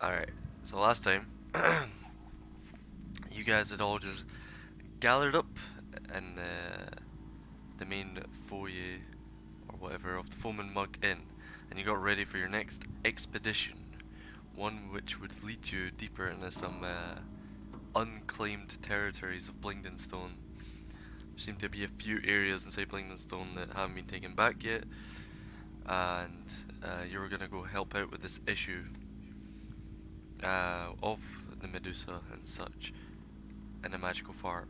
Alright, so last time, you guys had all just gathered up in the main foyer or whatever of the Foeman Mug Inn, and you got ready for your next expedition, one which would lead you deeper into some unclaimed territories of Blingdenstone. There seem to be a few areas inside Blingdenstone that haven't been taken back yet, and you were gonna go help out with this issue of the Medusa and such in a magical farm.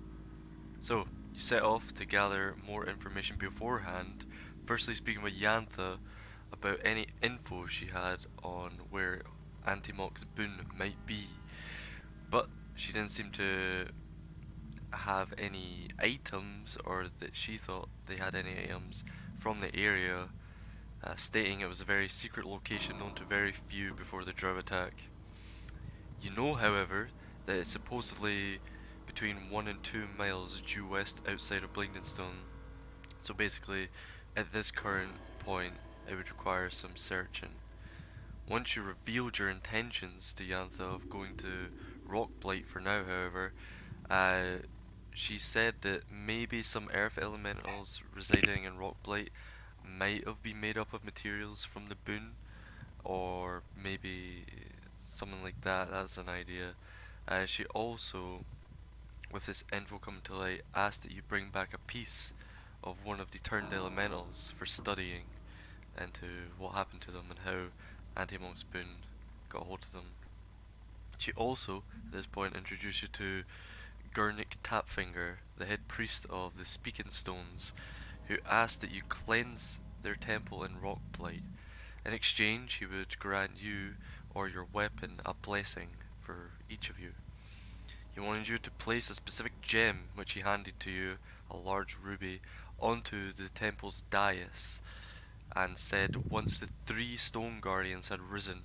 So, you set off to gather more information beforehand, firstly speaking with Yantha about any info she had on where Antimox's boon might be, but she didn't seem to have any items, or that she thought they had any items from the area, stating it was a very secret location known to very few before the Drow attack. You know, however, that it's supposedly between 1 and 2 miles due west outside of Blingdenstone, so basically, at this current point, it would require some searching. Once you revealed your intentions to Yantha of going to Rockblight for now, however, uh, she said that maybe some earth elementals residing in Rockblight might have been made up of materials from the boon, or maybe something like that. That's an idea. She also, with this info coming to light, asked that you bring back a piece of one of the turned elementals for studying into what happened to them and how Anti-Monk's boon got a hold of them. She also, at this point, introduced you to Gurnik Tapfinger, the head priest of the Speaking Stones, who asked that you cleanse their temple in Rockblight. In exchange, he would grant you or your weapon a blessing for each of you. He wanted you to place a specific gem, which he handed to you, a large ruby, onto the temple's dais, and said once the 3 stone guardians had risen,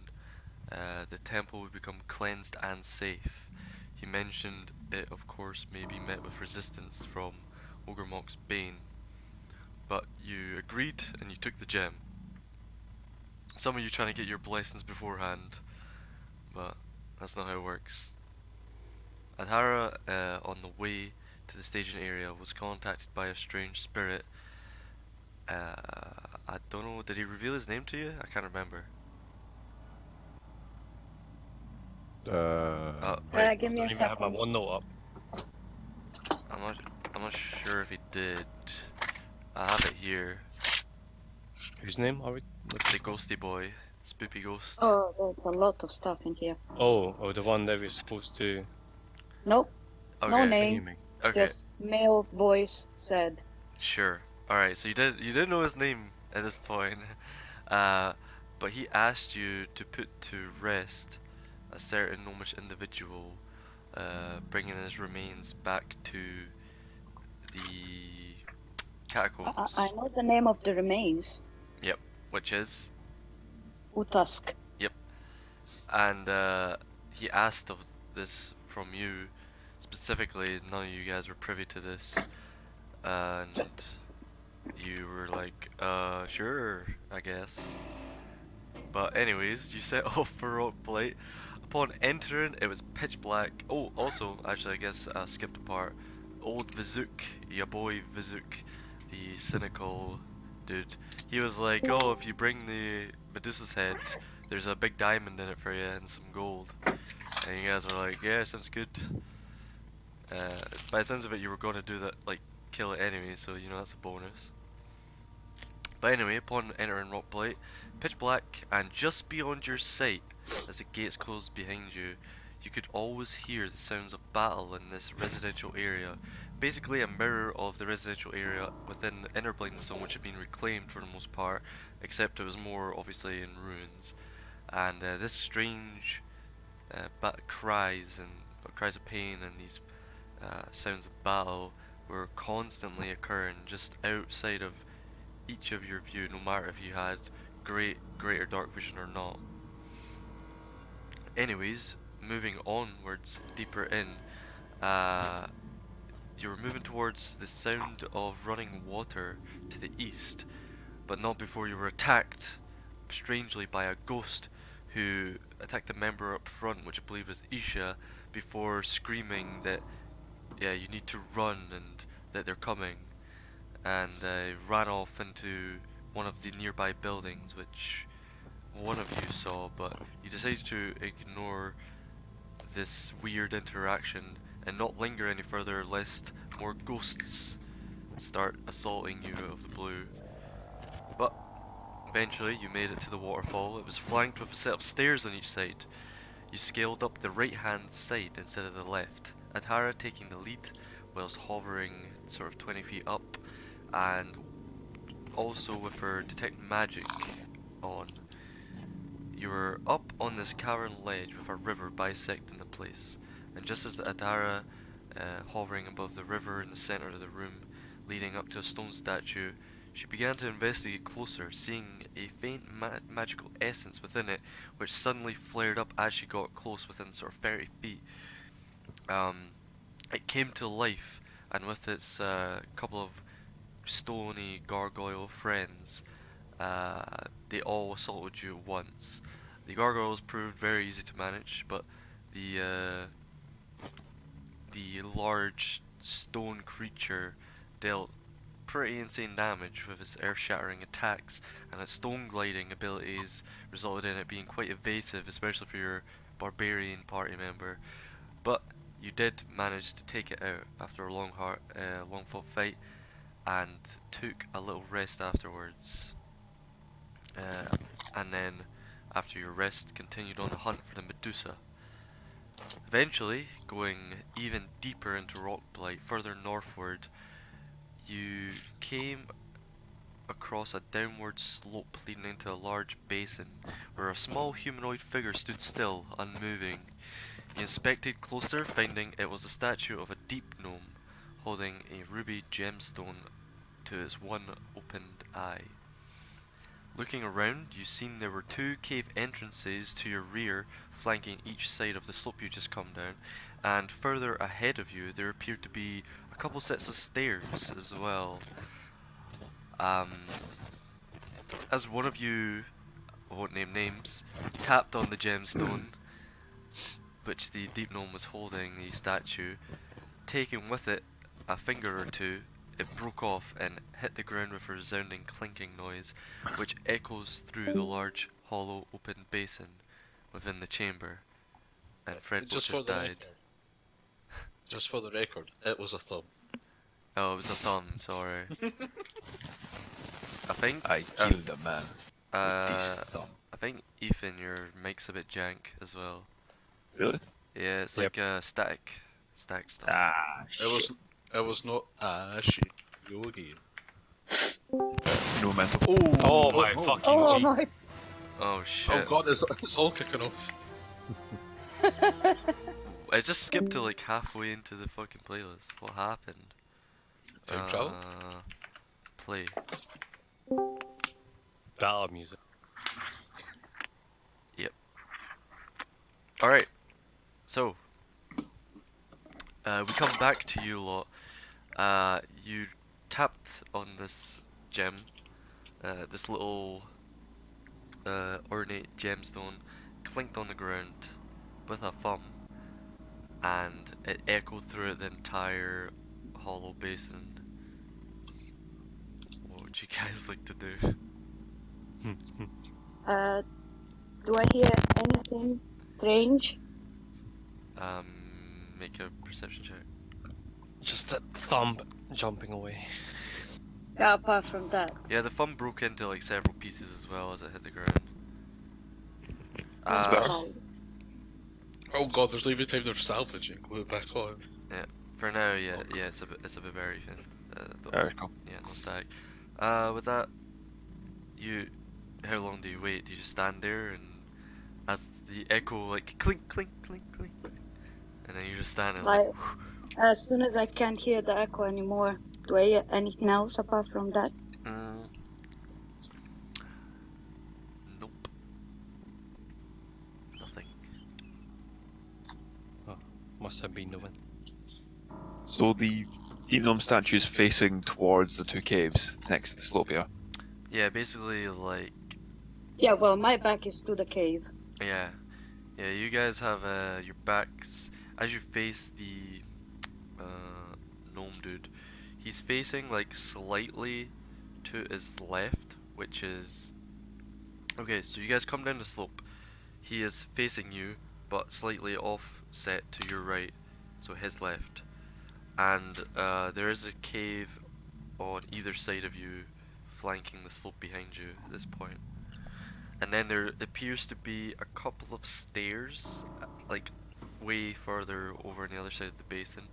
the temple would become cleansed and safe. He mentioned it, of course, may be met with resistance from Ogremok's Bane, but you agreed and you took the gem. Some of you trying to get your blessings beforehand, but that's not how it works. Adhara, on the way to the staging area, was contacted by a strange spirit. I don't know, did he reveal his name to you? I can't remember. Right, Give I me a don't even have my second. OneNote up. I'm not, I'm not sure if he did. I have it here. Whose name are we The looking for? ghosty boy, Spoopy Ghost. Oh, there's a lot of stuff in here. Oh, the one that we're supposed to Nope, no Okay, name, renaming. okay, just male voice said. sure. Alright, so you didn't know his name at this point. Uh, but he asked you to put to rest a certain gnomish individual, bringing his remains back to the I catacombs. know the name of the remains. Yep, which is Utask. yep. And he asked of this from you specifically. None of you guys were privy to this, and you were like, sure, I guess. But anyways, you set off for Rockblight. Upon entering, it was pitch black. Oh, also, actually, I guess I skipped a part. Old Vizuk, your boy Vizuk, the cynical dude, he was like, oh, if you bring the Medusa's head, there's a big diamond in it for you and some gold. And you guys were like, yeah, sounds good. By the sense of it, you were going to do that, like, kill it anyway, so you know that's a bonus. But anyway, upon entering Rockblight, pitch black, and just beyond your sight, as the gates closed behind you, you could always hear the sounds of battle in this residential area. Basically a mirror of the residential area within the inner Blindstone, which had been reclaimed for the most part, except it was more obviously in ruins. And this strange cries and cries of pain and these sounds of battle were constantly occurring just outside of each of your view, no matter if you had greater dark vision or not. Anyways, moving onwards deeper in, uh, you were moving towards the sound of running water to the east, but not before you were attacked strangely by a ghost who attacked the member up front, which I believe was Isha, before screaming that, yeah, you need to run and that they're coming, and ran off into one of the nearby buildings, which one of you saw, but you decided to ignore this weird interaction and not linger any further lest more ghosts start assaulting you out of the blue. But eventually you made it to the waterfall. It was flanked with a set of stairs on each side. You scaled up the right hand side instead of the left, Adhara taking the lead whilst hovering sort of 20 feet up, and also with her detect magic on. You were up on this cavern ledge with a river bisecting the place, and just as the Adhara hovering above the river in the center of the room leading up to a stone statue, she began to investigate closer, seeing a faint magical essence within it, which suddenly flared up as she got close within sort of 30 feet. It came to life, and with its couple of stony gargoyle friends, they all assaulted you at once. The gargoyles proved very easy to manage, but the large stone creature dealt pretty insane damage with its earth-shattering attacks, and its stone gliding abilities resulted in it being quite evasive, especially for your barbarian party member. But you did manage to take it out after a long fought fight, and took a little rest afterwards. And then, after your rest, continued on a hunt for the Medusa. Eventually, going even deeper into Rockblight, further northward, you came across a downward slope leading into a large basin, where a small humanoid figure stood still, unmoving. You inspected closer, finding it was a statue of a deep gnome, holding a ruby gemstone to its one opened eye. Looking around, you seen there were two cave entrances to your rear, flanking each side of the slope you just come down, and further ahead of you there appeared to be a couple sets of stairs as well. As one of you, I won't name names, tapped on the gemstone, which the deep gnome was holding, the statue, taking with it a finger or two, it broke off and hit the ground with a resounding clinking noise, which echoes through the large, hollow, open basin within the chamber. And Fred just died. Just for the record, it was a thumb. Oh, it was a thumb, sorry. I think I killed a man with this thumb. I think Ethan, your mic's a bit jank as well. Really? Yeah, it's Yep. like static stuff. Ah, It was not. Shit. Go again. no mental. Oh my fucking Oh G. my! Oh shit. Oh god, it's all kicking off. I just skipped to like halfway into the fucking playlist. What happened? Time travel? Play. Battle music. Alright. So, we come back to you lot. You tapped on this gem, this little ornate gemstone, clinked on the ground with a thumb, and it echoed through the entire hollow basin. What would you guys like to do? Do I hear anything strange? Make a perception check. Just that thumb jumping away. Yeah, apart from that. Yeah, the thumb broke into like several pieces as well as it hit the ground. better. Oh god, there's not even time to salvage and glue it back on. For now, yeah, it's a bit very thin. Alright, cool. Yeah, no static. With that, how long do you wait? Do you just stand there and as the echo like clink, clink, clink, clink, and then you just stand there like, As soon as I can't hear the echo anymore, do I hear anything else apart from that? Nope. Nothing. Must have been the one. So the Demonome statue is facing towards the two caves next to the slope here. Yeah, basically like, Yeah, well, my back is to the cave. Yeah, yeah. You guys have your backs as you face the gnome dude. He's facing like slightly to his left, which is okay. So you guys come down the slope. He is facing you, but slightly offset to your right, so his left. And there is a cave on either side of you, flanking the slope behind you at this point. And then there appears to be a couple of stairs, like way further over on the other side of the basin,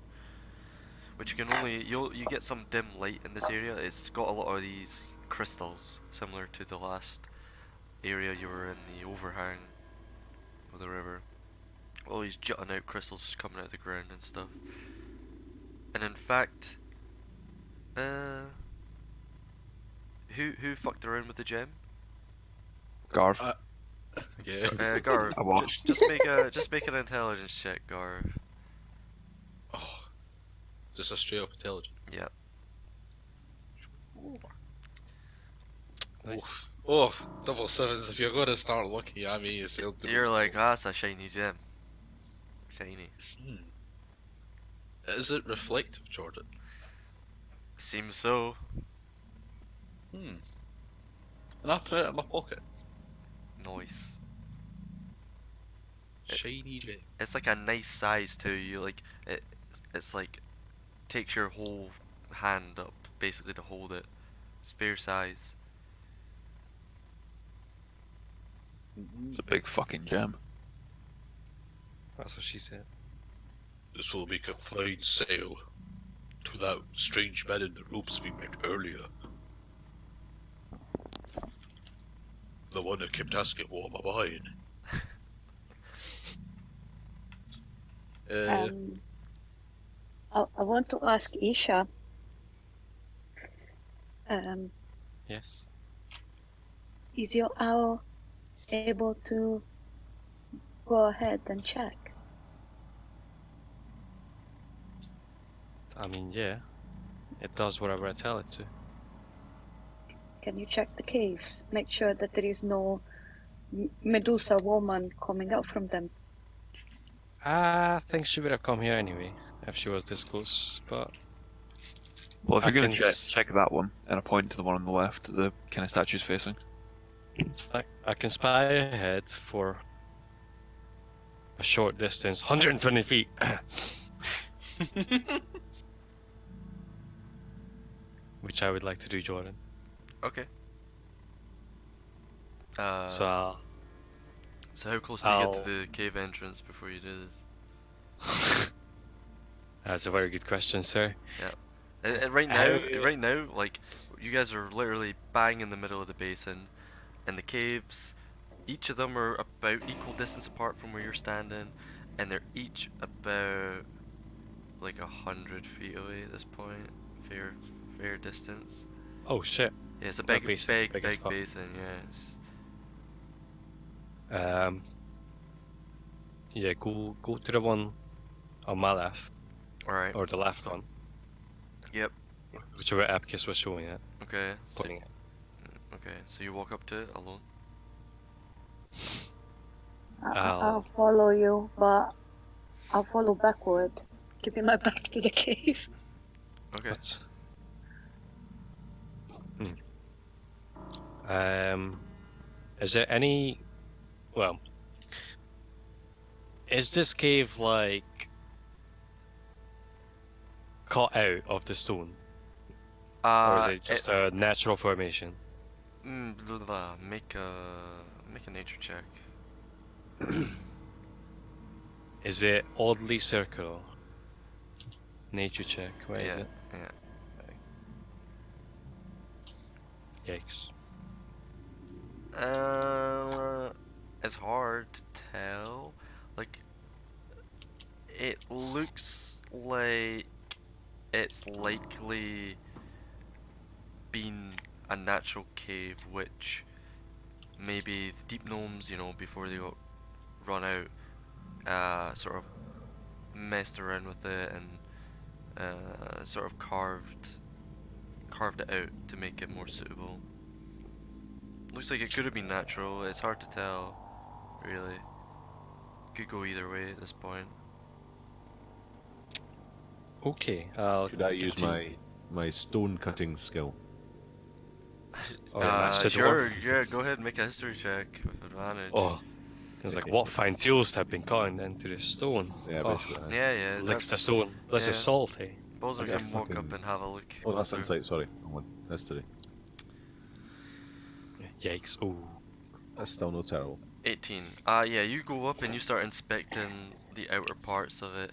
which you can only you get some dim light in this area. It's got a lot of these crystals, similar to the last area you were in, the overhang of the river. All these jutting out crystals coming out of the ground and stuff. And in fact, uh, who fucked around with the gem? Garv. Yeah. Garv, I watched. just make an intelligence check, Garv. Oh, just a straight up intelligence. Yeah. Nice. Oh, double sevens. If you're gonna start looking at me, it's to You're like, ah, that's a shiny gem. Shiny. Is it reflective, Jordan? Seems so. And I put it in my pocket. Nice. Shiny gem. It's like a nice size too. You like it. It's like takes your whole hand up basically to hold it. It's fair size. It's a big fucking gem. That's what she said. This will make a fine sail to that strange man in the ropes we met earlier. The one that kept asking what am I buying. I want to ask Isha. Yes. Is your owl able to go ahead and check? I mean, yeah. It does whatever I tell it to. Can you check the caves? Make sure that there is no Medusa woman coming out from them. I think she would have come here anyway, if she was this close, but... Well, if I you're gonna can check that one, and I point to the one on the left, the kind of statue's facing. I can spy ahead for a short distance, 120 feet. Which I would like to do, Jordan. Okay. So So how close do you get to the cave entrance before you do this? That's a very good question, sir. Right now, like you guys are literally bang in the middle of the basin, and the caves, each of them are about equal distance apart from where you're standing, and they're each about like 100 feet away at this point. Fair distance. Oh shit. Yeah, it's a That big basin's big as fuck. basin. Yes. Yeah, go to the one on my left, All right. or the left one, Yep. whichever Apkiss was showing it, Okay. So, pointing it. okay. So you walk up to it alone. I'll follow you, but I'll follow backward, keeping my back to the cave. Okay. That's... Is there any... Well... Is this cave, like... cut out of the stone? Or is it just a natural formation? Blah, blah, make a nature check. Is it oddly circular? Nature check, where is it? Yeah. Yikes. It's hard to tell. Like, it looks like it's likely been a natural cave, which maybe the deep gnomes, before they got run out, sort of messed around with it and sort of carved it out to make it more suitable. Looks like it could have been natural. It's hard to tell. really. Could go either way at this point. Okay, Should I use continue. my stone cutting skill? Oh, yeah, Master Sure, Dwarf. yeah, go ahead and make a history check with advantage. Oh, it's like, what fine tools have been caught into this stone? Yeah, Oh, basically. That. Yeah, licks the that's... stone. This is Yeah. salty. Balzer I get a can walk up fucking- and have a look Oh, that's closer. insight. Sorry, wrong one. History. Yikes. Oh. That's still no terrible. 18. Yeah, you go up and you start inspecting the outer parts of it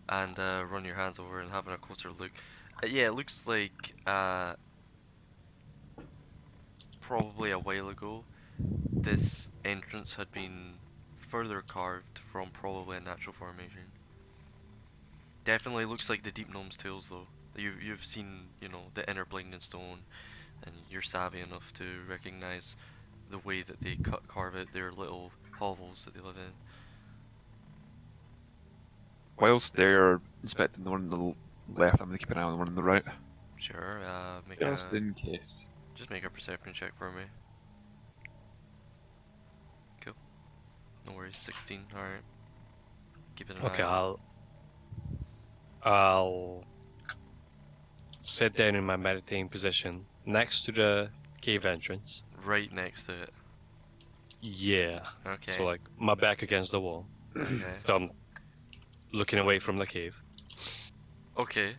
and run your hands over and having a closer look. Yeah, it looks like probably a while ago this entrance had been further carved from probably a natural formation. Definitely looks like the Deep Gnome's tools though. You've seen, you know, the inner blinding stone, and you're savvy enough to recognize the way that they carve out their little hovels that they live in. Whilst they're inspecting the one on the left, I'm going to keep an eye on the one on the right. Sure, make Just a in case. just make a perception check for me. Cool. No worries, 16. All right. Keep it an Okay, eye out. I'll sit down in my meditating position next to the cave entrance. Right next to it. Yeah. Okay. So like my back against the wall. Okay. So I'm looking away from the cave Okay.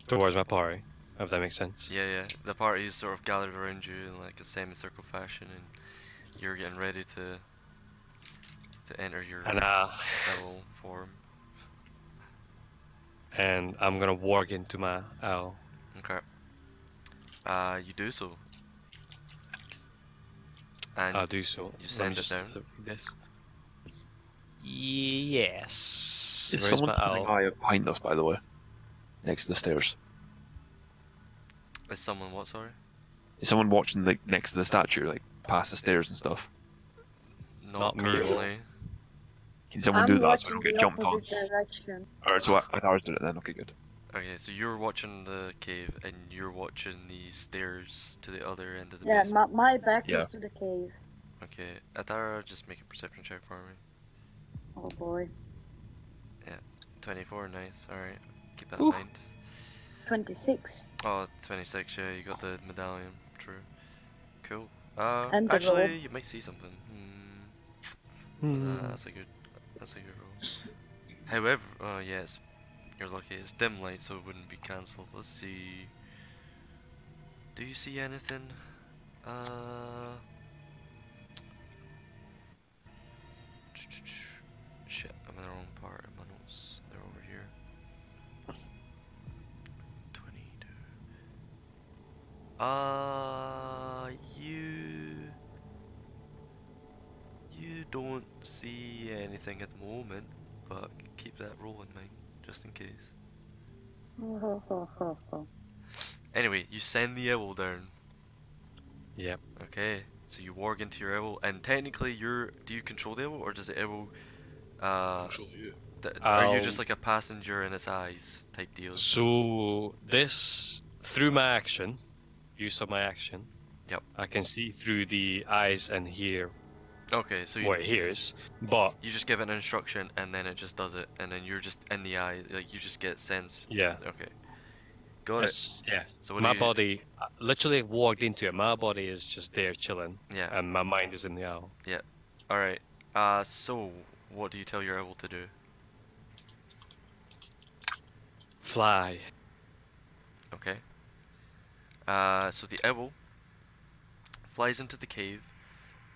towards my party. If that makes sense. Yeah. The party's sort of gathered around you in like a semicircle fashion, and you're getting ready to enter your And level form. and I'm gonna walk into my owl. Okay. You do so. And I'll do so. you Let send me it just down? read this. Yes. Is Where's someone my keeping an owl? eye out behind us, by the way? Next to the stairs. is someone what, sorry? Is someone watching like next to the statue, like past the stairs and stuff? Not me. currently. Can someone I'm do that so we watching don't get the jumped on? opposite direction. Or so ours did it then, okay, good. Okay, so you're watching the cave and you're watching the stairs to the other end of the Yeah, base. my back Yeah. is to the cave. Okay, Atara, just make a perception check for me. Oh boy. 24, nice, alright. Keep that in Ooh. mind. 26. Oh, 26, yeah, you got the medallion, true. Cool. And the Actually, roll. you might see something. Hmm. That's a good roll. However, yes, you're lucky. It's dim light, so it wouldn't be cancelled. Let's see. Do you see anything? Shit, I'm in the wrong part of my notes. They're over here. 22. You don't see anything at the moment, but keep that roll in mind, just in case. Anyway, you send the owl down. Yep. Okay, so you walk into your owl, and technically do you control the owl, or does the owl, Control you. are you just like a passenger in its eyes type deal? So this through my action, use of my action. Yep. I can see through the eyes and hear Okay, so what it hears, but you just give it an instruction, and then it just does it, and then you're just in the eye, like you just get sense. yeah, Okay. Got it. yeah. So what My do you, body, I literally walked into it. My body is just there chilling, Yeah. and my mind is in the owl. Alright. So what do you tell your owl to do? Fly. Okay. So the owl flies into the cave,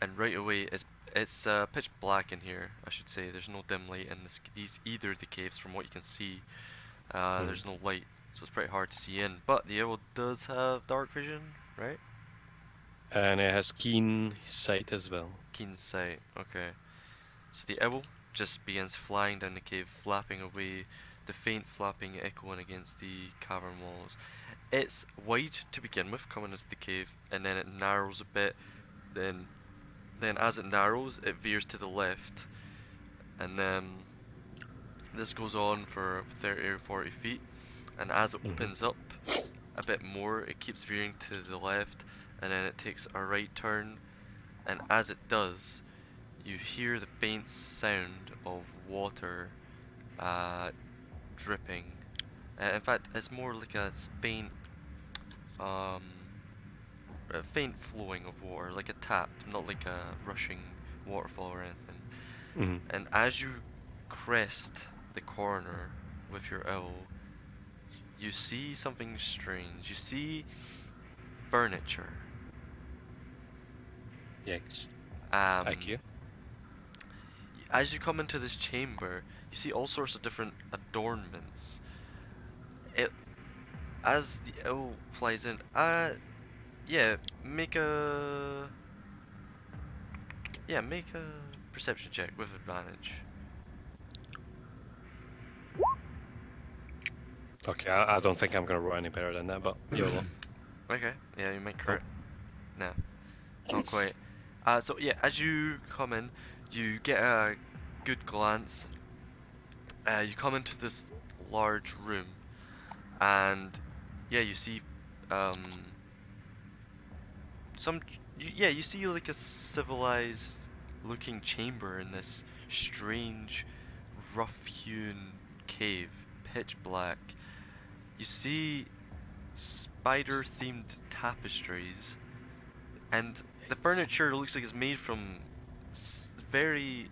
and right away it's pitch black in here. I should say there's no dim light in either of the caves from what you can see. There's no light, so it's pretty hard to see in. But the owl does have dark vision, right? And it has keen sight as well. Keen sight. Okay. So the owl just begins flying down the cave, flapping away, the faint flapping echoing against the cavern walls. It's wide to begin with, coming into the cave, and then it narrows a bit. Then as it narrows, it veers to the left, and then this goes on for 30 or 40 feet. And as it opens up a bit more, it keeps veering to the left, and then it takes a right turn. And as it does, you hear the faint sound of water dripping. In fact, it's more like um, a faint flowing of water, like a tap, not like a rushing waterfall or anything. Mhm. And as you crest the corner with your owl, you see something strange. You see furniture. Yikes. Um, Thank you. As you come into this chamber, you see all sorts of different adornments. It, as the owl flies in, yeah, make a, make a perception check with advantage. Okay, I don't think I'm gonna roll any better than that, but YOLO. Okay, yeah, you might crit. No, not quite. So yeah, as you come in, you get a good glance. You come into this large room, and yeah, you see you see like a civilized looking chamber in this strange, rough-hewn cave, pitch black. You see spider-themed tapestries, and the furniture looks like it's made from very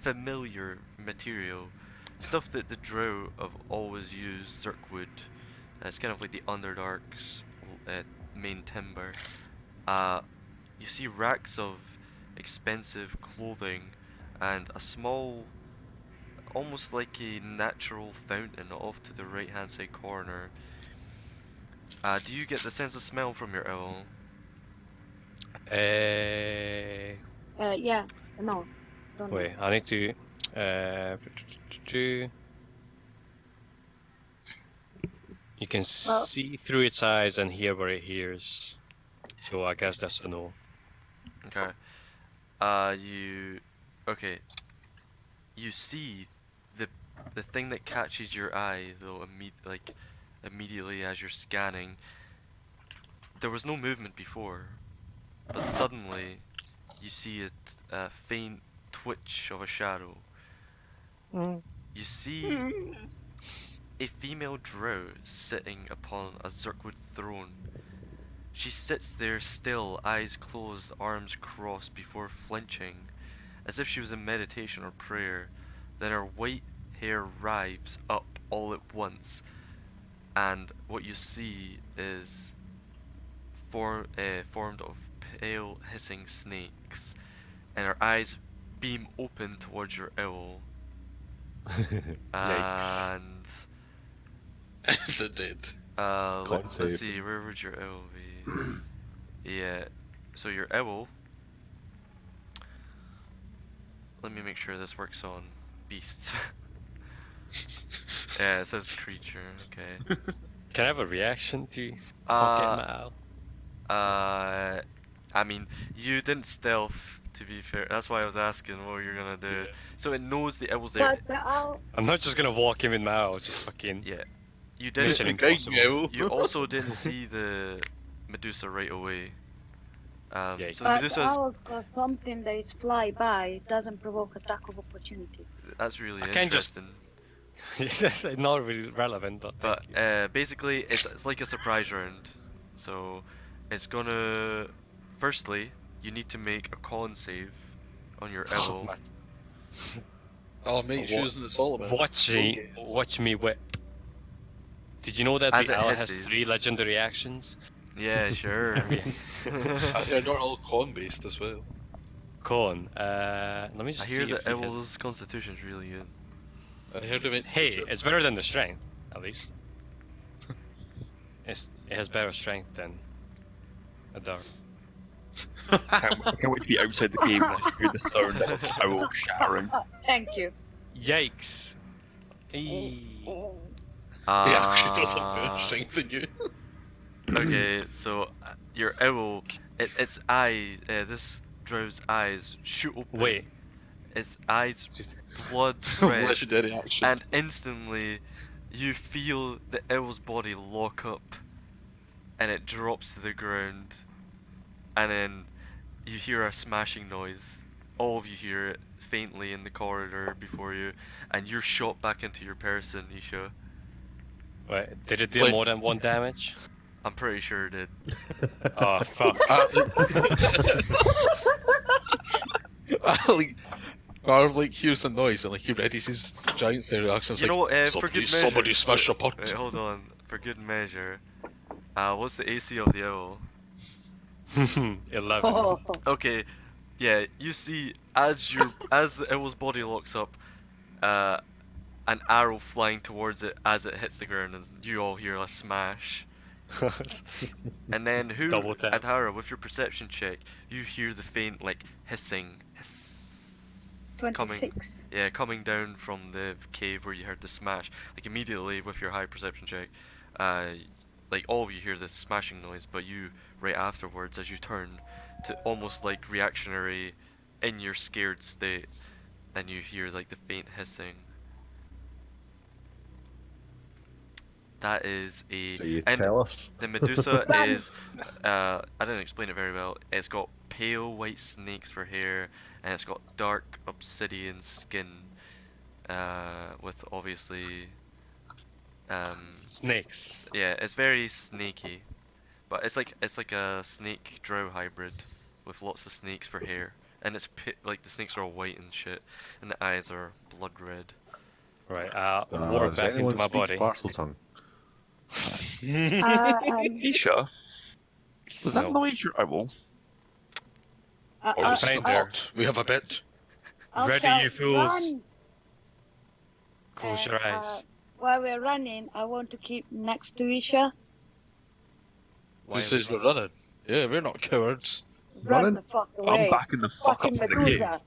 familiar material, stuff that the Drow have always used, Zirkwood. It's kind of like the Underdark's main timber. You see racks of expensive clothing and a small, almost like a natural fountain off to the right hand side corner. Do you get the sense of smell from your owl? Yeah. No. Don't. Wait, I need to. You can see through its eyes and hear what it hears. So I guess that's a no. Okay. Okay. You see the thing that catches your eye though immediately as you're scanning. There was no movement before, but suddenly you see a faint twitch of a shadow. You see a female drow sitting upon a Zirkwood throne. She sits there still, eyes closed, arms crossed before flinching, as if she was in meditation or prayer. Then her white hair writhes up all at once, and what you see is formed of pale hissing snakes, and her eyes beam open towards your owl. Yikes. And Is it dead? let's save. see, where would your owl be? Yeah, so your owl. Let me make sure this works on beasts. Yeah, it says creature. Okay. Can I have a reaction to pocket mal? I mean, you didn't stealth. To be fair, that's why I was asking what you're gonna do. Yeah. So it knows the owl's there. But the owl. I'm not just gonna walk in with my owl, just fucking Yeah. You didn't. Mission Guide me, Impossible. owl. You also didn't see the Medusa right away. Yikes. So the But Medusa's. owls got something that is fly by. It doesn't provoke attack of opportunity. That's really I can't just- interesting. It's not really relevant, but But thank you. basically, it's like a surprise round. So it's gonna. Firstly, you need to make a con save on your Oh, owl. man. Oh, mate, What- choosing it's all about. Watch me whip. Did you know that As the it owl has hisses. 3 legendary actions? Yeah, sure. They're not all con based as well. Con. Let me I just hear see if the he has- owl's constitution's really good. I heard of it. Hey, it's better than the strength, at least. It has better strength than a dart. I can't wait to be outside the cave and I just hear the sound of a owl shattering. Thank you. Yikes! Eee. He actually does have better strength than you. Okay, so your owl, its eyes, this drow's eyes shoot open. Wait, Its eyes blood red, Legendary action. and instantly you feel the owl's body lock up, and it drops to the ground, and then you hear a smashing noise. All of you hear it faintly in the corridor before you, and you're shot back into your person, Isha. Right, did it deal Wait. more than 1 damage? I'm pretty sure it did. Oh, fuck. Garv like hears the noise and like he readies his giant stereo accent. You know what? For good measure. Somebody smash your pot. Wait, hold on. For good measure. What's the AC of the owl? 11. Oh, Okay, yeah. You see, as the owl's body locks up, an arrow flying towards it as it hits the ground, and you all hear a smash. And then Double tap. Adhara, with your perception check, you hear the faint like hissing, hiss, coming, 26. coming down from the cave where you heard the smash. Like immediately with your high perception check, like all of you hear this smashing noise, but you right afterwards, as you turn to almost like reactionary, in your scared state, and you hear like the faint hissing. That is a. So you and tell us. the Medusa is. I didn't explain it very well. It's got pale white snakes for hair, and it's got dark obsidian skin. With obviously. Snakes. Yeah, it's very snaky, but it's like a snake drow hybrid, with lots of snakes for hair, and it's like the snakes are all white and shit, and the eyes are blood red. Right, Does warp back anyone into my speak body. Parcel tongue? Isha, was that No. noise your owl? Or I'll is it a find her. bot? We have a bet. I'll Ready, shout, you fools. "Run!" Close And, your eyes. while we're running, I want to keep next to Isha. Why Who says we're running? Yeah, we're not cowards. Run Running? the fuck away. I'm backing the fuck up Fucking for the Medusa.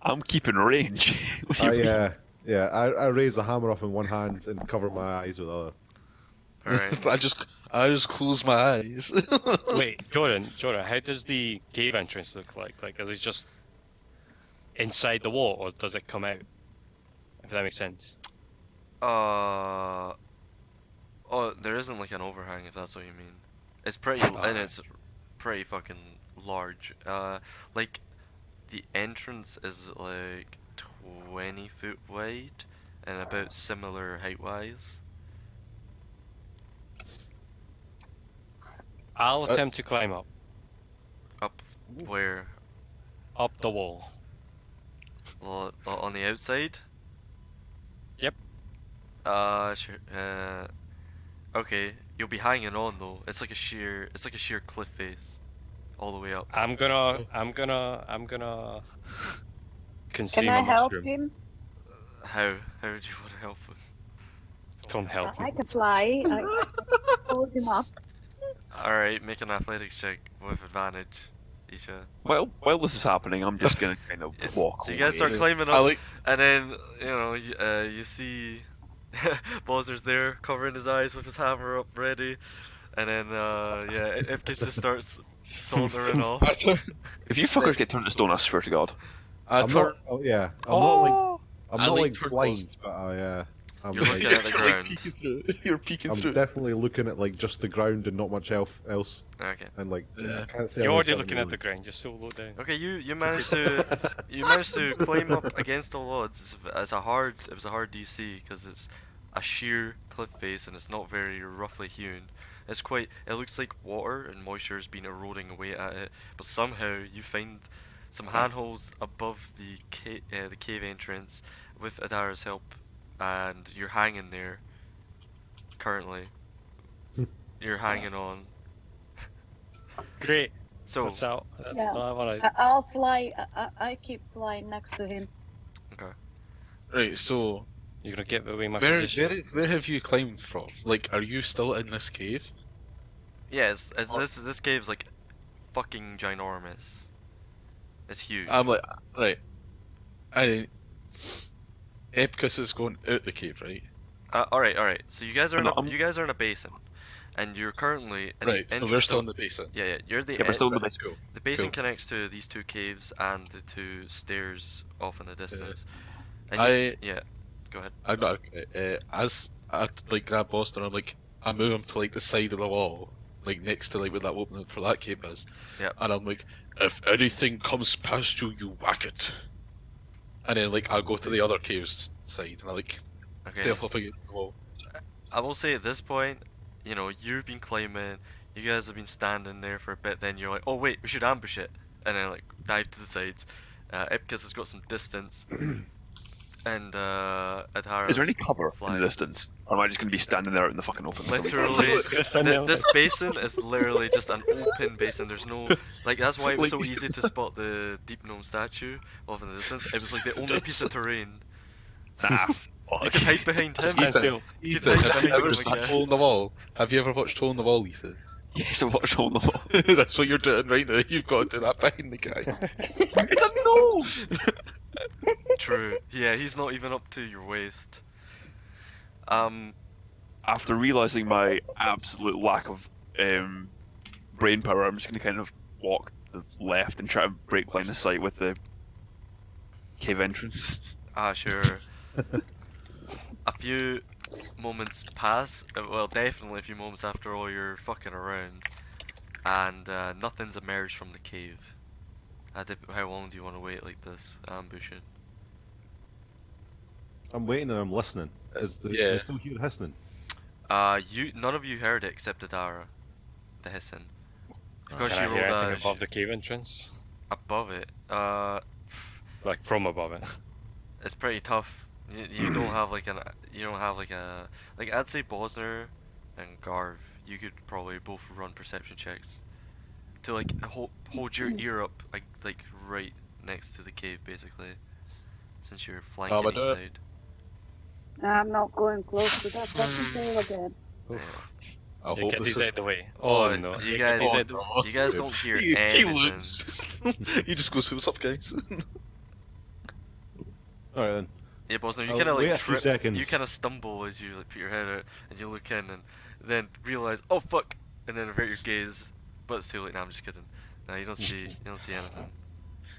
I'm keeping range. What do you mean? I raise the hammer up in one hand and cover my eyes with the other. Alright. I just close my eyes. Wait, Jordan, how does the cave entrance look like? Like, is it just inside the wall, or does it come out? If that makes sense. Oh, there isn't like an overhang, if that's what you mean. It's pretty, and it's pretty fucking large. Like, the entrance is like 20 foot wide, and about similar height-wise. I'll attempt to climb up Up where? the wall. On the outside? Yep. Sure. Okay. You'll be hanging on though. It's like a sheer cliff face, all the way up. I'm gonna consume Can I a help mushroom. him? How would you want to help him? Don't help I me. can fly. I hold him up. All right, make an athletics check with advantage, Isha. Well, while this is happening, I'm just gonna kind of walk So you guys start away. climbing I up, like. and then you see Bowser's there covering his eyes with his hammer up ready, and then Ipkiss just starts sauntering off. If you fuckers get turned to stone, I swear to God. I I'm turn. not. Oh yeah. I'm Oh! not I like like turtles. blind, but I'm You're looking at the ground. peeking through. You're peeking I'm through. definitely looking at like just the ground and not much else. Okay. And like, Yeah. I can't say. You're already anything looking at really. the ground. You're so low down. Okay, you managed to climb up against all odds. It was a hard DC because it's a sheer cliff face and it's not very roughly hewn. It looks like water and moisture has been eroding away at it, but somehow you find some handholds above the cave entrance with Adara's help, and you're hanging there. Currently, you're hanging on. Great. So That's out. That's Yeah. all I want. I'll fly. I keep flying next to him. Right. So You're gonna give away my where position. where have you climbed from? Like, are you still in this cave? yes, as this cave's like fucking ginormous. It's huge. I'm like, right. Epicus is going out the cave, right? All right. So you guys are No, I'm- you guys are in a basin, and you're currently in Right. the So we're entrance still of- in the basin. Yeah, you're the Yeah, we're still in the Right, base. cool. the basin cool. connects to these two caves and the two stairs off in the distance. And I go ahead. I got as I like grab Boston. I move him to like the side of the wall, like next to like where that opening for that cave is. Yep. And I'm like, if anything comes past you, you whack it. And then like I'll go to the other cave's side and I like Okay. stealth up against the wall. I will say at this point, you know, you've been climbing, you guys have been standing there for a bit, then you're like, oh wait, we should ambush it. And then like dive to the sides. Ipkiss has got some distance. And Adhara's Is there any cover in flying. the distance? Or am I just going to be standing there out in the fucking open? Literally, this basin is literally just an open basin. There's no, like, that's why it was so easy to spot the deep gnome statue off in the distance. It was like the only piece of terrain. Nah, You fuck. can hide behind him. Stand still. You Ethan, can hide have you behind ever him, seen I guess. Hole in the Wall? Have you ever watched Hole in the Wall, Ethan? Yes, I watched Hole in the Wall. That's what you're doing right now. You've got to do that behind the guy. It's a gnome! True. Yeah, he's not even up to your waist. After realising my absolute lack of brain power, I'm just going to kind of walk to the left and try to break line of sight with the cave entrance. Sure. A few moments pass, well, definitely a few moments after all you're fucking around, and nothing's emerged from the cave. How long do you want to wait like this, ambushing? I'm waiting and I'm listening. Can you still hear hissing? None of you heard it except Adara, the hissing. Because Can she I hear rolled anything above the cave entrance? above it. Like from above it? It's pretty tough. You don't have like like I'd say Bosner and Garv, you could probably both run perception checks to like hold your ear up like right next to the cave basically, since you're flanking each side. I'm not going close to that fucking cave again. I You hope get this these is... out of the way. Oh no. You guys don't hear anything. looks. He just goes, "What's up, guys?" Alright then. Yeah, Bosner, you I'll kind of wait like a few trip. seconds. You kind of stumble as you like put your head out and you look in and then realize, oh fuck, and then avert your gaze. But it's too late. Now I'm just kidding. No, you don't see anything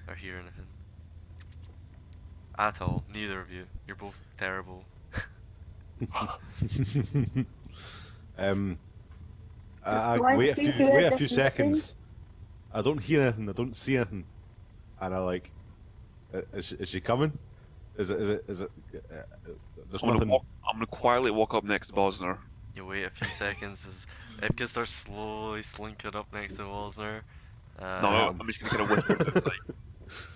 or hear anything at all. Neither of you. You're both terrible. I Do I wait still hear a the few hissing? seconds. I don't hear anything. I don't see anything, and I like. Is she coming? Is it? There's nothing. I'm gonna quietly walk up next to Bosner. You wait a few seconds as Evka starts slowly slinking up next to Walsner. No, I'm just gonna kind of whisper to him, like,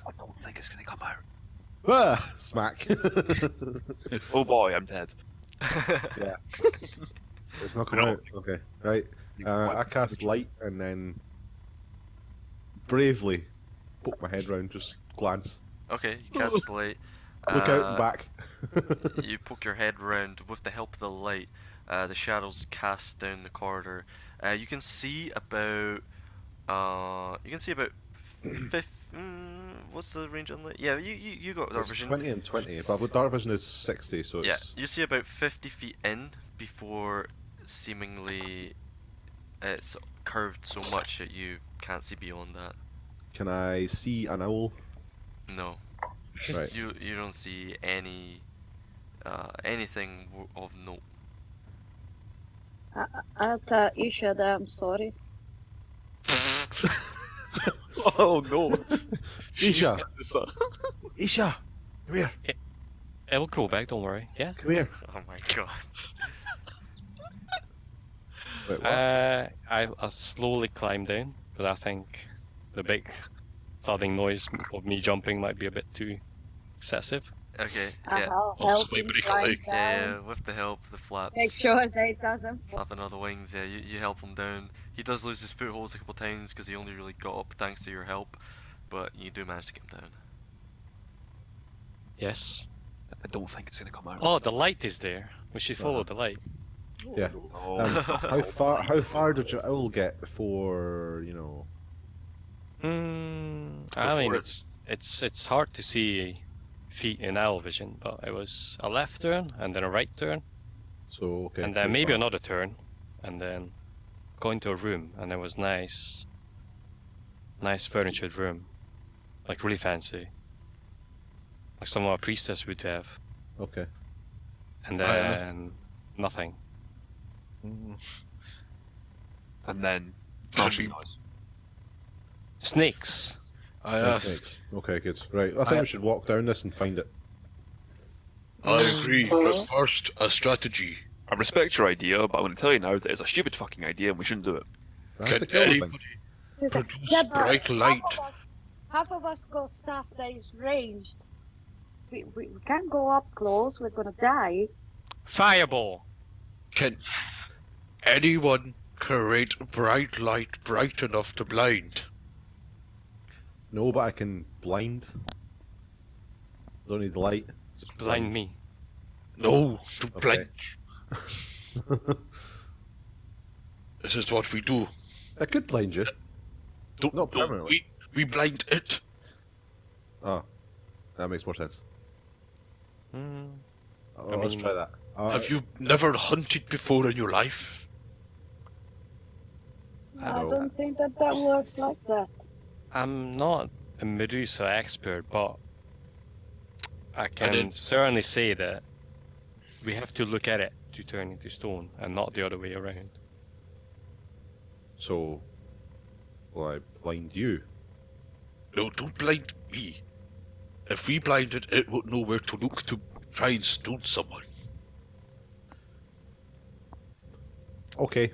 I don't think it's gonna come out. Ah, smack. Oh boy, I'm dead. Yeah. It's not coming out. Okay, right. I cast light and then bravely poke my head round, just glance. Okay, you cast the light. Look out and back. You poke your head round with the help of the light. The shadows cast down the corridor. You can see about. What's the range on light? Yeah, you got dark It's vision. 20 and 20, but dark vision is 60, so it's... Yeah, you see about 50 feet in before seemingly it's curved so much that you can't see beyond that. Can I see an owl? No, Right. you don't see anything of note. I'll tell Isha that I'm sorry. Oh no! Isha! Isha! Come here! It will grow back, don't worry. Yeah. Come here! Oh my god. Wait, what? I slowly climb down, but I think the big thudding noise of me jumping might be a bit too excessive. Okay, yeah. I'll I'll help swipe him pretty climb quickly. down. Yeah, with the help, the flaps. Make sure that it doesn't fall. Flapping all the wings, yeah, you help him down. He does lose his footholds a couple times because he only really got up thanks to your help, but you do manage to get him down. Yes. I don't think it's gonna come out. Oh, the light is there. We should follow the light. Yeah. No. How far did your owl get before, you know... I mean, Before it's hard to see feet in owl vision, but it was a left turn and then a right turn, So, okay. and then how maybe far? another turn, and then go into a room, and there was nice furnitured room, like really fancy, like somewhat a priestess would have, Okay. and then nothing. and then Can smashing we- noise. Snakes. I Right, asked. snakes. Okay, good. Right, I think we should walk down this and find it. I agree, but first, a strategy. I respect your idea, but I'm going to tell you now that it's a stupid fucking idea and we shouldn't do it. I have to Can kill the thing. anybody produce Yeah, but bright light? Half of us got stuff that is ranged. We can't go up close. We're gonna die. Fireball. Can anyone create bright light bright enough to blind? No, but I can blind. Don't need light. Just Blind me. No, to Okay. blind. This is what we do. I could blind you. Don't, Not no, permanently. we blind it. Oh, that makes more sense. Hmm. Oh, I let's mean, try that. Have you never hunted before in your life? I No. don't think that works like that. I'm not a Medusa expert, but I can didn't- certainly say that we have to look at it to turn into stone, and not the other way around. So, will I blind you? No, don't blind me. If we blind it, it won't know where to look to try and stone someone. Okay.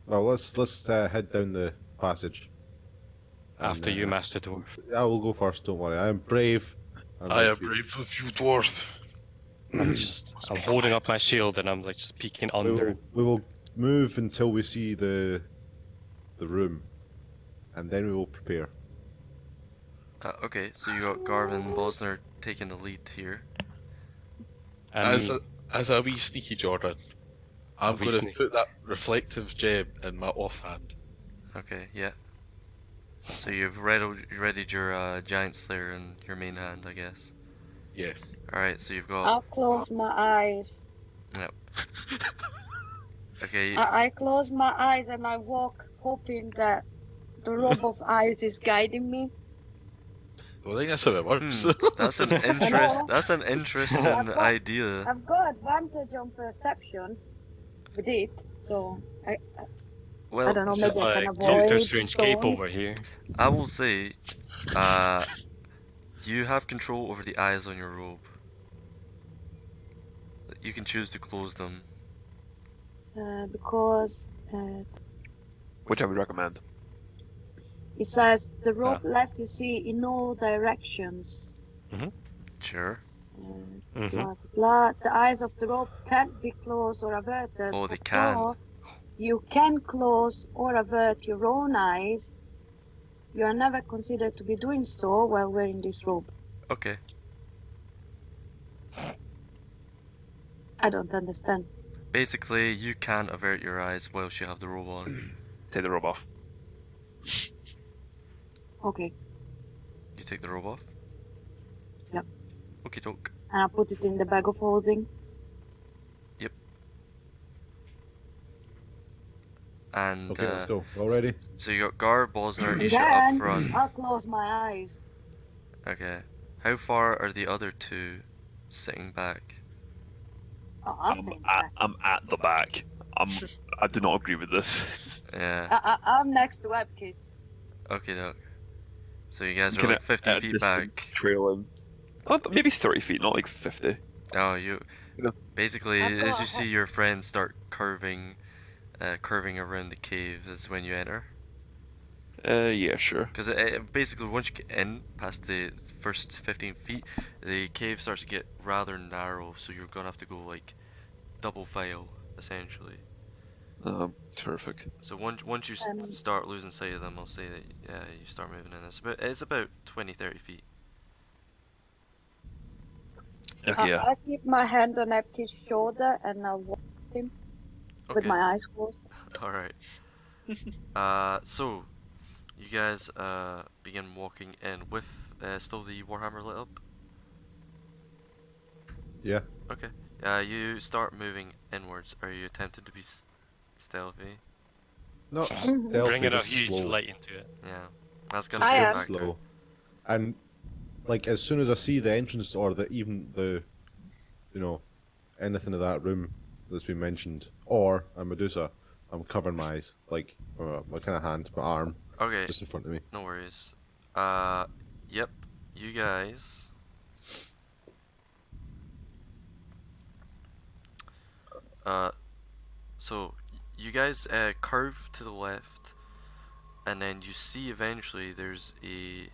Well, let's head down the passage. And, After you, Master Dwarf. I will go first. Don't worry. I am brave. I am brave of you, dwarf. I'm holding up my shield and I'm like just peeking under. We will move until we see the room, and then we will prepare. Okay, so you got Garvin and Bosner taking the lead here. And As a wee sneaky Jordan, I'm wee going to sneak- put that reflective gem in my offhand. Okay, yeah. So you've readied your Giant Slayer in your main hand, I guess. Yeah. Alright, so you've got... I'll close my eyes. Okay, I close my eyes and I walk, hoping that the robe of eyes is guiding me. I think that's how it works. that's an interesting I've got- idea. I've got advantage on perception with it, so I Well, don't know, it's maybe just I can like avoid Doctor Strange cape stones. over here. I will say, you have control over the eyes on your robe. You can choose to close them. Because Which I would recommend. it says the robe lets you see in all directions. Sure. Mhm. Blah, blah. The eyes of the robe can't be closed or averted. Oh, they can. Or you can close or avert your own eyes. You are never considered to be doing so while wearing this robe. Okay. I don't understand. Basically, you can avert your eyes whilst you have the robe on. Take the robe off. Okay, You take the robe off? Yep. Okie doke. and I put it in the bag of holding. And Okay, let's go. All ready? so you got Gar, Bosner, And Isha up then front. I'll close my eyes. Okay. How far are the other two sitting back? Oh, I'll stay back. I'm at the back. I do not agree with this. Yeah. I'm next to Epkis. Okay, doke. So you guys are Kinda like 50 at feet distance, back. trailing. Maybe 30 feet, not like 50. Oh, you. Yeah. Basically, I've as got- you see your friends start curving around the cave is when you enter. Yeah, sure. Because basically, once you get in past the first 15 feet, the cave starts to get rather narrow, so you're gonna have to go like double file, essentially. Terrific. So once you start losing sight of them, I'll say that you start moving in. It's about 20-30 feet. Okay, yeah. I keep my hand on Epkis' shoulder and I'll walk him with Okay. my eyes closed. All right. So you guys begin walking in with still the Warhammer lit up. Yeah. Okay. You start moving inwards. Are you attempting to be stealthy? Not stealthy, Bringing a just huge slow. light into it. Yeah. That's gonna I be a am. factor. Slow. And like as soon as I see the entrance or even the, anything of that room that's been mentioned, or a Medusa, I'm covering my eyes, like my kind of hand, my arm, Okay, just in front of me. no worries. Yep, you guys. Uh, so you guys curve to the left, and then you see eventually there's a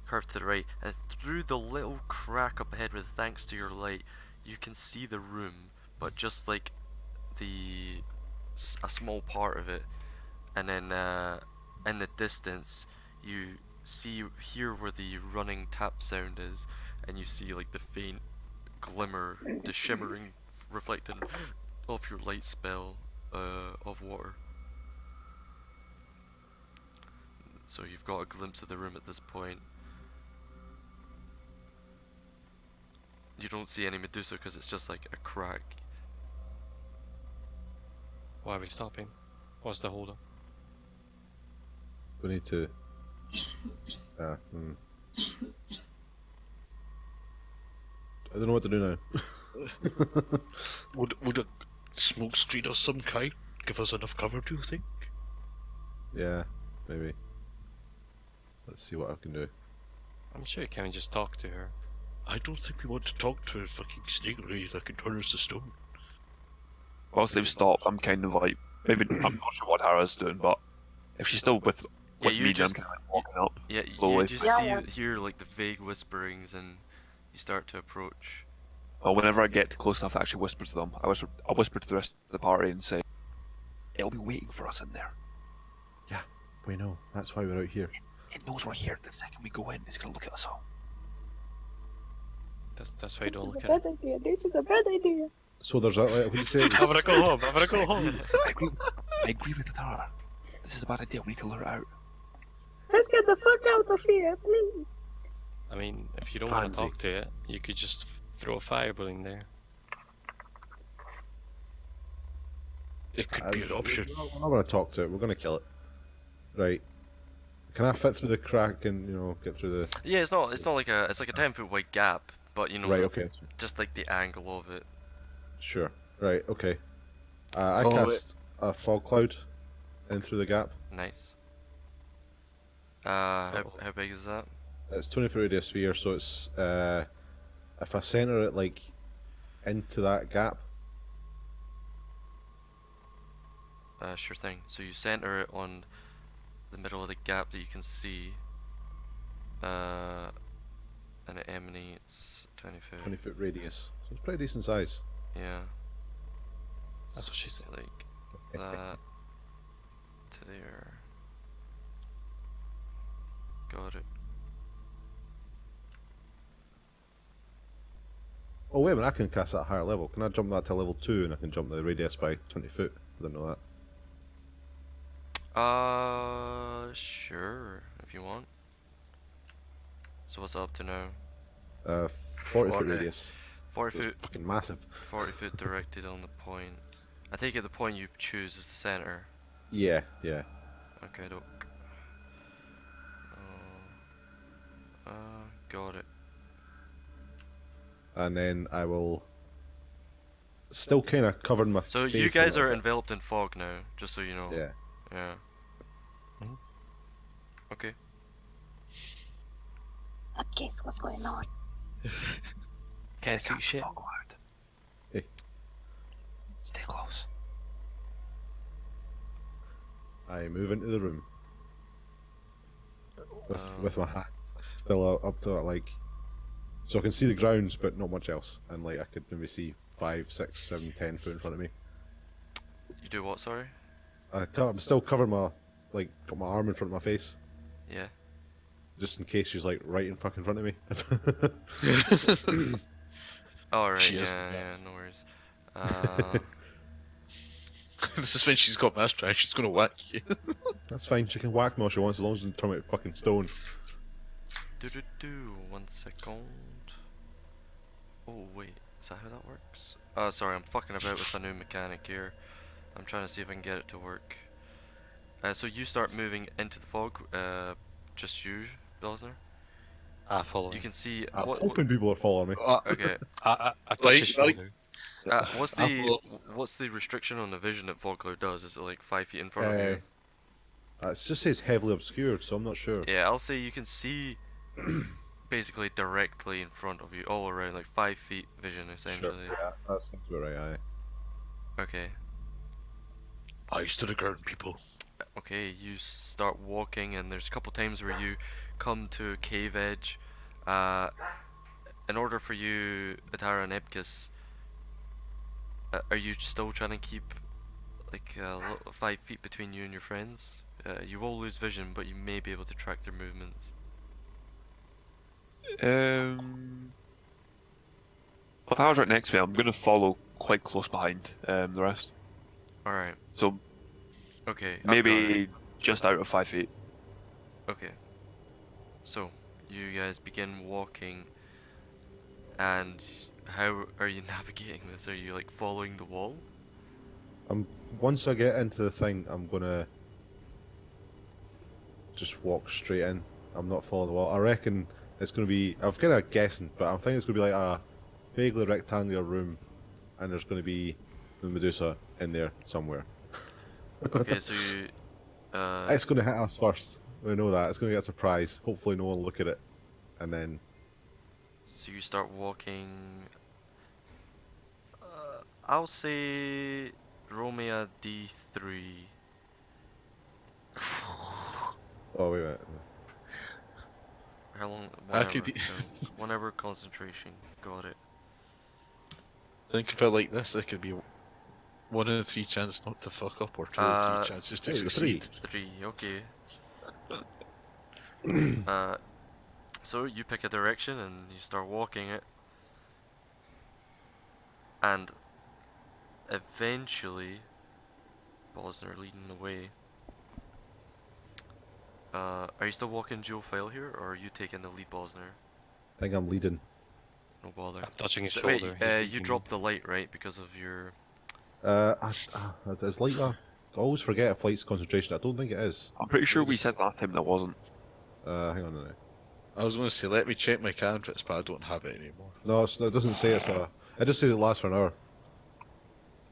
curve to the right, and through the little crack up ahead, with thanks to your light, you can see the room, but just like a small part of it, and then in the distance you hear where the running tap sound is, and you see like the faint glimmer, the shimmering reflecting off your light spell of water. So you've got a glimpse of the room at this point. You don't see any Medusa because it's just like a crack. Why are we stopping? What's the hold up? We need to. I don't know what to do now. Would a smoke screen of some kind give us enough cover, do you think? Yeah, maybe. Let's see what I can do. I'm sure you can just talk to her. I don't think we want to talk to a fucking snake ray that can turn us to stone. Whilst they've stopped, I'm kind of like, maybe I'm not sure what Hara's doing, but if she's still with you me, then I'm just kind of like walking up. yeah, slowly. you just hear like the vague whisperings, and you start to approach. Well, whenever I get close enough to actually whisper to them, I whisper to the rest of the party and say, "It'll be waiting for us in there. Yeah, we know. That's why we're out here. It knows we're here. The second we go in, it's gonna look at us all." That's why you don't This is look a at bad it. idea. This is a bad idea. So there's that. What did you say? I'm gonna go home. I'm gonna go home. I agree with Hara. This is a bad idea. We need to lure it out. Let's get the fuck out of here, please. I mean, if you don't want to Pansy. talk to it, you could just throw a fireball in there. It could be an option. We're not going to talk to it. We're going to kill it. Right. Can I fit through the crack and get through the? Yeah, it's not like it's like a 10-foot wide gap, but Right. Okay. just like the angle of it. Sure. Right. Okay. I Oh, cast a fog cloud in through the gap. Nice. Uh-oh. How big is that? It's 20-foot radius sphere, so it's if I center it like into that gap. Sure thing. So you center it on the middle of the gap that you can see, and it emanates 20 foot. 20-foot radius. So it's pretty decent size. Yeah. That's what she said. Like that to there. Got it. Oh wait a minute! I can cast that at a higher level. Can I jump that to level 2 and I can jump the radius by 20 foot? I didn't know that. Sure, if you want. So what's it up to now? 40-foot 40. radius. 40 It's foot, fucking massive. 40 foot directed on the point. I take it the point you choose is the center. Yeah. Yeah. Okay, doke. Got it. And then I will still kind of covering my So face you a guys little are bit. enveloped in fog now, just so you know. Yeah. Yeah. Mhm. Okay. Guess what's going on? Can't see shit. Fog cloud. Hey. Stay close. I move into the room with Um, with my hat still up to it, like, so I can see the grounds, but not much else. And like I could maybe see 5, 6, 7, 10 foot in front of me. You do what, sorry? I'm still covering got my arm in front of my face, Yeah. just in case she's like right in fucking front of me. Oh, right, She yeah, is, yeah, yeah. no worries. This is when she's got mass track, she's gonna whack you. That's fine. She can whack me all she wants as long as it doesn't turn me to fucking stone. One second. Oh, wait, is that how that works? Sorry, I'm fucking about with a new mechanic here. I'm trying to see if I can get it to work. So you start moving into the fog, just you, Belzner. I follow. You can see I'm what hoping people are following me. okay. I touch Like- his shoulder. What's I've the lo- what's the restriction on the vision that fog cloud does? Is it like 5 feet in front of you? It just says heavily obscured, so I'm not sure. Yeah, I'll say you can see basically directly in front of you, all around, like 5 feet vision Sure. essentially. Yeah, that seems about right. Aye. Okay. Eyes to the ground, people. Okay, you start walking, and there's a couple times where you come to a cave edge. In order for you, Atara and Epkis, are you still trying to keep like 5 feet between you and your friends? You will lose vision, but you may be able to track their movements. If I was right next to me, I'm going to follow quite close behind the rest. Alright, So okay, I've got it. maybe just out of 5 feet. Okay. So, you guys begin walking, and how are you navigating this? Are you like following the wall? Once I get into the thing, I'm gonna just walk straight in. I'm not following the wall. I reckon it's gonna be. I was kind of guessing, but I'm thinking it's gonna be like a vaguely rectangular room, and there's gonna be the Medusa in there somewhere. Okay, so you It's gonna hit us first. We know that. It's gonna get a surprise. Hopefully, no one will look at it, and then so you start walking. I'll say roll me a D3. oh wait a minute. How long? I Whatever. could- So, whenever concentration. Got it. Think of it like this: there could be 1 in 3 chance not to fuck up, or 2 in 3 chances to hey, succeed. 3. Okay. So you pick a direction and you start walking it, and eventually, Bosner leading the way. Are you still walking Joe File here, or are you taking the lead, Bosner? I think I'm leading. No bother. I'm touching his So, shoulder. wait, he's you leading dropped the light, right, because of your... Is light a? I always forget if light's concentration. I don't think it is. I'm pretty sure we Just- said last time that wasn't. Hang on a minute. I was going to say, let me check my cantrips, but I don't have it anymore. No, it doesn't say it's a. It just says it lasts for an hour.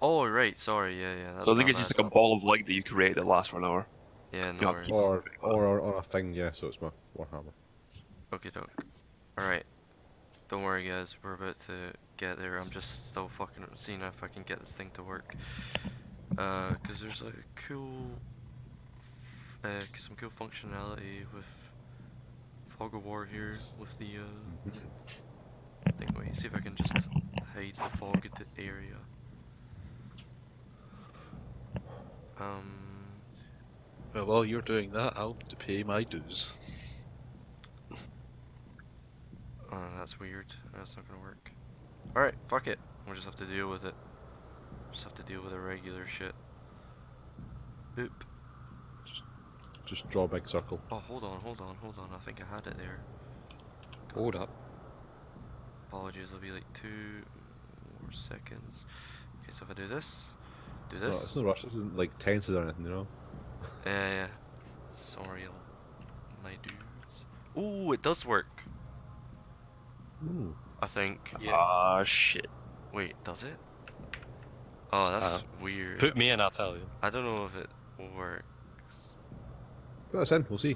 Oh, right, sorry, yeah, that's So I think my it's just bad. like a ball of light that you create that lasts for an hour. Yeah, You no have to worries. keep- Or on a thing, yeah. So it's my Warhammer. Okay, doke. Alright. Don't worry, guys, we're about to get there. I'm just still fucking seeing if I can get this thing to work. Cause there's like a cool... some cool functionality with Fog of War here, with the, thing. Wait, see if I can just hide the fog at the area. Well, while you're doing that, I'll have to pay my dues. Oh, that's weird. That's not gonna work. Alright, fuck it. We'll just have to deal with it. Just have to deal with the regular shit. Boop. Just draw a big circle. Oh, hold on. I think I had it there. Hold up. Apologies, it'll be like 2 more seconds. Okay, so if I do this, It's no rush. This isn't like tenses or anything, you know. Yeah. Sorry, my dudes. Ooh, it does work. Ooh. I think. Ah, shit. Wait, does it? Oh, that's weird. Put me in, I'll tell you. I don't know if it works. Put us in. We'll see.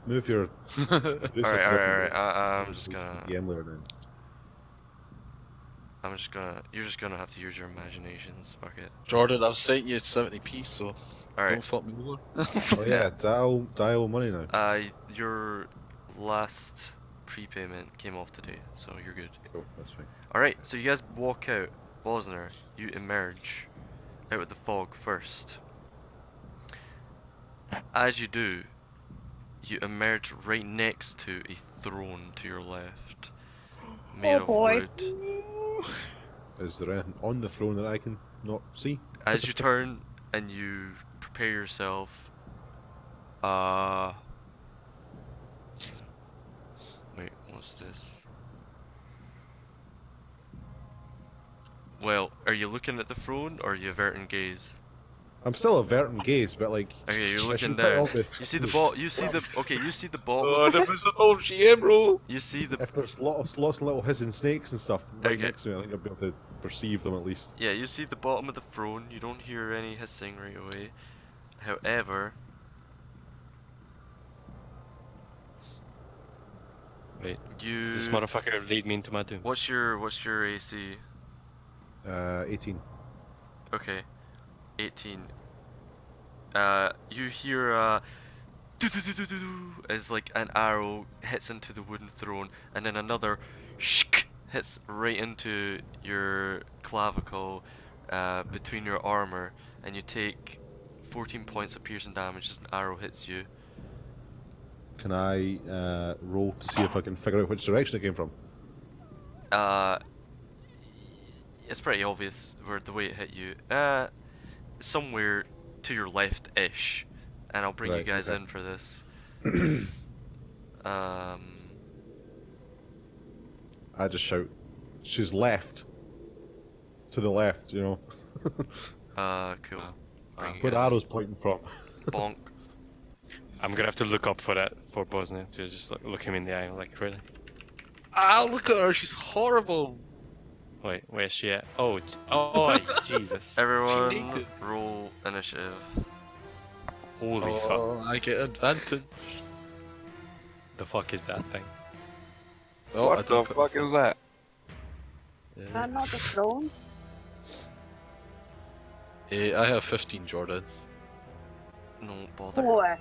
Move your. Alright. I'm just gonna. DM layer then. You're just gonna have to use your imaginations. Fuck it. Jordan, I've sent you 70p, so Alright. don't fuck me more. Oh yeah, dial money now. Your last prepayment came off today, so you're good. Cool, that's fine. Alright, so you guys walk out. Bosner, you emerge out of the fog first. As you do, you emerge right next to a throne to your left. Made Oh of boy. wood. Is there anything on the throne that I can not see? As you turn and you prepare yourself, wait, what's this? Well, are you looking at the throne or are you averting gaze? I'm still averting gaze, but like. Okay, you're it should looking be quite down. obvious. You see the ball. You see the. Okay, you see the bottom. Oh, Of, the visible GM bro. you see the. If there's lots of little hissing snakes and stuff right Okay. next to me, I think I'll be able to perceive them at least. Yeah, you see the bottom of the throne. You don't hear any hissing right away. However, Wait, you. this motherfucker lead me into my doom. What's your AC? 18. Okay, 18. You hear as like an arrow hits into the wooden throne, and then another hits right into your clavicle, between your armor, and you take 14 points of piercing damage as an arrow hits you. Can I roll to see if I can figure out which direction it came from? It's pretty obvious where the way it hit you. Somewhere to your left-ish, and I'll bring you Right, guys okay. in for this. I just shout, she's left. To the left, you know. Cool. Ah, Bring you Where the guys in. arrow's pointing from. Bonk. I'm gonna have to look up for that for Bosnia to just look him in the eye. Like, really? Ah, look at her. She's horrible. Wait, where's she at? Oh, oh, Jesus! Everyone, naked. roll initiative. Holy fuck! Oh, I get advantage. The fuck is that thing? Oh, I what the don't put fuck this is that? in. Is that not the throne? I have 15, Jordan. No bother. 4.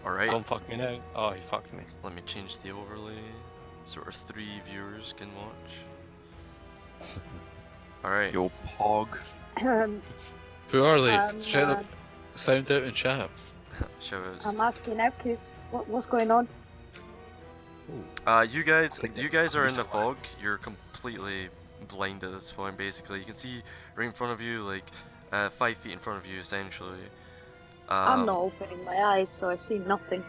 Alright, Don't fuck me now. Oh, he fucked me. let me change the overlay. So our 3 viewers can watch. Alright, Yo, pog. Who are they? Um, Shout uh, them, sound out in chat. shows. I'm asking now, cause what's going on? You guys are in the fog. You're completely blind at this point. Basically, you can see right in front of you, like 5 feet in front of you, essentially. I'm not opening my eyes, so I see nothing.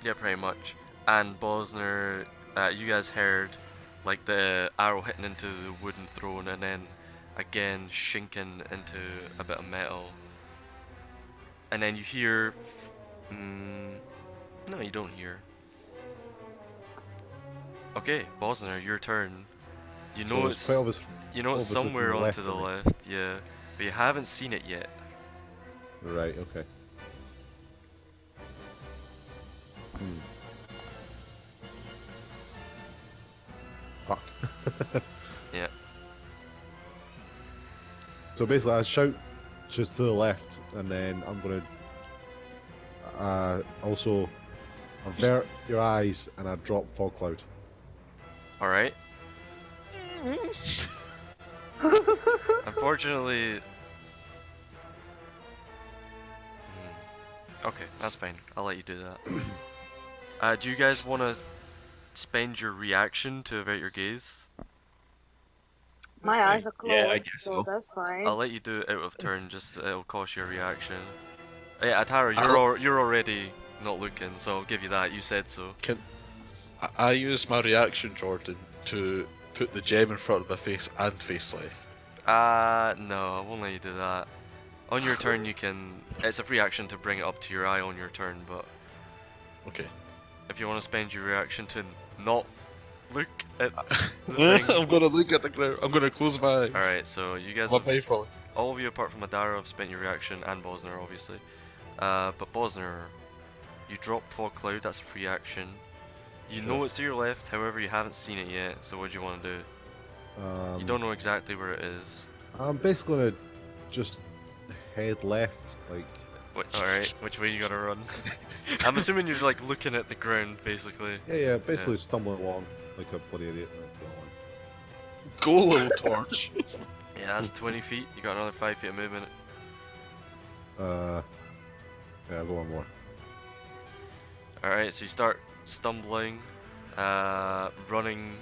Yeah, pretty much. And Bosner, you guys heard like the arrow hitting into the wooden throne, and then again shinking into a bit of metal. And then you hear. No, you don't hear. Okay, Bosner, your turn. You know So it's quite obvious, you know it's obviously from somewhere the onto left the of me. left, yeah, but you haven't seen it yet. Right, okay. Fuck. Yeah. So basically, I shout just to the left, and then I'm gonna also avert your eyes, and I drop fog cloud. All right. Unfortunately. Okay, that's fine. I'll let you do that. Do you guys want to spend your reaction to avert your gaze? My eyes are closed, Yeah, I guess so so. that's fine. I'll let you do it out of turn. Just it'll cost you a reaction. Yeah, Atara, I'll- you're already not looking, so I'll give you that. You said so. I use my reaction, Jordan, to put the gem in front of my face and face left. No, I won't let you do that. On your turn, you can. It's a free action to bring it up to your eye on your turn, but Okay. if you want to spend your reaction to not look at the thing. I'm gonna look at the ground. I'm gonna close my eyes. Alright, so you guys, What way from? all of you apart from Adara have spent your reaction, and Bosner, obviously. But Bosner, you drop Fog Cloud, that's a free action. You know it's to your left, however, you haven't seen it yet, so what do you want to do? You don't know exactly where it is. I'm basically gonna just head left, like. Alright, which way you gotta run? I'm assuming you're like looking at the ground, basically. Yeah, basically stumbling along like a bloody idiot. Go, little torch. Yeah, that's 20 feet. You got another 5 feet of movement. Yeah, I'll go one more. Alright, so you start stumbling, running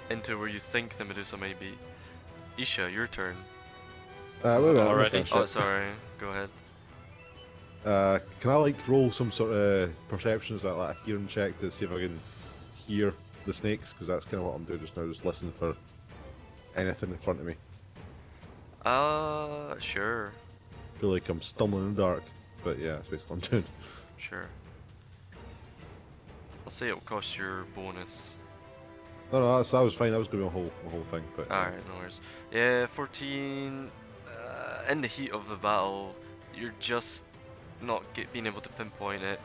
into where you think the Medusa may be. Isha, your turn. Wait, I'm gonna Already? finish Oh, it. sorry. Go ahead. Can I like roll some sort of perceptions, like a hearing check to see if I can hear the snakes? Because that's kind of what I'm doing just now, just listening for anything in front of me. Sure. Feel like I'm stumbling in the dark, but yeah, that's basically what I'm doing. Sure. I'll say it'll cost your bonus. No, that was fine. That was going to be a whole thing, but yeah. Alright, no worries. Yeah, 14. In the heat of the battle, you're just not being able to pinpoint it.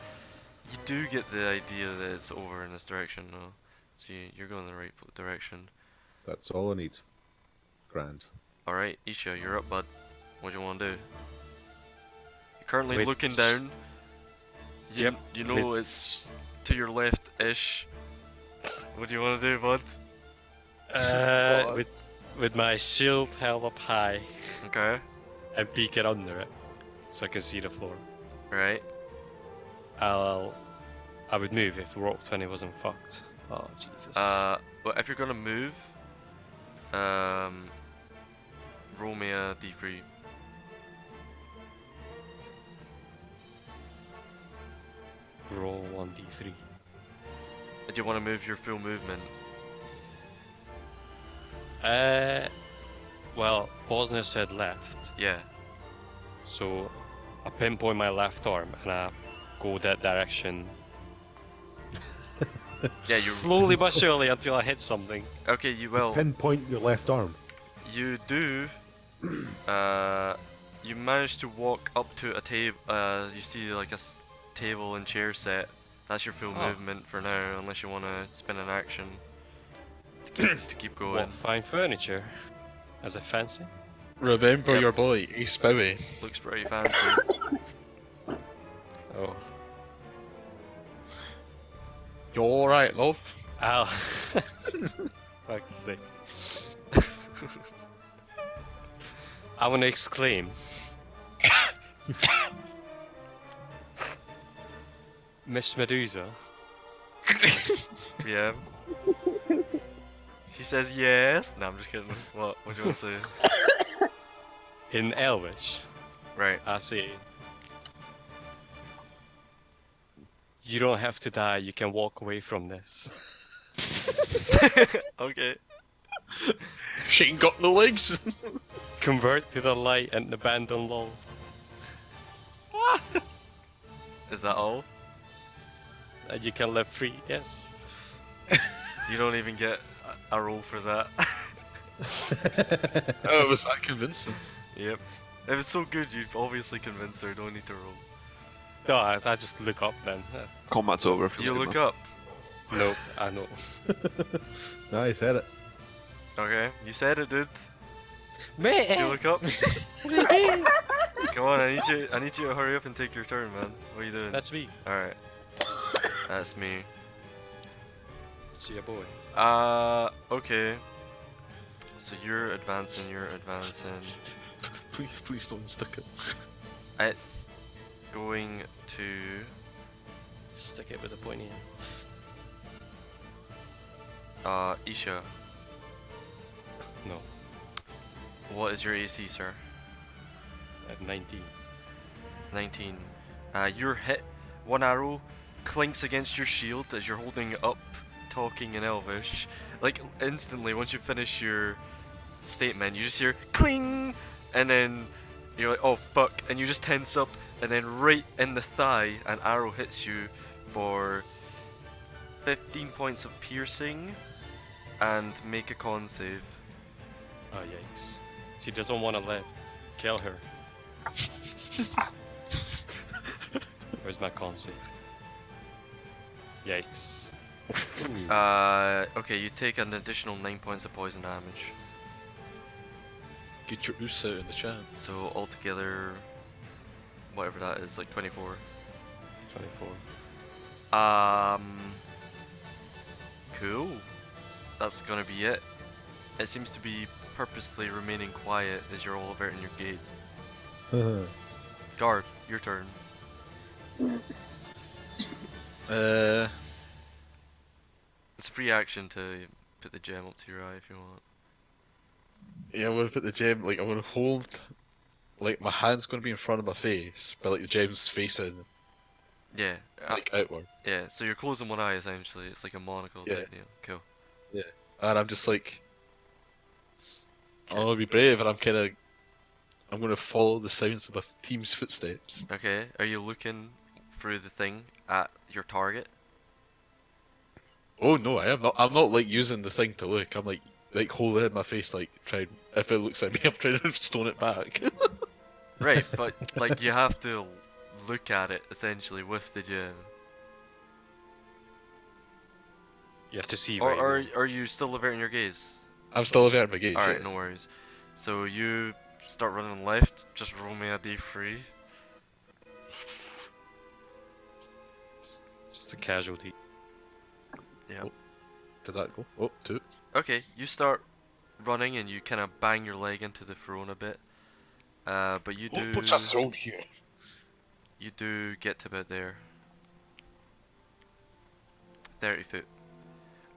You do get the idea that it's over in this direction, though. So you're going in the right direction. That's all I need. Grand. Alright, Isha, you're up, bud. What do you want to do? You're currently Wait. looking down. Yep. You know Wait. it's to your left-ish. What do you want to do, bud? With my shield held up high Okay. and peek it under it, so I can see the floor. Right. I would move if Rock 20 wasn't fucked. Oh Jesus. But if you're gonna move, roll me a d3. Roll 1d3. Do you want to move your full movement? Well, Bosnia said left, Yeah. so I pinpoint my left arm and I go that direction Yeah, you. slowly but surely until I hit something. Okay, you will. Pinpoint your left arm. You do. You manage to walk up to a table. You see like a table and chair set. That's your full Oh. movement for now, unless you want to spin an action to keep going. What fine furniture? Is it fancy? Remember Yep. your boy, Ace Bowie. Looks pretty fancy. Oh, You alright, love? ow! Fuck's sake! I want to exclaim. Miss Medusa, Yeah. She says yes. No, I'm just kidding. What? What do you want to say? in Elvish, Right. I say, you don't have to die, you can walk away from this. Okay. She ain't got no legs. Convert to the light and abandon lol. Is that all? And you can live free, yes. You don't even get a roll for that. Oh, was that convincing? Yep. It was so good, you've obviously convinced her. Don't need to roll. No, I just look up then. Combat's over. If You look up. Nope, I know. Nah, he said it. Okay. You said it, dude. Mate! Did you look up? Come on, I need you to hurry up and take your turn, man. What are you doing? That's me. Alright. That's me. It's your boy. Okay. So you're advancing. Please don't stick it. It's going to. Stick it with a pointy end. Isha. No, What is your AC, sir? at 19. 19. You're hit. One arrow clinks against your shield as you're holding it up, talking in Elvish. Like, instantly, once you finish your statement, you just hear cling! And then you're like, oh fuck, and you just tense up, and then right in the thigh, an arrow hits you for 15 points of piercing, and make a con save. Oh, yikes. She doesn't want to live. Kill her. Where's my con save? Yikes. Okay, you take an additional 9 points of poison damage. Get your oos out in the chat. So altogether, whatever that is, like 24. 24. Cool. That's gonna be it. It seems to be purposely remaining quiet as you're all averting your gaze. Garth, your turn. It's a free action to put the gem up to your eye if you want. Yeah, I'm gonna put the gem, like, I'm gonna hold, like, my hand's gonna be in front of my face, but, like, the gem's facing, Yeah. like, outward. Yeah, so you're closing one eye essentially. It's like a monocle Yeah. type deal. Cool. And I'm just like, Okay. I'm gonna be brave, and I'm kinda I'm going to follow the sounds of my team's footsteps. Okay, are you looking through the thing at your target? Oh no, I am not. I'm not like using the thing to look. I'm like holding it in my face, like trying. If it looks at me, I'm trying to stone it back. Right, but like you have to look at it essentially with the gem. You have to see Or where you are you still averting your gaze? I'm still averting my gaze. Alright, Yeah. no worries. So you start running left, just roll me a d3. just a casualty. Yeah. Did that go? Oh, 2. Okay, you start running and you kind of bang your leg into the throne a bit. But you Who do puts a throne here? you do get to about there. 30 foot.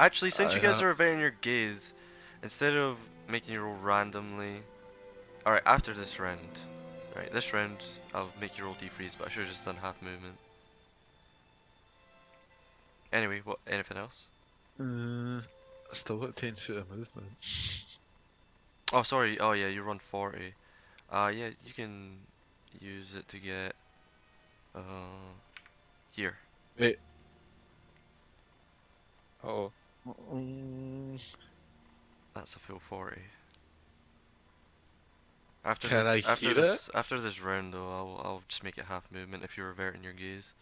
Actually, since you guys are averting your gaze, instead of making you roll randomly, alright, after this round, right, this round I'll make you roll d3s, but I should have just done half movement. Anyway, what? Anything else? I still got 10 foot of movement. Oh, sorry. Oh, yeah, you run 40. Yeah, you can use it to get here. Wait. Oh, That's a full 40. After Can I hear it? after this round though, I'll just make it half movement if you're averting your gaze.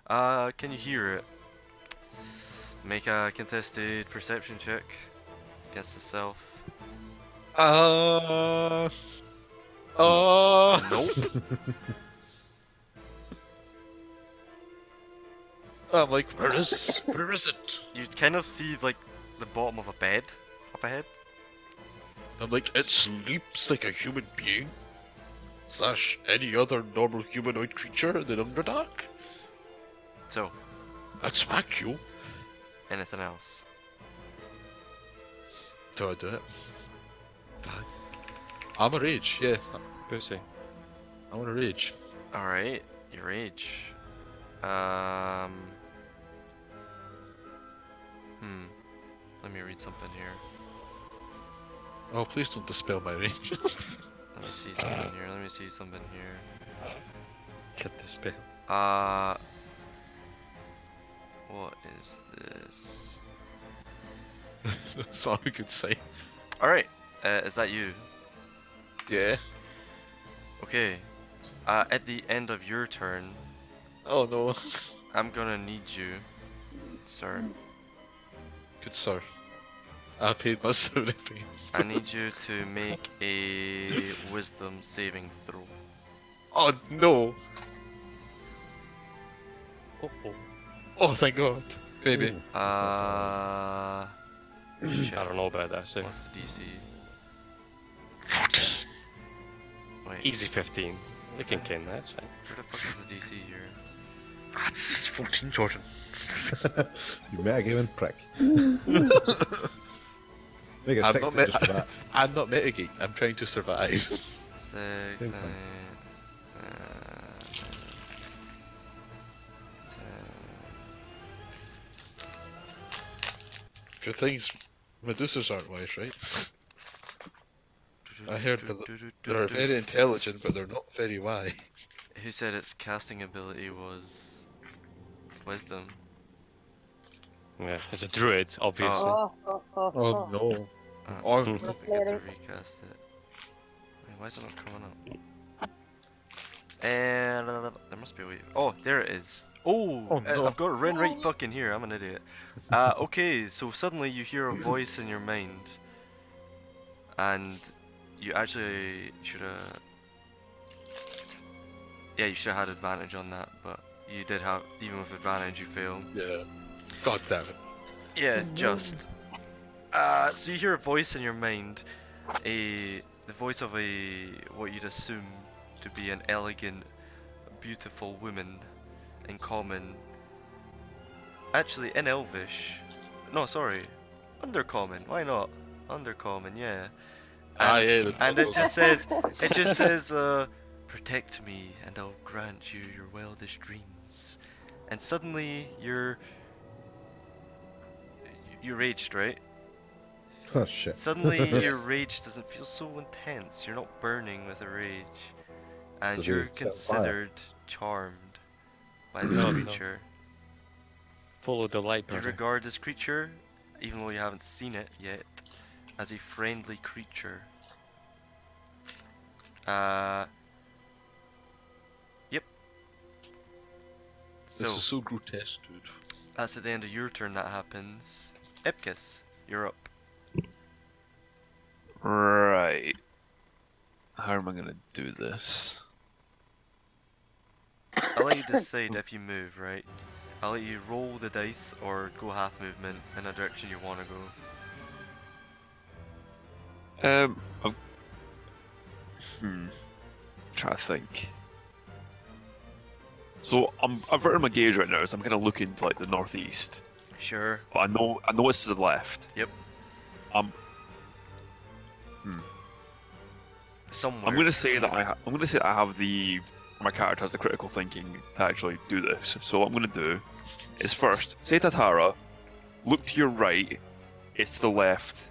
Can you hear it? Make a contested perception check against the self. Nope. I'm like, where is it? You kind of see like the bottom of a bed up ahead. I'm like, it sleeps like a human being. / any other normal humanoid creature in the Underdark. So, I'd smack you. anything else? Do I do it? I'm a rage, yeah. pussy. I want to rage. Alright, your age. Let me read something here. Oh, please don't dispel my rage. Let me see something here. Let me see something here. Get the spell. What is this? That's all we could say. Alright, is that you? Yeah. Okay. At the end of your turn, Oh no. I'm gonna need you, sir. Good sir. I paid my 70 fee. I need you to make a wisdom saving throw. Oh no. Uh-oh. Oh thank god. Maybe. Ooh. Shit. I don't know about that, so. What's the DC? Wait, Easy 15. We can ken that, that's fine. where the fuck is the DC here? That's 14, Jordan. You metagaming prick. Make it I'm 60 not just for that. I'm not mitigating. I'm trying to survive. 6, Same thing. Good things. Medusas aren't wise, right? I heard that they're very intelligent, but they're not very wise. Who said its casting ability was wisdom? Yeah, it's a druid, obviously. Oh no. I Oh, get to recast it. Wait, why is it not coming up? And there must be a way. Oh, there it is. Oh, Oh, no. I've got it written right fucking here. I'm an idiot. Okay, so suddenly you hear a voice in your mind, and you actually should have. Yeah, you should have had advantage on that, but you did have. Even with advantage, you failed. yeah. God damn it. Yeah, just. So you hear a voice in your mind, the voice of what you'd assume to be an elegant, beautiful woman in common. Actually, in Elvish. No, sorry, Undercommon. Why not? Undercommon, yeah. And, and it just says, protect me, and I'll grant you your wildest dreams. And suddenly you're raged, right? Oh shit. Suddenly, your rage doesn't feel so intense. You're not burning with a rage, and Does he you're set fire? considered charmed by this No, no. creature. Follow the light, You brother. regard this creature, even though you haven't seen it yet, as a friendly creature. Yep. So, This is so grotesque, dude. that's at the end of your turn that happens. Ipkiss, you're up. Right. How am I gonna do this? I'll let you decide if you move, right? I'll let you roll the dice or go half movement in a direction you want to go. I've... Try to think. So I've written my gauge right now, so I'm kind of looking to like the northeast. Sure. But I know it's to the left. Yep. Somewhere. I'm gonna say that I have my character has the critical thinking to actually do this. So what I'm gonna do is first say to Tara, look to your right. It's to the left.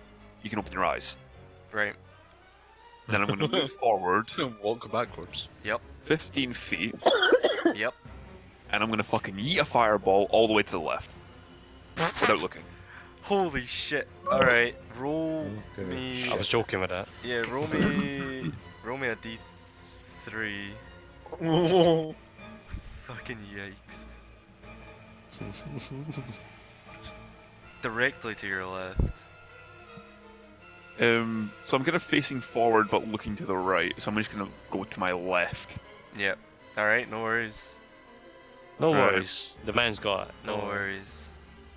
You can open your eyes. Right. Then I'm gonna move forward Walk backwards. Yep. 15 feet, Yep. and I'm gonna fucking yeet a fireball all the way to the left without looking. Holy shit. Alright. Roll Okay. me. I was joking with that. Yeah, roll me. Roll me a d3. Fucking yikes. Directly to your left. So I'm kind of facing forward but looking to the right. So I'm just gonna go to my left. Yep. Alright, no worries. No Right. worries. The man's got it. No Don't worry. worries.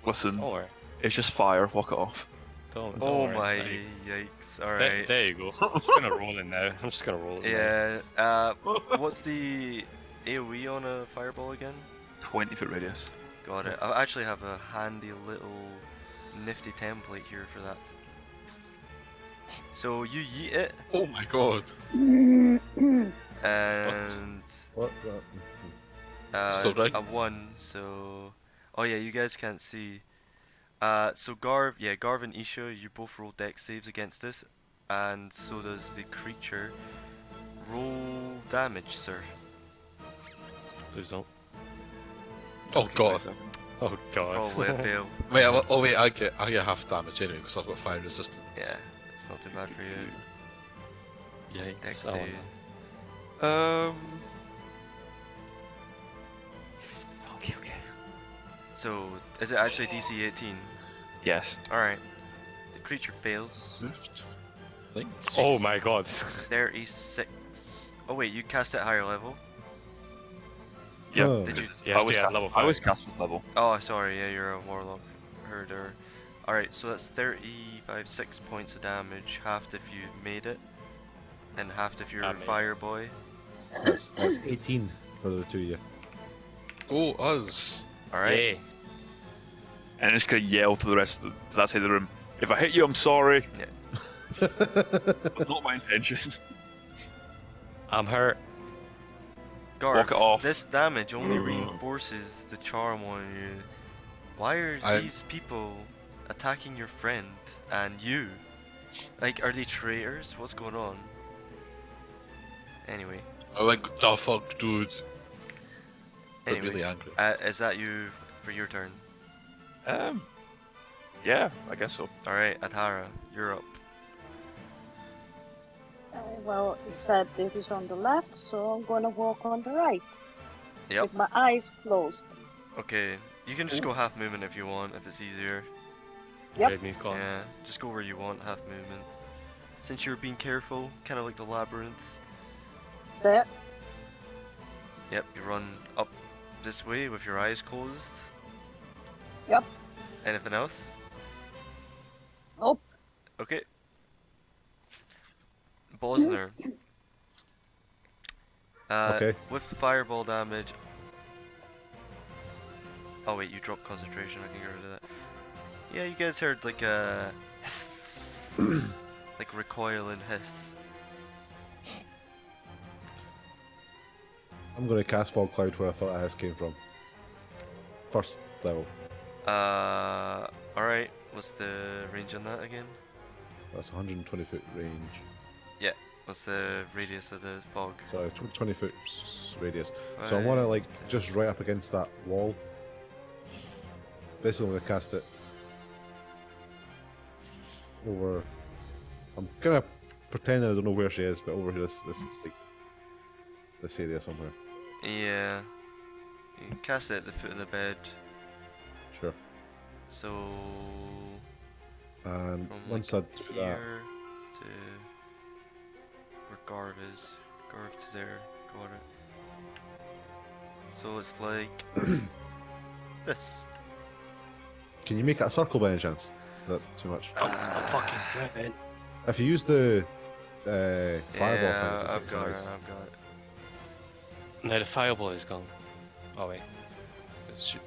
Listen, Don't worry. it's just fire. Walk it off. Don't Oh worry. my There you- yikes. There, Alright. there you go. I'm just gonna roll it now. I'm just gonna roll it. Yeah. What's the AoE on a fireball again? 20-foot radius. Got it. I actually have a handy little nifty template here for that. So you yeet it, Oh my god. and What? Still right? a 1, so... Oh yeah, you guys can't see. So Garv and Isha, you both roll dex saves against this, and so does the creature. Roll damage, sir. Please don't. Oh god. Oh god. Probably a fail. Wait, I get half damage anyway because I've got fire resistant. Yeah, it's not too bad for you. Yikes. Dex Oh, save. no. Okay. So, is it actually DC 18? Yes. Alright. The creature fails. Thanks. Oh my god. 36. Oh wait, you cast at higher level? Yeah. Oh. Did you? Yes, I was yeah, level I 5. was cast with level. Oh, sorry, yeah, you're a warlock herder. Alright, so that's 6 points of damage, half if you made it, and half if you're I a made it. fire boy. That's 18 for the two of you. Oh, us. Alright? Yay. And I'm just gonna yell to the rest of that side of the room. If I hit you, I'm sorry. It's not my intention. I'm hurt. Garth, Walk it off. this damage only reinforces the charm on you. Why are I- these people attacking your friend and you? Like, are they traitors? What's going on? Anyway. I went, the fuck, dude. I'm Anyway, really angry. is that you for your turn? Yeah, I guess so. Alright, Atara, you're up. Well, you said it is on the left, so I'm gonna walk on the right. Yep. With my eyes closed. Okay, you can just go half movement if you want, if it's easier. Yep. Red meat call. Yeah, just go where you want, half movement. Since you're being careful, kind of like the labyrinth. There. Yep, you run up this way with your eyes closed. Yep. Anything else? Nope. Okay. Bosner. Okay. With the fireball damage. Oh wait, you dropped concentration. I can get rid of that. Yeah, you guys heard like a hiss, like recoil and hiss. I'm going to cast Fog Cloud where I thought that came from. First level. Alright. What's the range on that again? That's 120 foot range. What's the radius of the fog? So 20 foot radius. So I want to like just right up against that wall. Basically, I'm gonna cast it over. I'm gonna pretend that I don't know where she is, but over here, this area somewhere. Yeah. You can cast it at the foot of the bed. Sure. So And from once like I do here that, to where Garv is. Garv to there. Got it. So it's like this. can you make it a circle by any chance? Is that too much? I'm fucking dripping. If you use the fireball Yeah, things, I've got it. nice. I've got it. No, the fireball is gone. Oh wait. Let's shoot.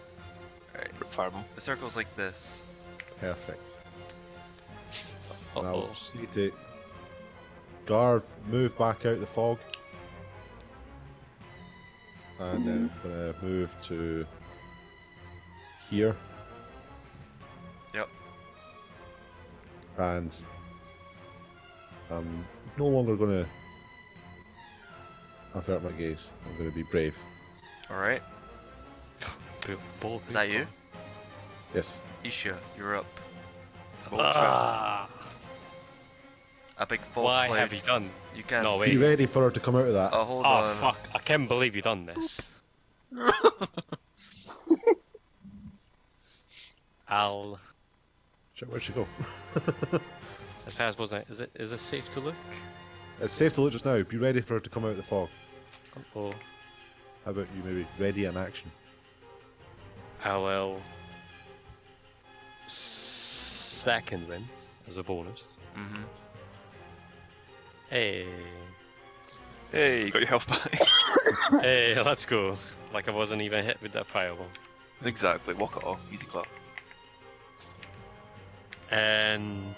Alright. Fireball. The circle's like this. Perfect. Uh Now oh. just need to Garv move back out the fog, and then I'm gonna move to here. Yep. And I'm no longer gonna avert my gaze. I'm gonna be brave. Alright. Is that you? Yes. Isha, you're up. Ah! A big fog Why cloud. have you done? You can't No, see. Be wait. ready for her to come out of that. Oh, hold Oh on. fuck! I can't believe you done this. I'll. Shit, where'd she go? I suppose. Is it safe to look? It's safe to look just now. Be ready for her to come out of the fog. Oh, How about you maybe ready in action? I will. Second win as a bonus. Mm-hmm. Hey, Hey, you got your health back. hey, let's go! Like I wasn't even hit with that fireball. Exactly. Walk it off. Easy clap. And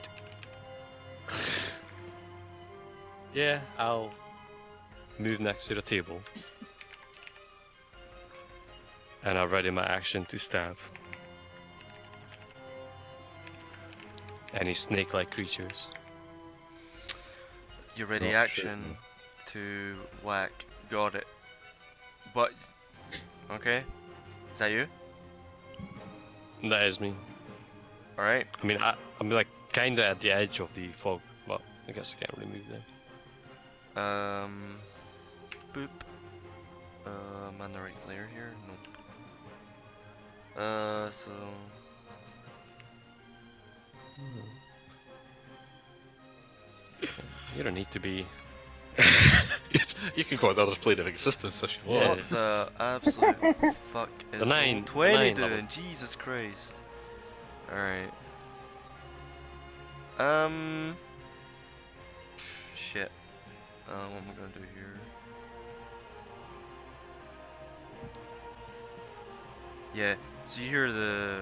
yeah, I'll move next to the table. And I'll ready my action to stab any snake-like creatures. Your ready Oh, shit, action to whack. Got it. But okay. Is that you? That is me. Alright. I mean, I'm like kinda at the edge of the fog, but I guess I can't really move there. Boop. Am I in the right layer here? Nope. So You don't need to be. You can go another plane of existence if you want. Yeah. what the absolute fuck is The nine- roll 20 nine doing? level. Jesus Christ. Alright. Shit. What am I gonna do here? Yeah, so you hear the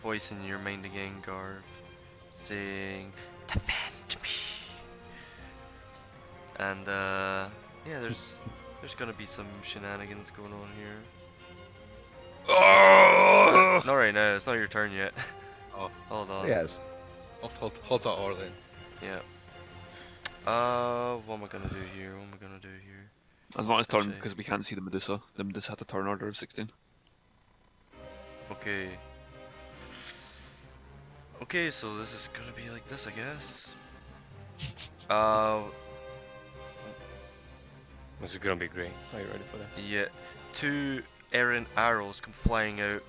voice in your mind again, Garv, saying, "Defend me." And yeah, there's gonna be some shenanigans going on here. Oh! Not right now. It's not your turn yet. Oh. Hold on. Yes. Hold that or then. Yeah. What am I gonna do here? What am I gonna do here? As long as turn, Actually- because we can't see the Medusa. The Medusa had a turn order of 16. Okay. Okay, so this is gonna be like this, I guess. This is gonna be great. Are you ready for this? Yeah. 2 errant arrows come flying out,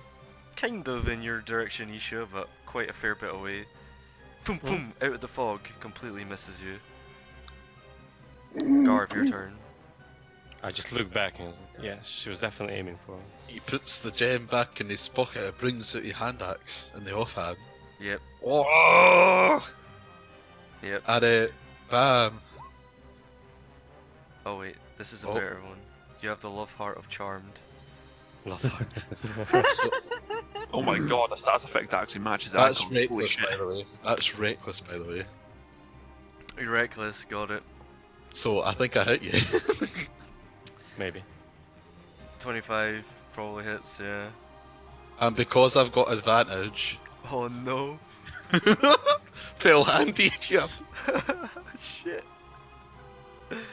kind of in your direction, Isha, but quite a fair bit away. Boom, boom, out of the fog, completely misses you. Garv, your turn. I just look back and I was like, yeah, she was definitely aiming for him. He puts the gem back in his pocket, brings out his hand axe in the offhand. Yep, Oh! yep. And bam! Oh wait, this is a Oh. better one. You have the love heart of Charmed. Love her. So, Oh my god, the status effect actually matches the that's icon. Holy reckless, shit. by the way. That's reckless, by the way. You're reckless, got it. So I think I hit you. Maybe. 25 probably hits, yeah. And because I've got advantage, Oh no. Fell handy, yeah. Shit.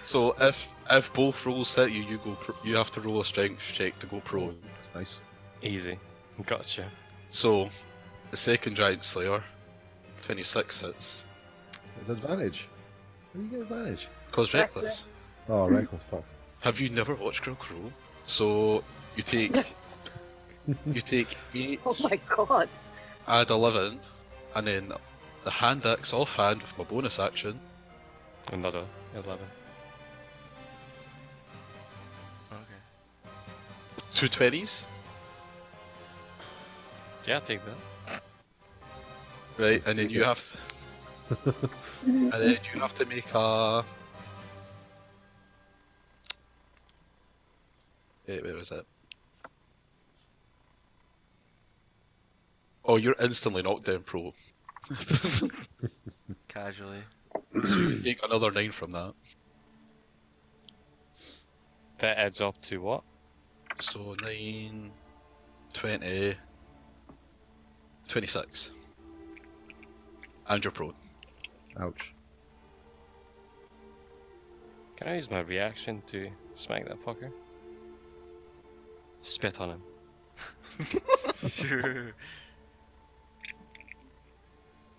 So if both rolls hit you, you have to roll a strength check to go prone. That's nice. Easy. Gotcha. So the second giant slayer, 26 hits. It's advantage. How do you get advantage? Cause reckless. Oh, reckless, fuck. Have you never watched Girl Crow? So you take 8, Oh my god. add 11, and then the hand axe offhand with my bonus action. Another 11. Okay. 2 20s, Yeah, I'll take that. right? And then Take you it. have to make a. Where is it? Oh, you're instantly knocked down, pro. Casually. So you take another 9 from that. That adds up to what? So 9, 20, 26. And you're prone. Ouch. Can I use my reaction to smack that fucker? Spit on him. Sure.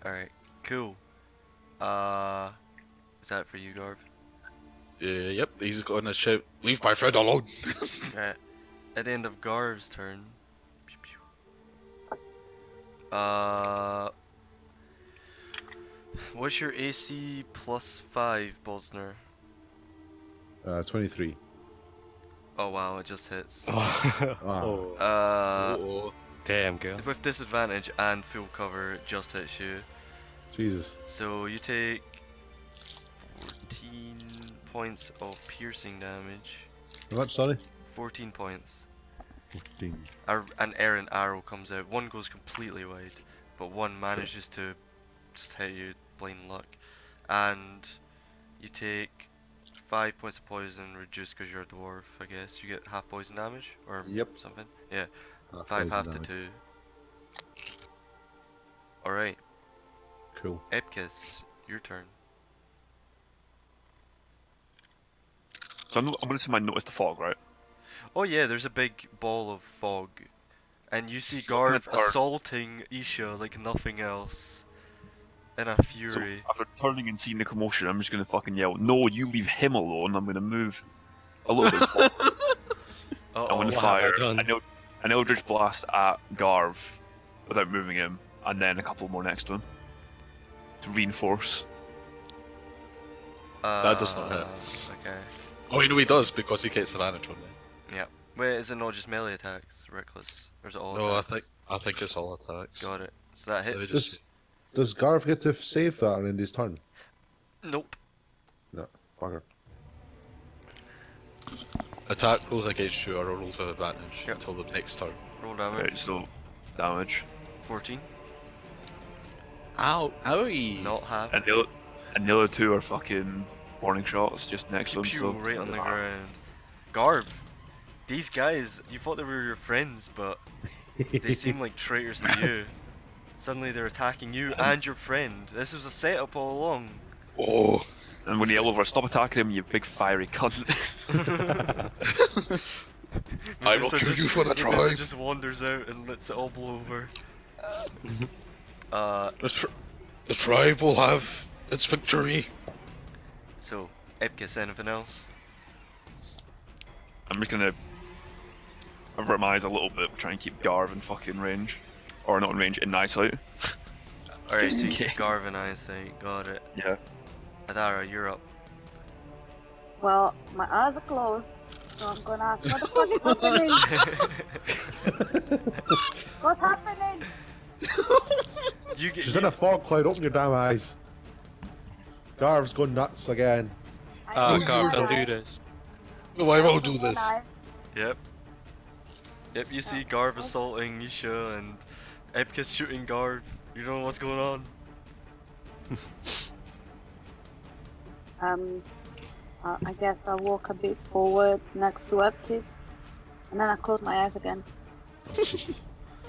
Alright, cool. Is that for you, Garv? Yep, he's gonna shout, "Leave my friend alone!" Alright. At the end of Garv's turn. Pew, pew. What's your AC plus 5, Bolsner? 23. Oh wow, it just hits. Ah. Oh, Damn, girl. With disadvantage and full cover, it just hits you. Jesus. So you take 14 points of piercing damage. How much, sorry? 14 points. 15. An errant arrow comes out. One goes completely wide, but one manages to just hit you, blind luck. And you take 5 points of poison reduced because you're a dwarf, I guess. You get half poison damage? Or Yep. something? Yeah. Half 5 poison half to damage. 2. Alright. Cool. Epkis, your turn. So I'm going to say my notice the fog, right? Oh yeah, there's a big ball of fog. And you see So I'm gonna Garv turn- assaulting Isha like nothing else. In a So fury. after turning and seeing the commotion, I'm just going to fucking yell, "No, you leave him alone." I'm going to move a little bit forward. I'm Uh-oh. going to What have I fire done? an Eldritch Blast at Garv without moving him, and then a couple more next to him to reinforce. That does not hit. Okay. Oh, you know he does because he gets advantage on it. Yeah. Wait, is it not just melee attacks, Reckless? Or is it all No, attacks? I think it's all attacks. Got it. So that Let me hits. just- Does Garv get to save that in his turn? Nope. No. Bugger. Attack rolls against you are a roll to advantage Yep. until the next turn. Roll damage. Right, so damage. 14. Ow! Owie! Not half. And the other two are fucking warning shots just next to him. Pew So pew right on the ground. Garv. These guys, you thought they were your friends, but they seem like traitors to you. Suddenly they're attacking you and your friend. This was a setup all along. Oh! And when you yell over, "Stop attacking him, you big fiery cunt!" I will Medusa kill just- you for the Medusa tribe! just wanders out and lets it all blow over. The tribe will have its victory! So, Epkis, anything else? I'm just gonna avert my eyes a little bit, try and keep Garv in fucking range, or not in range, in eyesight. Alright, so you keep Garvin eyesight, got it. Yeah. Adara, you're up. Well, my eyes are closed, so I'm gonna ask what the fuck is happening? What's happening? You get. She's in a fog cloud, open your damn eyes. Garv's going nuts again. Oh you god, were don't do right. this. No, I will do this! Yep. Yep, you see Garv assaulting Nisha and Epkis shooting Garv. You don't know what's going on. I guess I'll walk a bit forward next to Epkis, and then I close my eyes again.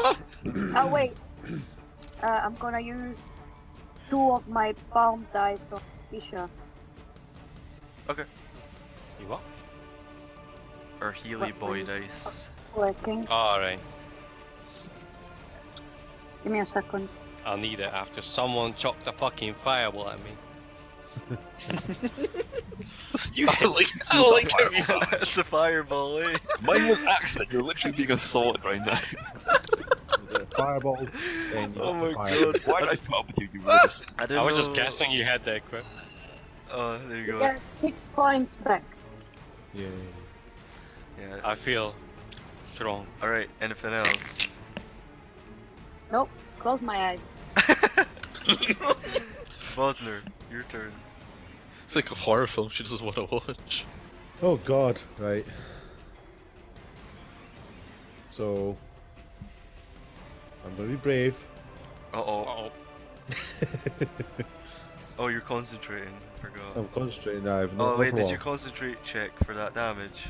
Oh wait, I'm gonna use 2 of my palm dice on Isha. Okay. You what? Or Healy What Boy were you- dice. Working. Alright. Give me a second. I'll need it after someone chucked a fucking fireball at me. Listen, you I hit like me how with a you fireball. That's a fireball, eh? Mine was accident. You're literally being assaulted right now. Fireball. Then you Oh hit the my fireball. god. Why did I put up with you? You rudest. I didn't I was just know- guessing you had the equip. Oh, there you go. Get 6 points back. Yeah. Yeah. I feel strong. Alright, anything else? Nope. Close my eyes. Bosner, your turn. It's like a horror film she doesn't want to watch. Oh god. Right. So I'm gonna be brave. Uh-oh. Uh-oh. Oh, you're concentrating. I forgot. I'm concentrating now. I've Oh not wait, for did long. you concentrate check for that damage?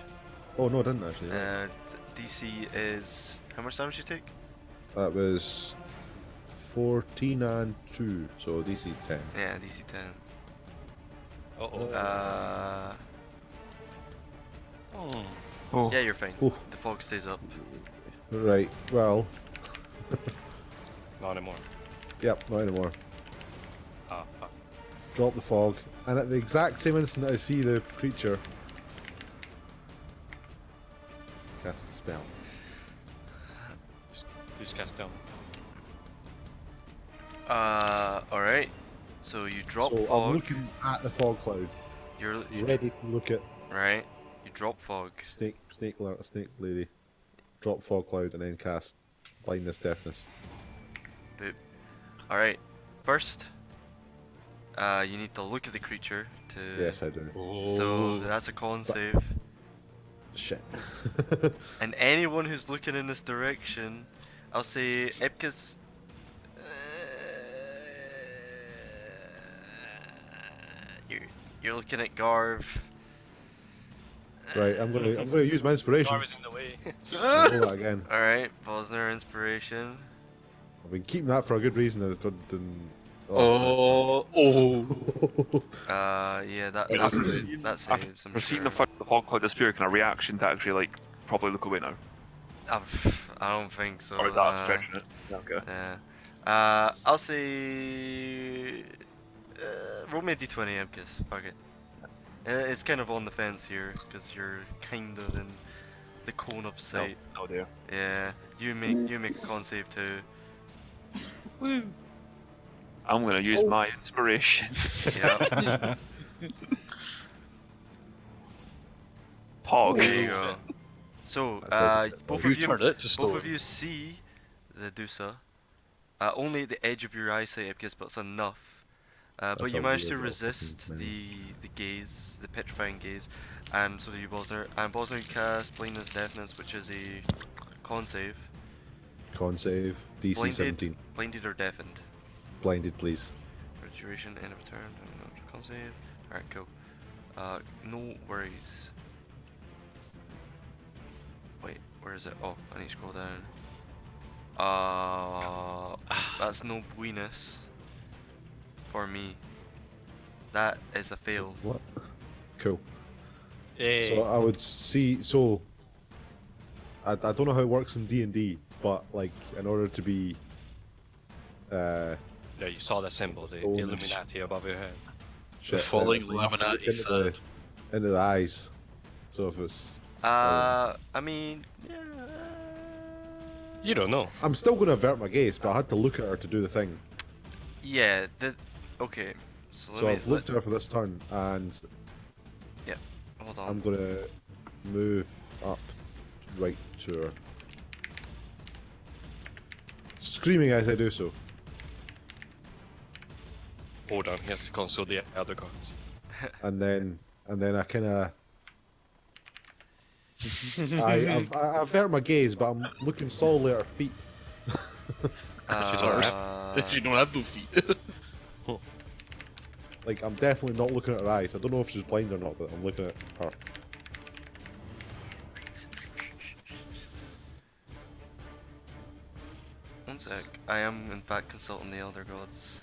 Oh no, I didn't actually. no. DC is... How much damage you take? That was 14 and 2, so DC 10. Yeah, DC 10. Uh-oh. Hmm. Oh, Yeah, you're fine. Ooh. The fog stays up. Right, well, Not anymore. yep, not anymore. Ah, fuck. Drop the fog, and at the exact same instant I see the creature, cast the spell. Just cast down. Alright. So you drop So I'm fog. looking at the fog cloud, You ready to look at right. You drop fog. snake lady, drop fog cloud, and then cast blindness, deafness. Boop. Alright. First, you need to look at the creature to. Yes, I do. So that's a con save. Shit. And anyone who's looking in this direction, I'll say Ipka's. You're looking at Garv. Right, I'm gonna use my inspiration. I was in the way. I'll roll that again. Alright, Bosner inspiration. I've been keeping that for a good reason. I just didn't. Oh. Yeah, that Wait, that, that's- that saves. I'm I've seen sure. the fog cloud disappear. Can I reaction to actually like properly look away now? I don't think so. Or is that stretching it? Okay. Yeah. I'll say. Roll me a d20, Emkis. Fuck it. It's kind of on the fence here because you're kind of in the cone of sight. Oh dear. Yeah. You make a con save too. I'm gonna use my inspiration. Yeah. Pog. There you go. So, That's both You of you, turn it to both stone. of you see the Medusa. Only at the edge of your eyesight, I guess, but it's enough. But That's you a managed to weird little resist fucking the gaze, the petrifying gaze, and so do you, Bosner. And Bosner cast blindness, deafness, which is a con save. Con save, DC Blinded. 17. Blinded or deafened. Blinded, please. For duration, end of turn. Con save. Alright, cool. No worries. Wait, where is it? Oh, I need to scroll down. That's no buenos for me. That is a fail. What? Cool. Hey. So I would see. So I don't know how it works in D&D, but like in order to be, Yeah, you saw the symbol, the Oh, Illuminati above your head. shit, falling it's like you have to look Illuminati into the eyes. So if it's, I mean, yeah. You don't know. I'm still going to avert my gaze, but I had to look at her to do the thing. Yeah, okay. So let So me I've looked at her for this turn, and hold on. I'm going to move up right to her, screaming as I do so. Hold on, he has to console the other cards. And then I kind of I avert my gaze, but I'm looking solely at her feet. She's ours. She don't have no feet. Like I'm definitely not looking at her eyes. I don't know if she's blind or not, but I'm looking at her. One sec. I am in fact consulting the Elder Gods.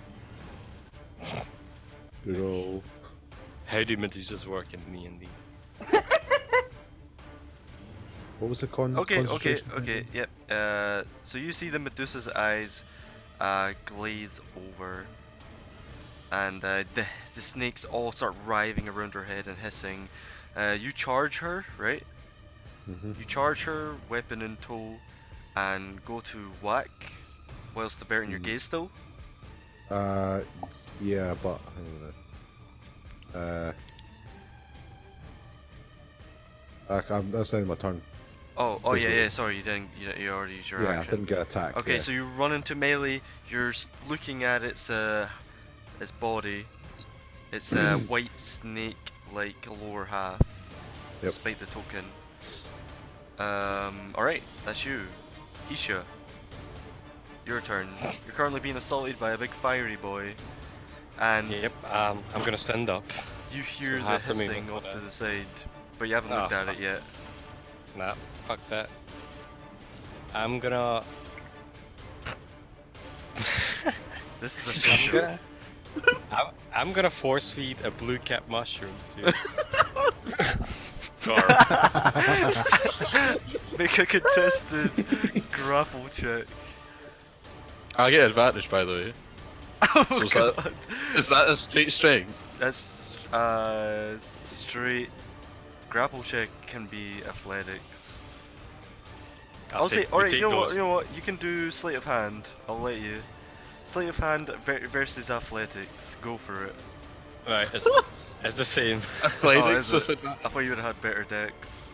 Good roll. How do Medusas work in D&D? What was the con? Okay, concentration? yep. So you see the Medusa's eyes glaze over, and the snakes all start writhing around her head and hissing. You charge her, right? Mhm. You charge her, weapon in tow, and go to whack, whilst averting your gaze still. Yeah, but hang on a minute. That's the end of my turn. Oh, Basically. yeah. Sorry, you didn't. You already used your Yeah, I action. didn't get attacked. Okay, yeah. so you run into melee. You're looking at its body. It's a white snake-like lower half, despite the token. All right, that's you, Isha. Your turn. You're currently being assaulted by a big fiery boy, and Yep, I'm gonna stand up. you hear So the have to move hissing up off for to that. the side, but you haven't Oh, looked at fuck. it yet. Nah, fuck that. I'm gonna... This is a I'm shit show. gonna... I'm gonna force feed a blue cap mushroom to Garb. Make a contested grapple check. I get advantage, by the way. Oh So is god. Is that a straight strength? That's straight. Grapple check can be athletics. I'll say, alright, you know what, you can do sleight of hand, I'll let you. Sleight of hand versus athletics, go for it. Right, it's the same. Athletics is with it? advantage. I thought you would have had better decks.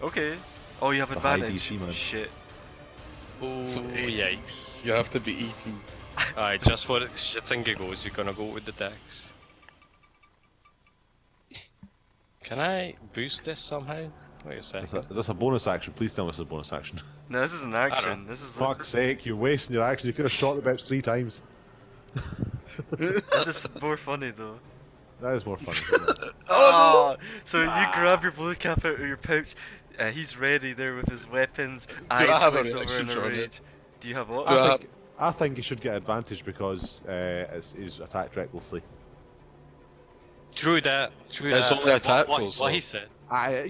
Okay. Oh, you have The high advantage. DC, man. Shit. Oh, So, yikes. You have to be eaten. Alright, just for shits and giggles, you're gonna go with the dex. Can I boost this somehow? Wait a Is second. this a bonus action? Please tell me it's a bonus action. No, this is an action. This is Fuck's sake, you're wasting your action. You could have shot the bitch 3 times. this is more funny though. That is more funny. Isn't it? Oh, so you grab your blue cap out of your pouch. He's ready there with his weapons. I Eyes have a glazed over reaction in a on it? rage. Do you have what? Do I I think he should get advantage because he's attacked recklessly. True that. It's only attack What rolls, he though. said.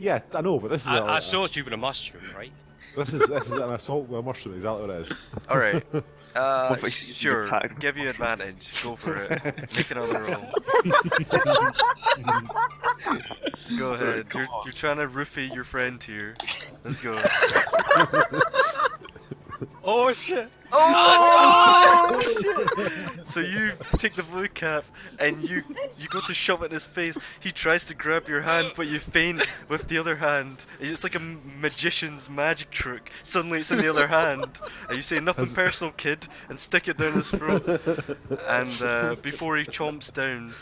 Yeah, I know, but this is I saw you with a mushroom, right? this is an assault with a mushroom. Exactly what it is. All right. What if I see you Sure. attack? Give you advantage. Go for it. Make another roll. Go ahead. You're trying to roofie your friend here. Let's go. Oh shit! Oh shit! So you take the blue cap and you go to shove it in his face. He tries to grab your hand, but you feint with the other hand. It's like a magician's magic trick. Suddenly it's in the other hand, and you say nothing personal, kid, and stick it down his throat. And before he chomps down,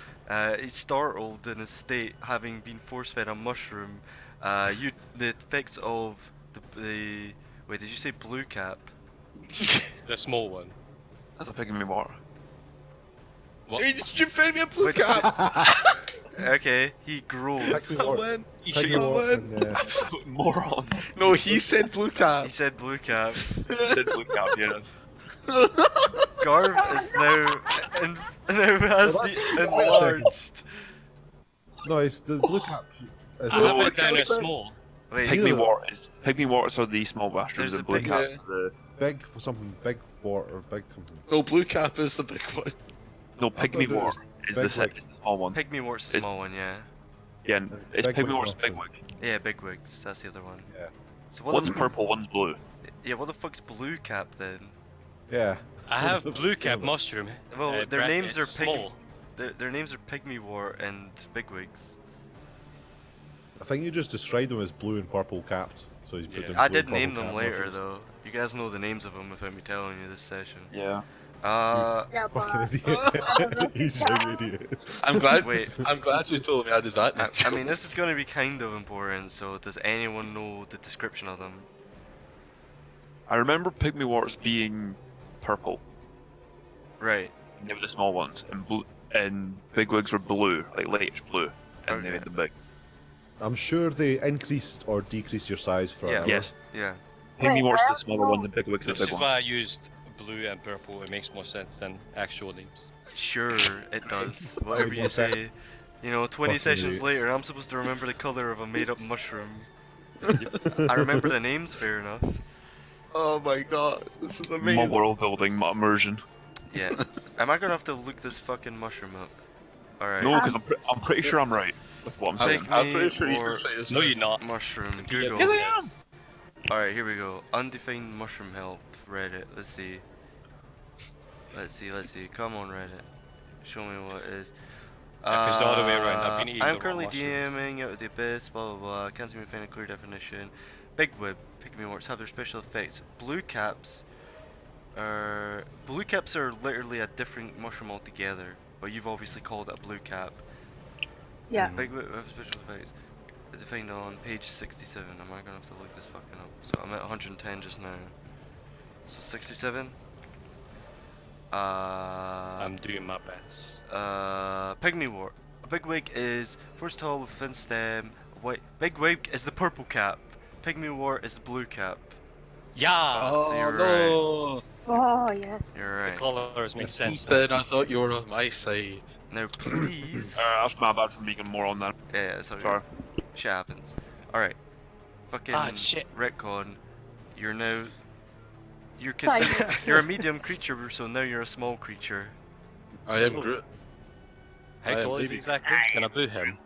he's startled in his state, having been force-fed a mushroom. The effects of the wait, did you say blue cap? The small one. That's a pig in me water. What? Hey, did you feed me a blue cap? Okay, he grows. Someone, you Take should your win. walk and, Absolute moron. No, he said blue cap. He said blue cap. Did look out, yeah. Garv is now has Well, the that's- enlarged. no, it's the blue cap. It's I have what it down kind as of- small. Wait, Either Pygmy that- waters. Pygmy waters are the small bastards There's a and blue big- caps Yeah. are the... big big something. No, blue cap is the big one. No, thought pygmy it was water is the, big se- wig. is the small one. Pygmy Wart's the It's- small one, yeah. Yeah, and it's Big pygmy wig waters, mushroom. big wig. Yeah, bigwigs. That's the other one. Yeah. So what One's the purple, one's blue. yeah, what the fuck's blue cap then? Yeah. I have blue cap mushroom. Well, their names are small. Their names are Pygmy Wart and Bigwigs. I think you just described them as blue and purple capped. So he's put Yeah. them I blue and did name purple them cap later mushrooms. though. You guys know the names of them without me telling you this session. Yeah. Fucking idiot. He's an idiot. I'm glad. Wait. I'm glad you told me I did that. I mean, this is going to be kind of important. So, does anyone know the description of them? I remember pygmy waters being purple. Right. And they were the small ones, and bigwigs were blue, like lightish blue, and Okay. they made them big. I'm sure they increased or decreased your size for Yeah. an hour. Yes. Yeah. Pygmy Wait, waters I are the smaller also- ones, and bigwigs are This the is big ones. why I used blue and purple, it makes more sense than actual names. Sure, it does. Whatever you more sense. say. You know, 20 Fucking sessions idiot. later, I'm supposed to remember the color of a made-up mushroom. I remember the names, fair enough. Oh my god, this is My amazing. world building, my immersion. Yeah. Am I gonna have to look this fucking mushroom up? Alright. No, because I'm pretty sure I'm right with what I'm saying. Pygmy I'm pretty sure you or can say this. No, you're not. mushroom. DM Google. is- Yes, I am. Alright, here we go. Undefined mushroom help. Reddit. Let's see. Let's see. Come on, Reddit. Show me what it is. Yeah, 'cause all the way around, I've been eating I'm the currently raw mushrooms. DMing out of the abyss, blah blah blah. Can't seem to find a clear definition. Big whip, pygmy worts have their special effects. Blue caps are literally a different mushroom altogether, but you've obviously called it a blue cap. Yeah. Big whip have special effects. It's defined on page 67. Am I gonna have to look this fucking up? So I'm at 110 just now. So 67. I'm doing my best. Pygmy wart. A bigwig is first tall with a thin stem. Bigwig is the purple cap. Pygmy wart is the blue cap. Yeah! So you're no! Oh, yes. You're The right. colors make sense. now. Ethan, I thought you were on my side. Now please. That's my bad for making more on that. Yeah, so Sorry. shit happens. Alright. Fucking Ah, shit. retcon. You're Tiny. considered you're a medium creature, so now you're a small creature. I am Groot. How tall is he exactly? Can I boo him?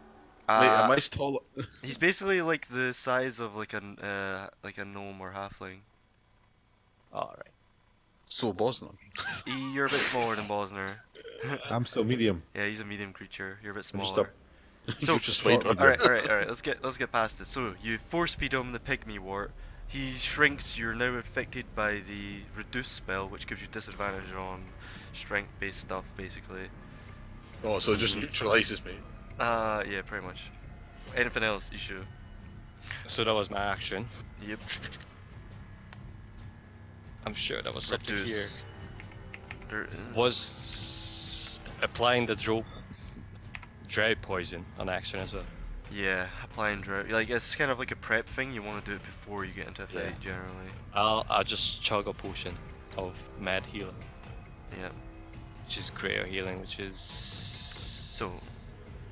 Wait, am Uh, I tall? he's basically like the size of like a gnome or halfling. Alright. So Bosnon. You're a bit smaller than Bosner. I'm still medium. Yeah, he's a medium creature. You're a bit I'm just smaller. So, You're just waiting. short. alright. Let's get past this. So you force feed him the pygmy wart. He shrinks. You're now affected by the reduce spell, which gives you disadvantage on strength-based stuff, basically. Oh, so it just neutralizes me. Yeah, pretty much. Anything else, you should. So that was my action. Yep. I'm sure that was something here. Reduce. Was applying the drought poison on action as well. Yeah, applying drought. Like it's kind of like a prep thing. You want to do it before you get into a fight, generally. I'll just chug a potion of mad healing, Yeah. which is greater healing, which is So,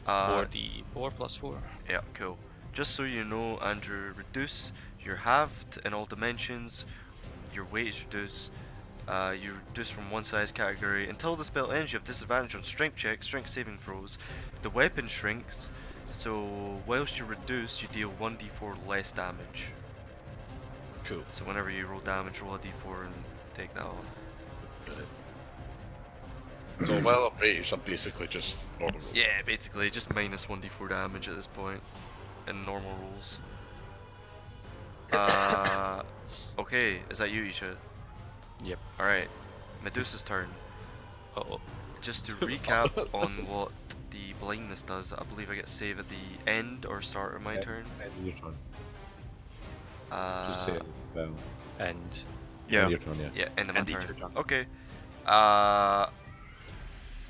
4d4 plus 4. yeah, cool. Just so you know, Andrew, reduce. You're halved in all dimensions. Your weight is reduced. You reduce from one size category. Until the spell ends, you have disadvantage on strength checks, strength saving throws. The weapon shrinks, so whilst you reduce, you deal 1d4 less damage. Cool. So whenever you roll damage, roll a d4 and take that off. So while I'm raged, I'm basically just normal. Yeah, basically, just minus 1d4 damage at this point in normal rolls. Okay, is that you, Isha? Yep. Alright, Medusa's turn. Uh-oh. Just to recap on what the blindness does, I believe I get save at the end or start of my turn. End of your turn. Just say Uh, it. Well, And end Yeah. of your turn, yeah. yeah, end of my End of turn. your turn. Okay.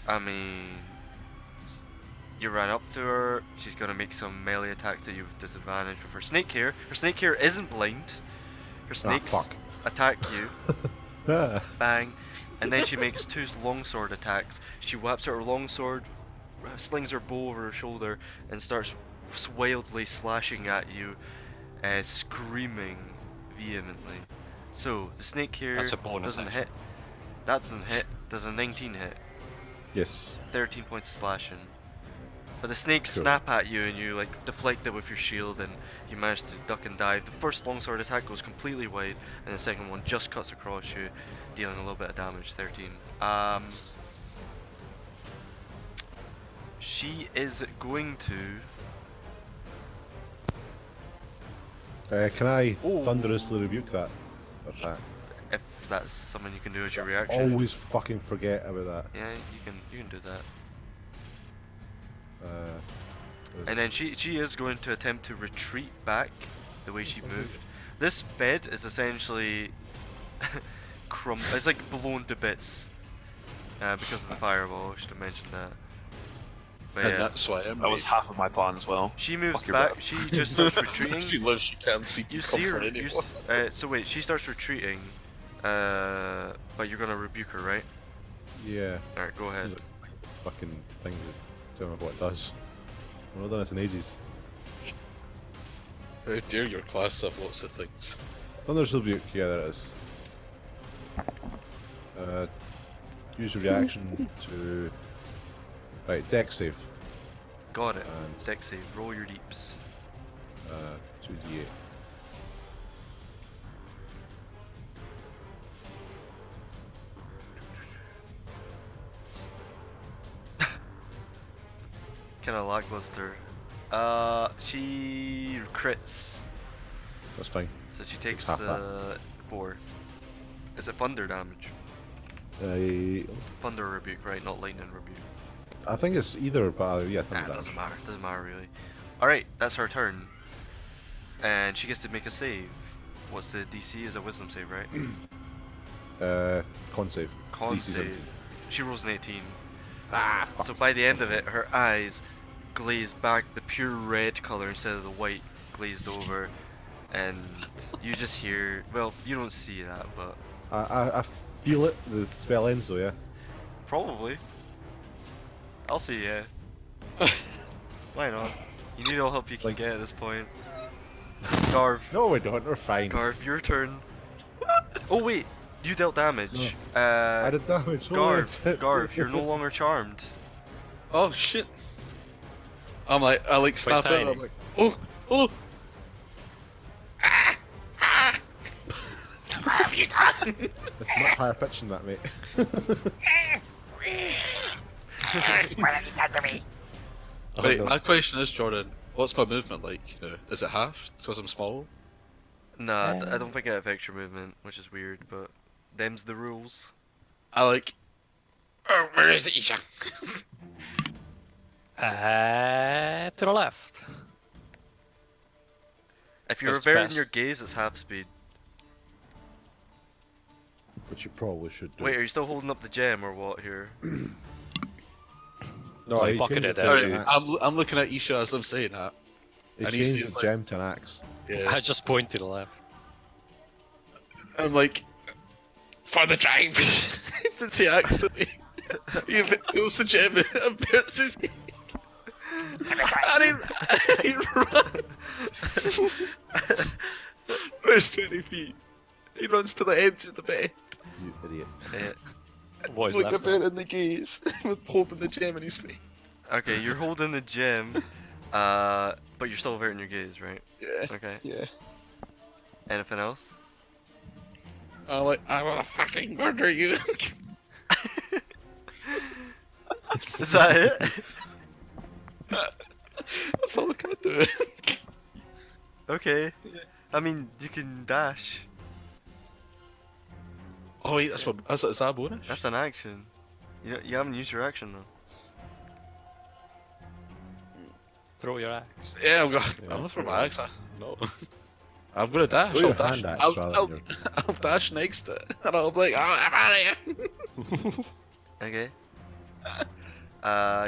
I mean, you run up to her. She's gonna make some melee attacks at you with disadvantage with her snake hair. Her snake hair isn't blind. Her snakes fuck. attack you. Bang. And then she makes two longsword attacks. She whaps out her longsword, slings her bow over her shoulder, and starts wildly slashing at you, screaming vehemently. So the snake here That's a bonus doesn't action. hit. That doesn't hit. Does a 19 hit? Yes. 13 points of slashing. But the snakes Cool. snap at you and you like deflect it with your shield and you manage to duck and dive. The first longsword attack goes completely wide and the second one just cuts across you, dealing a little bit of damage, 13. She is going to, Can I Ooh. thunderously rebuke that attack? if that's something you can do as your reaction. Always fucking forget about that. Yeah, you can do that. What is And then she is going to attempt to retreat back the way she moved. This bed is essentially it's like blown to bits because of the fireball. I should have mentioned that. But And yeah, that's why I'm That was raged. half of my plan as well. she moves Fuck your back. butt. She just starts She retreating. lives, she can't see You you see her. comfort anymore. So wait, she starts retreating. But you're gonna rebuke her, right? Yeah. Alright, go ahead. Fucking thing that tell me what it does. I've not done this in ages. How dare your class have lots of things. Thunder's Rebuke, yeah, there it is. Use a reaction to. Right, dex save. Got it. And Dex save. Roll your deeps. 2d8. Kinda lackluster. She crits. That's fine. So she takes half that. 4. Is it thunder damage? I Thunder rebuke, right? Not lightning rebuke. think it's either, but yeah, thunder Nah, it doesn't damage. matter. Doesn't matter really. Alright, that's her turn. And she gets to make a save. What's the DC? Is a wisdom save, right? Con save. Con DC save. 17. She rolls an 18. Ah, fuck. So by the end of it, her eyes glaze back the pure red color instead of the white glazed over. And you just hear, well, you don't see that, but I feel it. The spell ends though, yeah. probably. I'll see, yeah. Why not? You need all help you can Like- get at this point. Garv. No, we don't. We're fine. Garv, your turn. Oh wait, you dealt damage. I did damage. Oh, Garv, that's it. Garv, you're no longer charmed. Oh shit. I like snap it, tiny. I'm like, oh! What have you done? It's much higher pitch than that, mate. Wait, no. my question is, Jordan, what's my movement like? You know, is it half because I'm small? Nah, I don't think it affects your movement, which is weird, but them's the rules. I like. Oh, where is it, Isha? To the left. If you're That's averting best. your gaze, it's half speed. Which you probably should do. Wait, are you still holding up the gem or what here? No, Oh, he he pocketed changed it. to Alright, an axe. I'm looking at Isha as I'm saying that. He and he changed sees, the like- gem to an axe. Yeah. I just point to the left. I'm like, for the drive. But see, actually, he feels the gem and burns his knee. And he runs. First 20 feet. He runs to the edge of the bed. You idiot. What is Like a left? bear in the gaze, with holding the gem in his face. Okay, you're holding the gem, but you're still averting your gaze, right? Yeah. Okay. Yeah. Anything else? I'm like, I wanna fucking murder you. Is that it? That's all I can do. Okay. I mean, you can dash. Oh wait, is that a bonus? That's an action. You haven't used your action though. Throw your axe. Yeah, I'm Yeah, gonna throw throw my it. axe. No. I'm gonna dash. Throw your I'll dash. hand axe I'll, rather I'll, than I'll dash next to it. And I'll be like, oh, I'm out of here. Okay.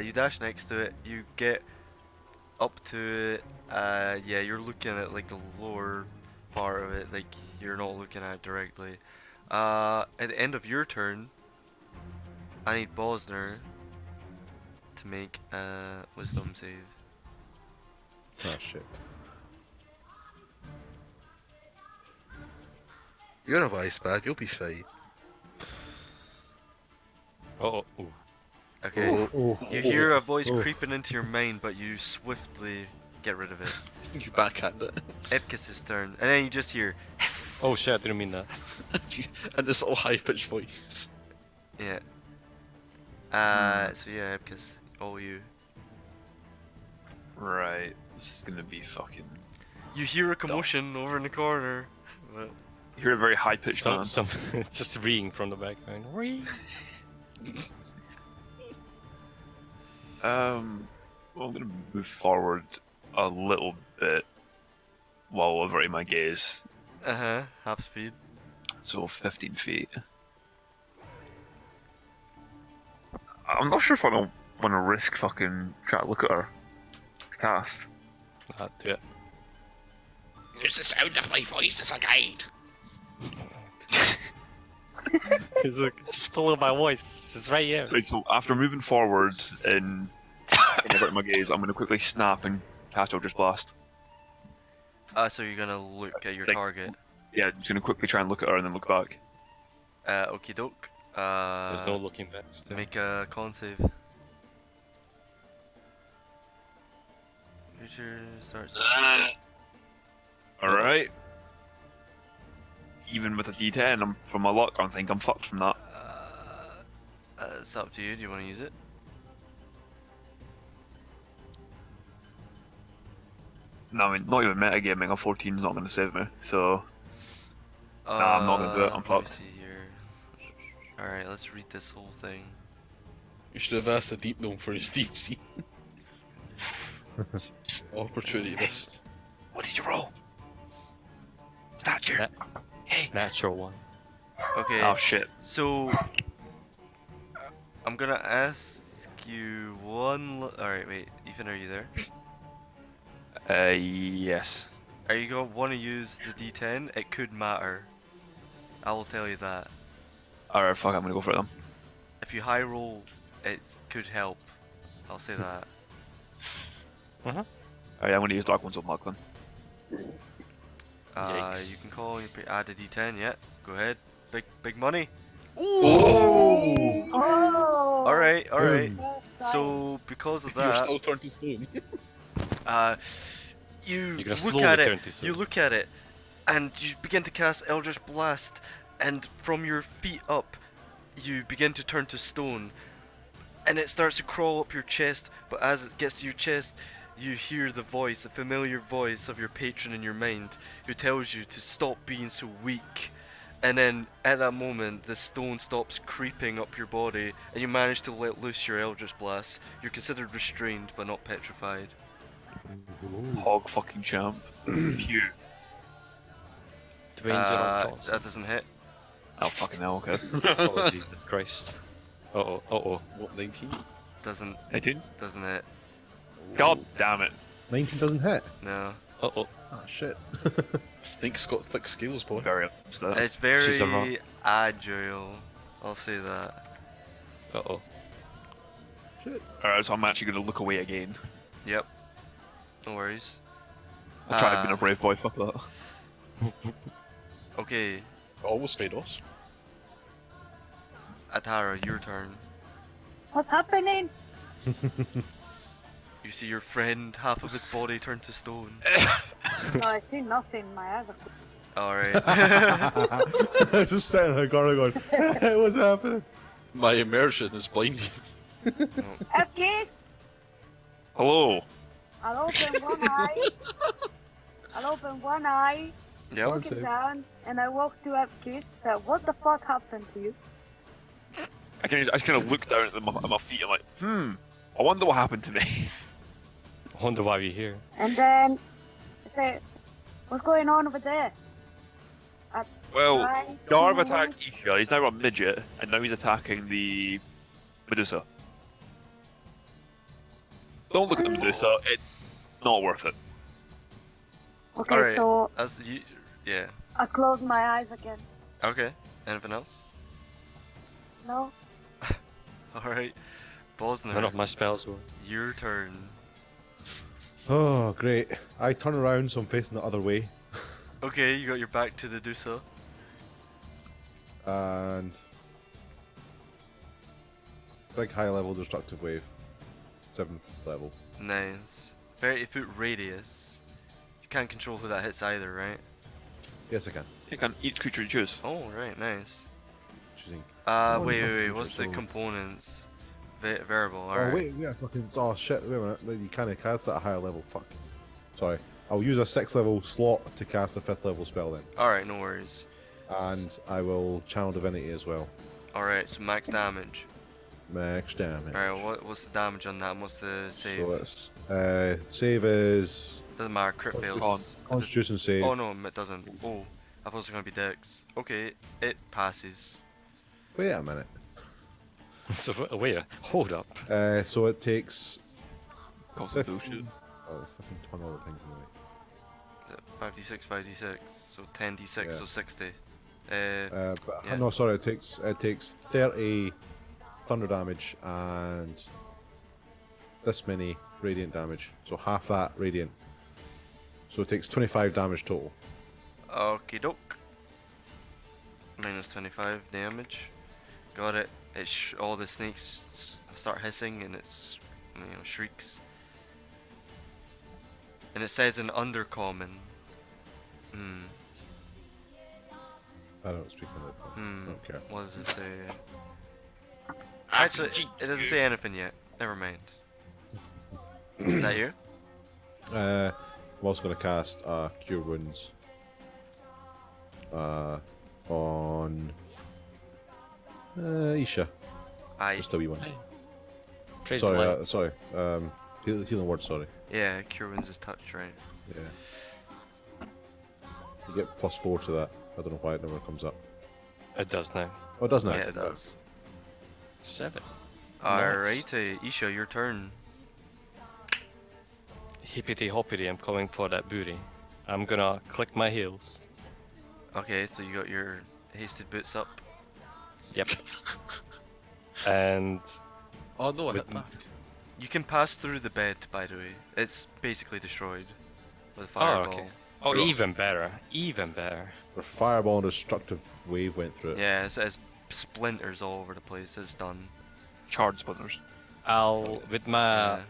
You dash next to it. You get up to it. Yeah, you're looking at like the lower part of it. Like you're not looking at it directly. At the end of your turn, I need Bosner to make a wisdom save. Oh shit. You're a vice bad. You'll be fine. Oh, ooh. Okay. Oh, You hear a voice oh. creeping into your mind, but you swiftly get rid of it. You backhand it. Epkis's turn, and then you just hear, Oh shit, I didn't mean that. And this little high pitched voice. yeah. So yeah, Epkis, all you. Right, this is gonna be fucking. You hear a commotion over in the corner. But You hear a very high pitched Some, sound. some just ringing from the background. Ring. Well, I'm gonna move forward a little bit while averting my gaze. half speed. So 15 feet. I'm not sure if I don't want to risk fucking trying to look at her to cast. Do it. Use the sound of my voice as a guide. He's like, follow my voice. It's right here. Right, so after moving forward and averting my gaze, I'm going to quickly snap and cast Eldritch Blast. So you're gonna look at your Like- target. Yeah, just going to quickly try and look at her and then look back. Okie doke. There's no looking back. Still. Make a con save. Creature starts. Alright. Even with a D10, from my luck, I think I'm fucked from that. It's up to you. Do you want to use it? No, I mean, not even metagaming, a 14 is not going to save me, so... Nah, I'm not gonna do it, I'm let me fucked. see here. Alright, let's read this whole thing. You should have asked the Deep Gnome for his DC. Opportunity missed. What did you roll? Stature. Natural one. Okay, Oh shit. so I'm gonna ask you one. Alright, wait, Ethan, are you there? Yes. Are you gonna want to use the D10? It could matter. I will tell you that. Alright, fuck, I'm gonna go for it then. If you high roll, it could help. I'll say that. Alright, I'm gonna use Dark Ones on Luck then. Yikes. You can call your add a D10. Yeah, go ahead. Big money. Oh! All right. First time. So because of You're that, still turned to stone. you You're gonna look slowly at turn it. to You stone. look at it, and you begin to cast Eldritch Blast, and from your feet up, you begin to turn to stone, and it starts to crawl up your chest. But as it gets to your chest, you hear the voice, the familiar voice of your patron in your mind, who tells you to stop being so weak. And then at that moment, the stone stops creeping up your body, and you manage to let loose your Eldritch Blast. You're considered restrained, but not petrified. Hog fucking champ. Pew. Dwayne Johnson. That doesn't hit. Oh fucking hell, okay. Oh Jesus Christ. Uh oh. What, 19? Doesn't 18? hit. God damn it. 19 doesn't hit. No. Oh. Ah, shit. Snake's got thick scales, boy. Very upset. It's She's a rock. very agile. I'll say that. Oh. Alright, so I'm actually gonna look away again. Yep. No worries. I'll try being a brave boy, fuck that. Okay, Almost paid us. Atara, your turn. What's happening? You see your friend, half of his body turn to stone. No, I see nothing. My eyes are closed. Alright. Just standing in the corner going, hey, what's happening? My immersion is blinded. F-keys! Hello! I'll open one eye. I'll open one eye, Yep. look it down, and I walk to F-keys. So, what the fuck happened to you? I just kind of look down at my feet and like, I wonder what happened to me. I wonder why we're here. And then I say, what's going on over there? Well, Try Darv to- attacked Isha, he's now a midget, and now he's attacking the Medusa. Don't look at the Medusa, it's not worth it. Okay, Alright. so That's you. Yeah. I close my eyes again. Okay. Anything else? No? Alright. Bosner, None of my spells work. your turn. Oh, great. I turn around, so I'm facing the other way. Okay, you got your back to the Dusa. And big high level destructive wave. 7th level. Nice. 30-foot radius. You can't control who that hits either, right? Yes, I can. You can each creature you choose. Oh, right, nice. Choosing. Wait, what's the components? Variable, alright. Oh wait, yeah, fucking. Oh shit! Wait a minute. You can't cast at a higher level. Fuck. Sorry. I'll use a 6th level slot to cast a 5th level spell then, Alright, no worries. and I will channel divinity as well. Alright, so max damage. Max damage. Alright, what's the damage on that? And what's the save? So it's save is Doesn't matter, crit fails. Constitution save. Oh no, it doesn't. Oh, I thought it was gonna be Dex. Okay, it passes. Wait a minute. So wait, hold up. So it takes. Constitution. Oh, it's fucking ton of other things anyway. 5d6, 5d6, so 10d6, Yeah. so 60. But yeah. no, sorry, it takes 30 thunder damage and this many radiant damage. So half that radiant. So it takes 25 damage total. Okie doke. Minus 25 damage. Got it. All the snakes start hissing and it's shrieks. And it says in undercommon. I don't speak on it. I don't care. What does it say? Actually, it doesn't say anything yet. Never mind. Is that you? I'm also going to cast Cure Wounds on Isha. Aye. Just a wee one. Praise the Sorry, Lord. sorry. Healing word, sorry. Yeah, Cure Wounds is touched, right? Yeah. You get +4 to that. I don't know why it never comes up. It does now. Oh, it does now. Yeah, it does. 7. Alrighty, Isha, your turn. Hippity hoppity, I'm coming for that booty. I'm gonna click my heels. Okay, so you got your hasted boots up. Yep. And Oh no, I With- hit back. You can pass through the bed, by the way. It's basically destroyed with a fireball. okay. Oh, Rough. even better. Even better. A fireball and destructive wave went through it. Yeah, it's splinters all over the place. It's done. Charred splinters. I'll, with my Yeah,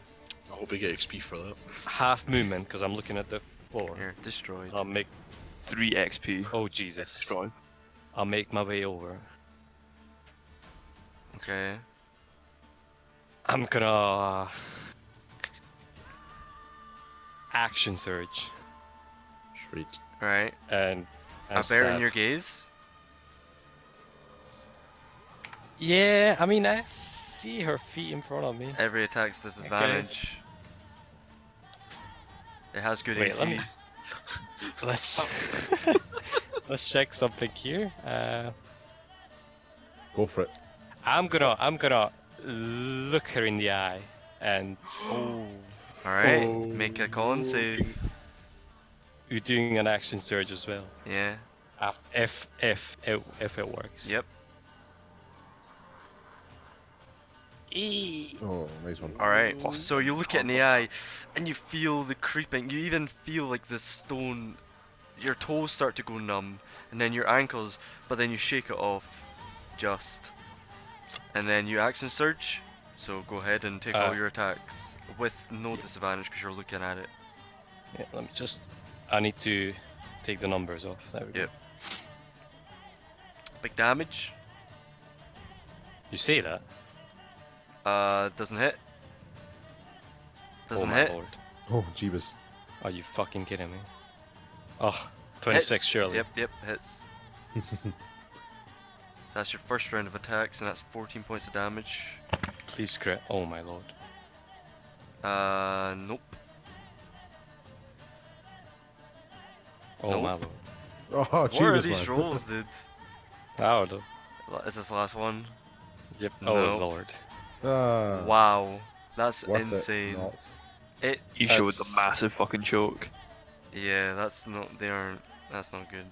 I hope I get XP for that. half movement, because I'm looking at the floor, here, destroyed. I'll make. 3 XP. Oh, Jesus. Destroyed. I'll make my way over. Okay. I'm gonna. Action surge. Sweet. Right. And A bear stab. in your gaze. Yeah, I mean, I see her feet in front of me. Every attack's disadvantage. It has good Wait, AC. let me- Let's let's check something here. Go for it. I'm gonna look her in the eye and Oh. Alright, make a con save. you're doing an action surge as well. Yeah. If it works. Yep. Oh, nice one. Alright, so you look it in the eye and you feel the creeping. You even feel like the stone. Your toes start to go numb, and then your ankles, but then you shake it off. Just. And then you action surge. So go ahead and take all your attacks with no disadvantage because you're looking at it. Yeah, let me just. I need to take the numbers off. There we go. Yep. Big damage. You say that? Doesn't hit. Doesn't oh my hit. lord. Oh, Jeebus. Are you fucking kidding me? Oh, 26 Hits. surely. Yep, hits. So that's your first round of attacks, and that's 14 points of damage. Please crit. Oh my lord. Nope. Oh Nope. my lord. Oh, What are Jeebus, these man. rolls, dude? Oh, no. Is this the last one? Yep. Nope. Oh lord. Ah, Wow, that's worth insane. It, not. It, Isha with the That's- massive fucking choke. yeah, that's not. They aren't. That's not good.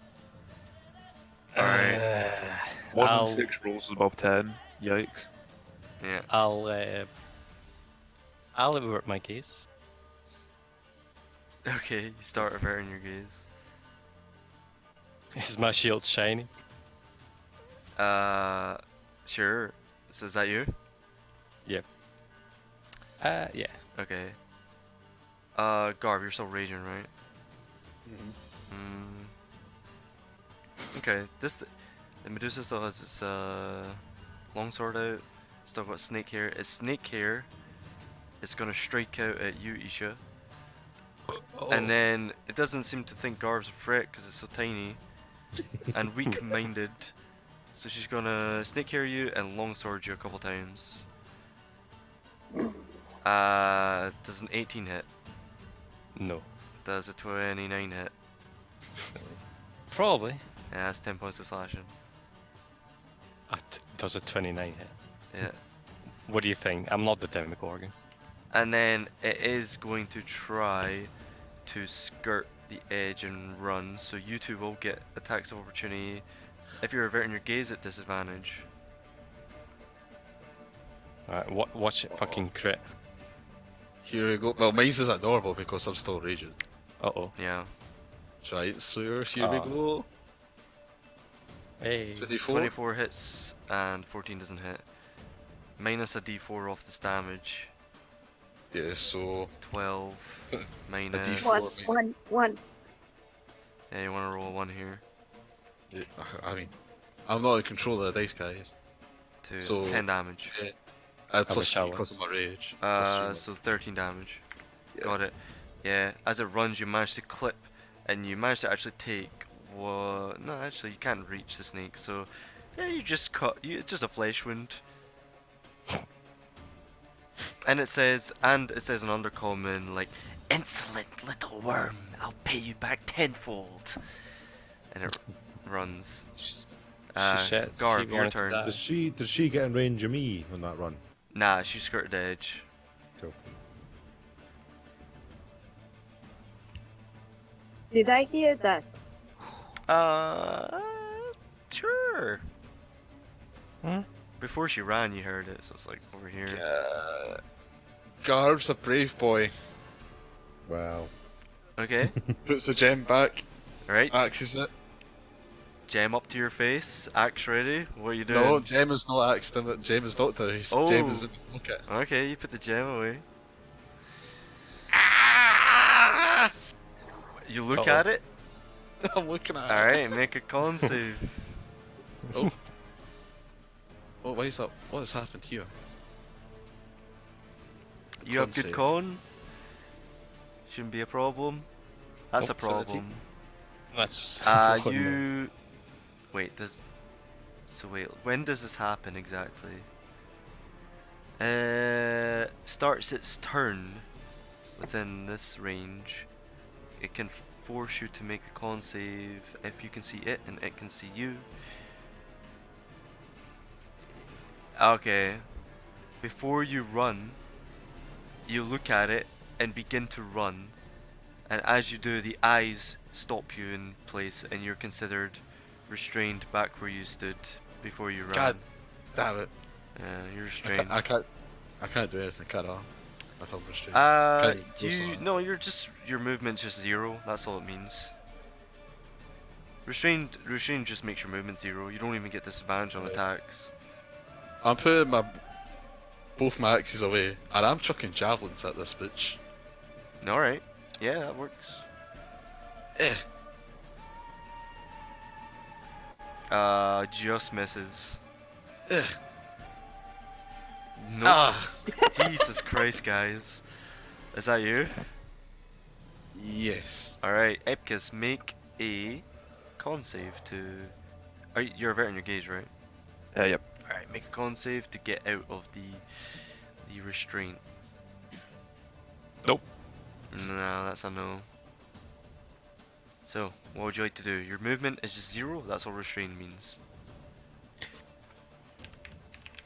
Uh, Alright. 1 I'll- in 6 rolls is above 10. Yikes. Yeah. I'll avert my case. Okay, you start averting your gaze. Is my shield shiny? Sure. So is that you? Yeah. Okay. Garb, you're still raging, right? Okay, the Medusa still has its longsword out. Still got snake hair. Its snake hair is gonna strike out at you, Isha. And then it doesn't seem to think Garb's a threat because it's so tiny and weak-minded. So she's gonna snake hair you and longsword you a couple times. Does an 18 hit? No. Does a 29 hit? Probably. Yeah, that's 10 points of slashing. Does a 29 hit? Yeah. What do you think? I'm not the Demogorgon. And then it is going to try to skirt the edge and run. So you two will get attacks of opportunity If you're averting your gaze at disadvantage. Alright, watch it fucking crit. Here we go. Well, mine's is at normal because I'm still raging. Uh-oh. Yeah. Right, so here we Ah. go. Hey. 24. 24 hits and 14 doesn't hit. Minus a d4 off this damage. Yeah, so 12 A minus. D4. One. Yeah, you want to roll a 1 here. yeah, I mean, I'm not in control of the dice, guys. To So- 10 damage. Plus shall because of my rage. So 13 damage. Yeah. Got it. Yeah, as it runs, you manage to clip, and you manage to actually take. No, actually, you can't reach the snake. So, yeah, you just cut. It's just a flesh wound. And it says an undercommon like, "Insolent little worm, I'll pay you back tenfold." And it runs. Shit, Garv, she your wanted to turn. die. Does she get in range of me on that run? Nah, she skirted the edge. Cool. Did I hear that? Sure. Hmm? Before she ran, you heard it, so it's like over here. Garv's a brave boy. Well, Okay, Puts the gem back, right. axes it. Gem up to your face. Axe ready. What are you doing? No, gem is not axed him. Gem is not to. Gem is in the pocket. Okay, you put the gem away. You look Uh-oh. at it. I'm looking at it. Alright, make a con save. Oh. Oh, why is that? What has happened here? You have Con good save. con. Shouldn't be a problem. That's a Nope, 17. problem. That's Uh, oh, no. you. Wait, wait, when does this happen exactly? Starts its turn within this range. It can force you to make a con save if you can see it and it can see you. Okay. Before you run, you look at it and begin to run. And as you do, the eyes stop you in place and you're considered restrained back where you stood before you ran. God damn it! Yeah, you're I restrained. can't. I can't do anything, can I? If I'm restrained. Can't even close You that. no, your movement's just 0. That's all it means. Restrained just makes your movement 0. You don't even get disadvantage on Right. attacks. I'm putting both my axes away, and I'm chucking javelins at this bitch. All right, yeah, that works. Eh. Just misses. Eh. Nope. Ah. Jesus Christ, guys. Is that you? Yes. Alright, Epkiss, make a con save to. You're averting your gaze, right? Yep. Alright, make a con save to get out of the restraint. Nope. No, that's a no. So, what would you like to do? Your movement is just 0, that's what restraint means.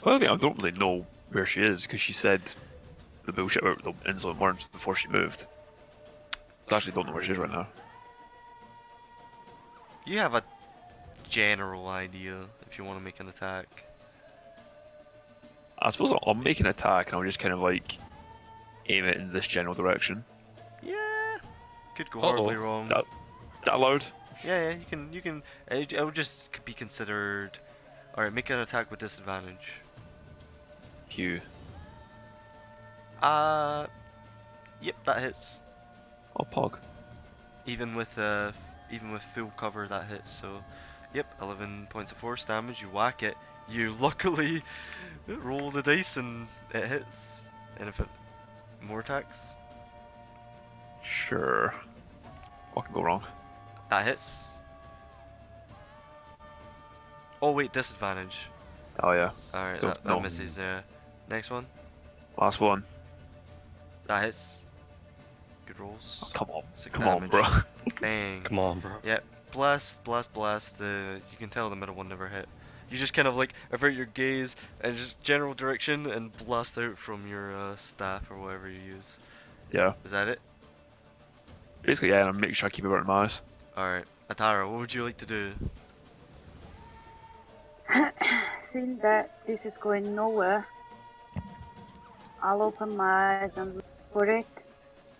Well, I don't really know where she is because she said the bullshit about the insolent worms before she moved. So I actually don't know where she is right now. You have a general idea if you want to make an attack. I suppose I'll make an attack and I'll just kind of like aim it in this general direction. Yeah, could go Uh-oh. horribly wrong. Is that allowed? Yeah, you can. It would just be considered. Alright, make an attack with disadvantage. Q. Yep, that hits. Oh, Pog. Even with full cover, that hits. So, yep, 11 points of force damage. You whack it. You luckily roll the dice and it hits. And if it more attacks, Sure. What can go wrong? that hits. Oh wait, disadvantage. Oh yeah. Alright, So, that no. misses. Next one, Last one. that hits. Good rolls. Oh, come on. 6 Come damage. on, bro. Bang. Come on, bro. Yeah, blast. You can tell the middle one never hit. You just kind of like avert your gaze and just general direction and blast out from your staff or whatever you use. Yeah. Is that it? Basically, yeah, and make sure I keep it around my eyes. Alright. Atara, what would you like to do? Seeing that this is going nowhere, I'll open my eyes and look for it.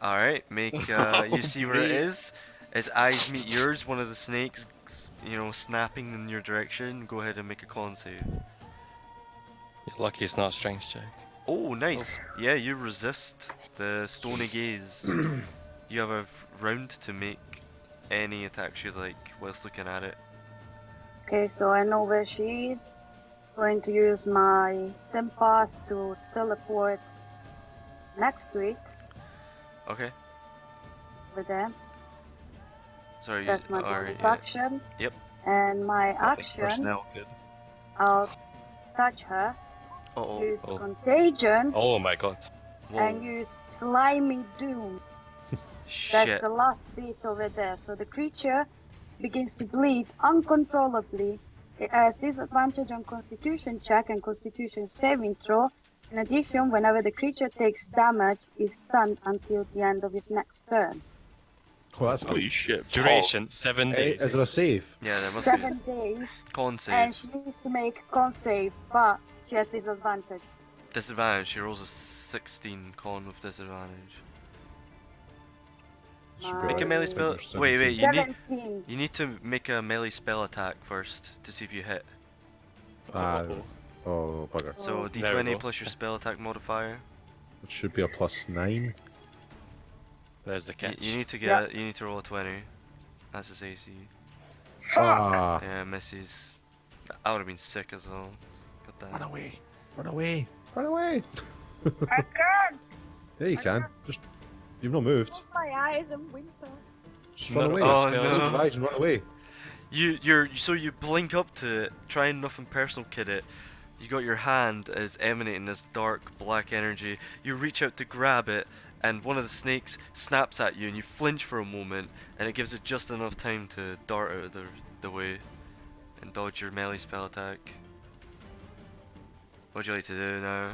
Alright, make you see where it is. Its eyes meet yours, one of the snakes, snapping in your direction. Go ahead and make a con save. You're lucky it's not a strength check. Oh, nice. Yeah, you resist the stony gaze. You have a round to make any attacks you like whilst looking at it. Okay, so I know where she is. Going to use my Tempath to teleport next to it, Okay. over there. Sorry. That's my Alright. bonus Yeah. action. Yep. And my Nothing action, personnel, good. I'll touch her, Uh-oh. use Oh. Contagion, Oh my god. and Whoa. use Slimy Doom. That's Shit. the last bit over there. So the creature begins to bleed uncontrollably. It has disadvantage on Constitution check and Constitution saving throw. In addition, whenever the creature takes damage, is stunned until the end of his next turn. Oh, that's good. Holy shit. Duration 7 days. Is there a save? Yeah, there must 7 days, be con and save. she needs to make con save, but she has disadvantage. Disadvantage. She rolls a 16 con with disadvantage. Should be Make a alright. melee spell. Figure Wait, 17. you need to make a melee spell attack first to see if you hit. Oh, bugger. So There we d20 go. plus your spell attack modifier. It should be a +9. There's the catch. You need to get. Yep. You need to roll a 20. That's his AC. Ah! Yeah, misses. I would have been sick as well. Got that. Run away! Run away! Run away! I can't! Yeah, you I can. Just you've not moved. Close my eyes and whimper. Just run No, away. oh, Close no. your eyes and run away. You blink up to it, try and nothing personal kid it. You got your hand as emanating this dark black energy. You reach out to grab it, and one of the snakes snaps at you, and you flinch for a moment, and it gives it just enough time to dart out of the way and dodge your melee spell attack. What would you like to do now?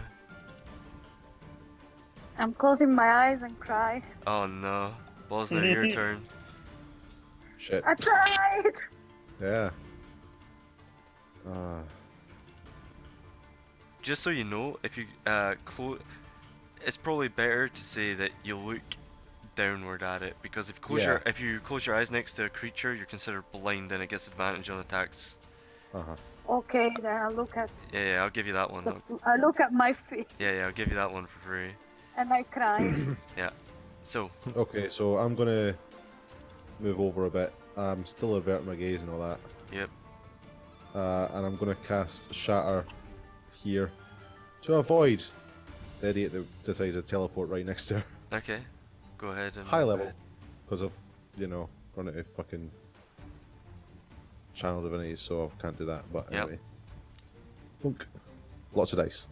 I'm closing my eyes and cry. Oh no, Bosnia, your turn. Shit. I tried! Yeah. Just so you know, if you it's probably better to say that you look downward at it, because if you close your eyes next to a creature, you're considered blind and it gets advantage on attacks. Okay, then I look at Yeah, I'll give you that one. I look at my feet Yeah, I'll give you that one for free. and I cry. So, Okay, so I'm gonna move over a bit. I'm still averting my gaze and all that. yep. And I'm gonna cast Shatter here to avoid the idiot that decided to teleport right next to her. Okay. Go ahead and High level, because of run out of fucking channel divinities, so I can't do that. But Yep. anyway, Plunk. Lots of dice.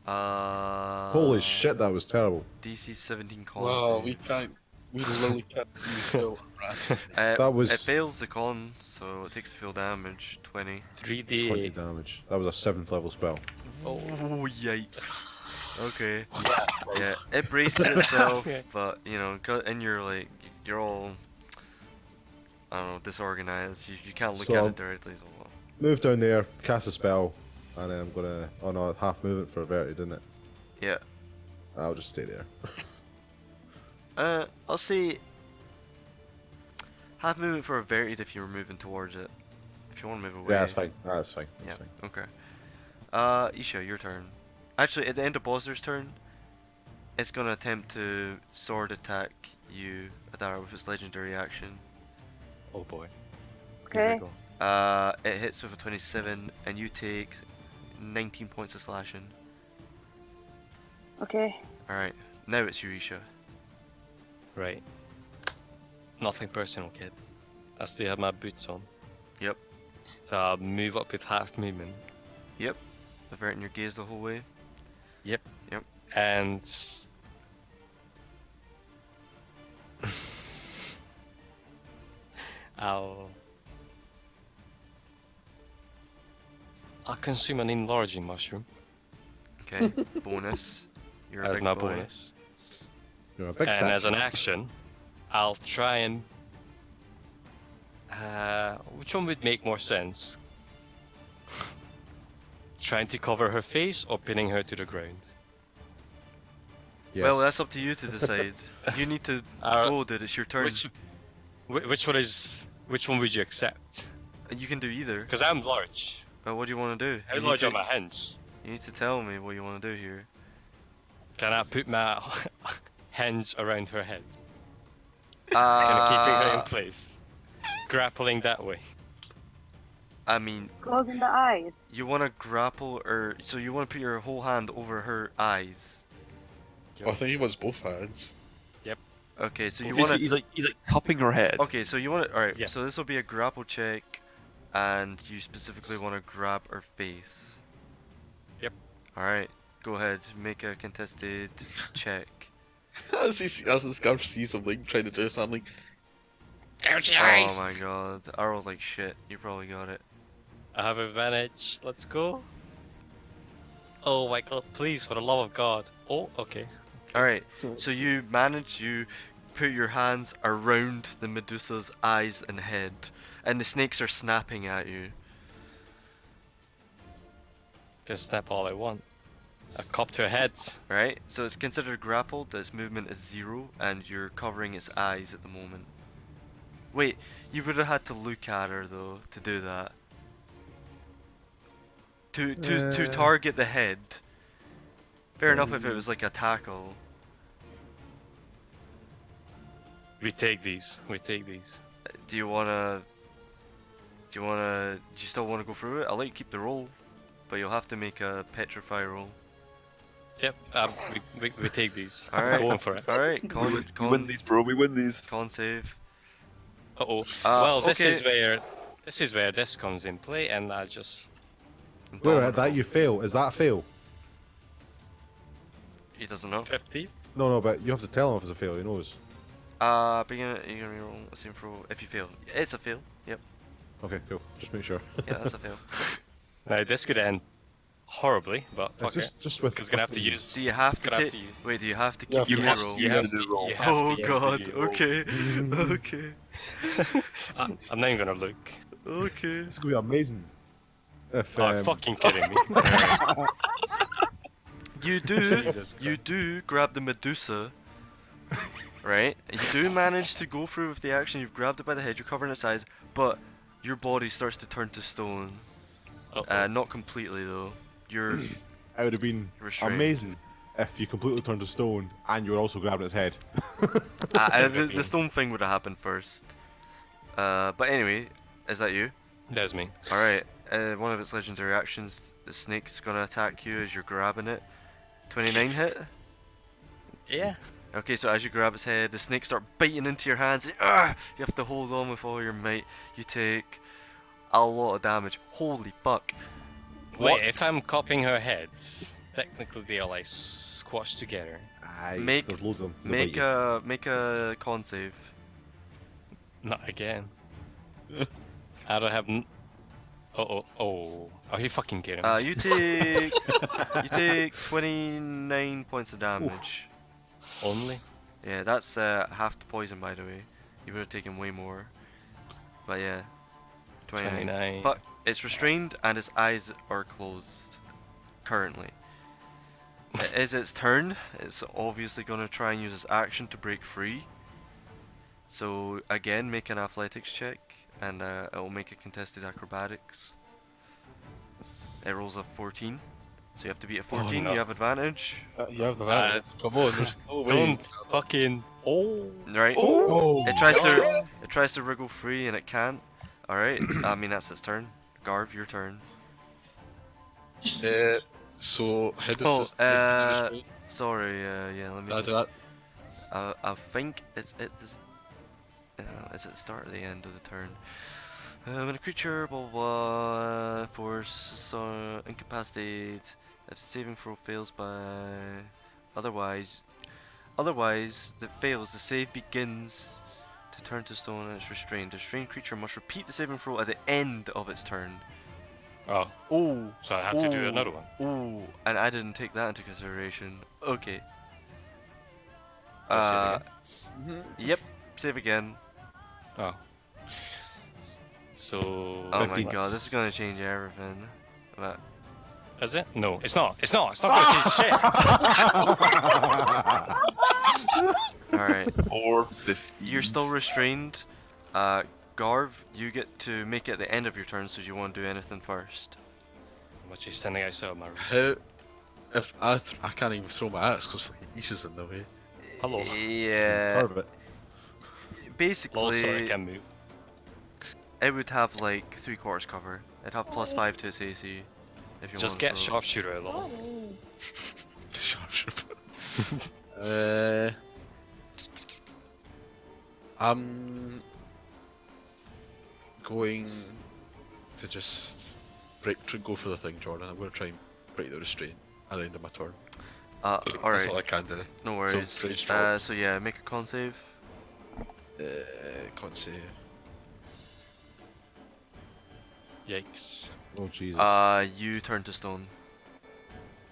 Holy shit, that was terrible. DC 17 con. Wow, save. we can't. We literally can't use Phil. That was It fails the con, so it takes the full damage. 20. 20 3D. damage. That was a 7th level spell. Oh yikes. Okay. Yeah, it braces itself, Okay. but and you're all, I don't know, disorganized. You can't look So at I'll- it directly. So Move down there, cast a spell, and then I'm gonna. Oh no, half movement for averted, isn't it? yeah. I'll just stay there. I'll say half movement for averted if you were moving towards it. If you want to move away. Yeah, that's fine. That's fine. Yeah. That's fine. Okay. Isha, your turn. Actually, at the end of Bosler's turn, it's gonna attempt to sword attack you, Adara, with its legendary action. Oh boy. Here Okay. we go. It hits with a 27, and you take 19 points of slashing. Okay. Alright, now it's you, Isha. Right. Nothing personal, kid. I still have my boots on. Yep. So I'll move up with half movement. Yep. Averting your gaze the whole way. And I'll consume an enlarging mushroom Okay, bonus. You're a as big my boy. bonus. You're a big And statue. as an action, I'll try and Which one would make more sense? Trying to cover her face or pinning her to the ground? Yes. Well, that's up to you to decide. You need to go, dude. It's your turn. Which one is? Which one would you accept? You can do either. Because I'm large. But what do you want to do? How You need large to- are my hands? You need to tell me what you want to do here. Can I put my hands around her head? Kind of keeping her in place, grappling that way. I mean, Closing the eyes. you want to grapple, or so you want to put your whole hand over her eyes. I think he wants both hands. Okay, so you He's, want he's to. like cupping her head. Okay, so you want to. All right. Yeah. So this will be a grapple check, and you specifically want to grab her face. Yep. All right. Go ahead. Make a contested check. As the scarf sees him like trying to do something, out your Oh eyes! my god. I rolled like shit. You probably got it. I have advantage. Let's go. Oh my god! Please, for the love of God. Oh, okay. Alright, so you manage to put your hands around the Medusa's eyes and head, and the snakes are snapping at you. Can snap all I want. I copped her head. Right? So it's considered grappled, its movement is 0, and you're covering its eyes at the moment. Wait, you would have had to look at her though, to do that. To target the head. Fair enough if it was like a tackle. We take these. We take these. Do you still wanna go through it? I'll let you keep the roll, but you'll have to make a petrify roll. Yep. We take these. Alright. I'm going for it. Alright, We win these, bro. We win these. con save. Uh oh. Well, this okay. is where this comes in play, and I just. Wait, that you fail. Is that a fail? He doesn't know. 50. No, but you have to tell him if it's a fail. He knows. You're gonna roll a save throw if you fail. It's a fail. Yep. Okay, cool. Just make sure. Yeah, that's a fail. Now this could end horribly, but It's fuck it. just with. Because gonna have to fucking- use. Do you have to Gonna have take? to use. Wait, do you have to You keep have your to- roll? You have to to. roll. You have Oh to, yes, god. to do roll. Okay. Okay. I'm not even gonna look. Okay. It's gonna be amazing. If Oh, you're fucking kidding me. You do. Jesus You do grab the Medusa. Right? And you do manage to go through with the action. You've grabbed it by the head. You're covering its eyes, but your body starts to turn to stone. Uh-oh. Not completely though. You're it would have been restrained. amazing if you completely turned to stone and you were also grabbing its head. The stone thing would have happened first. But anyway, is that you? There's me. Alright, one of its legendary actions, the snake's gonna attack you as you're grabbing it. 29 hit? Yeah. Okay, so as you grab its head, the snakes start biting into your hands. You have to hold on with all your might. You take a lot of damage. Holy fuck. What? Wait, if I'm copying her heads, technically they are like squashed together. Aye, Make- there's loads of them. They'll Make bite you. make a con save. Not again. I don't have. Oh. Are you fucking kidding me? You take 29 points of damage. Only? Yeah, that's half the poison, by the way. You would have taken way more. But yeah, 29. But it's restrained and its eyes are closed. Currently. It is its turn. It's obviously going to try and use its action to break free. So again, make an athletics check, and it will make a contested acrobatics. It rolls a 14. So you have to beat a 14. no. You have advantage. You have the advantage. Come on, there's no way. Don't fucking. Oh. Right. Oh, It tries to wriggle free and it can't. Alright, I mean that's its turn. Garv, your turn. So how does Oh, this make Sorry, yeah, let me do just... that? I think it's at this... is it the start or the end of the turn? When a creature, blah blah blah, force, incapacitate, if saving throw fails by... Otherwise, it fails, the save begins to turn to stone and it's restrained. The restrained creature must repeat the saving throw at the end of its turn. Oh. Oh! So I have to do another one. Oh, and I didn't take that into consideration. Okay. I'll save again. Yep, save again. Oh. So. Oh my 15. god, this is gonna change everything. But, Is it? No, it's not. It's not. It's not gonna change shit. alright. Or 15. You're still restrained. Garv, you get to make it the end of your turn, so you won't do anything first. I'm actually standing outside of my room. How? If I can't even throw my axe because fucking Isha's in the way. Hello. Yeah. Part of it. Lol, sorry, I Basically, can't move. it would have like 3/4 cover. It'd have +5 to its AC. If you Just want get to throw. sharpshooter out, lol. Sharpshooter. I'm going to just go for the thing, Jordan. I'm going to try and break the restraint at the end of my turn. That's all I Alright, can do. no worries. rage drop. So yeah, make a con save. Can't say. Yikes. Oh Jesus. You turn to stone.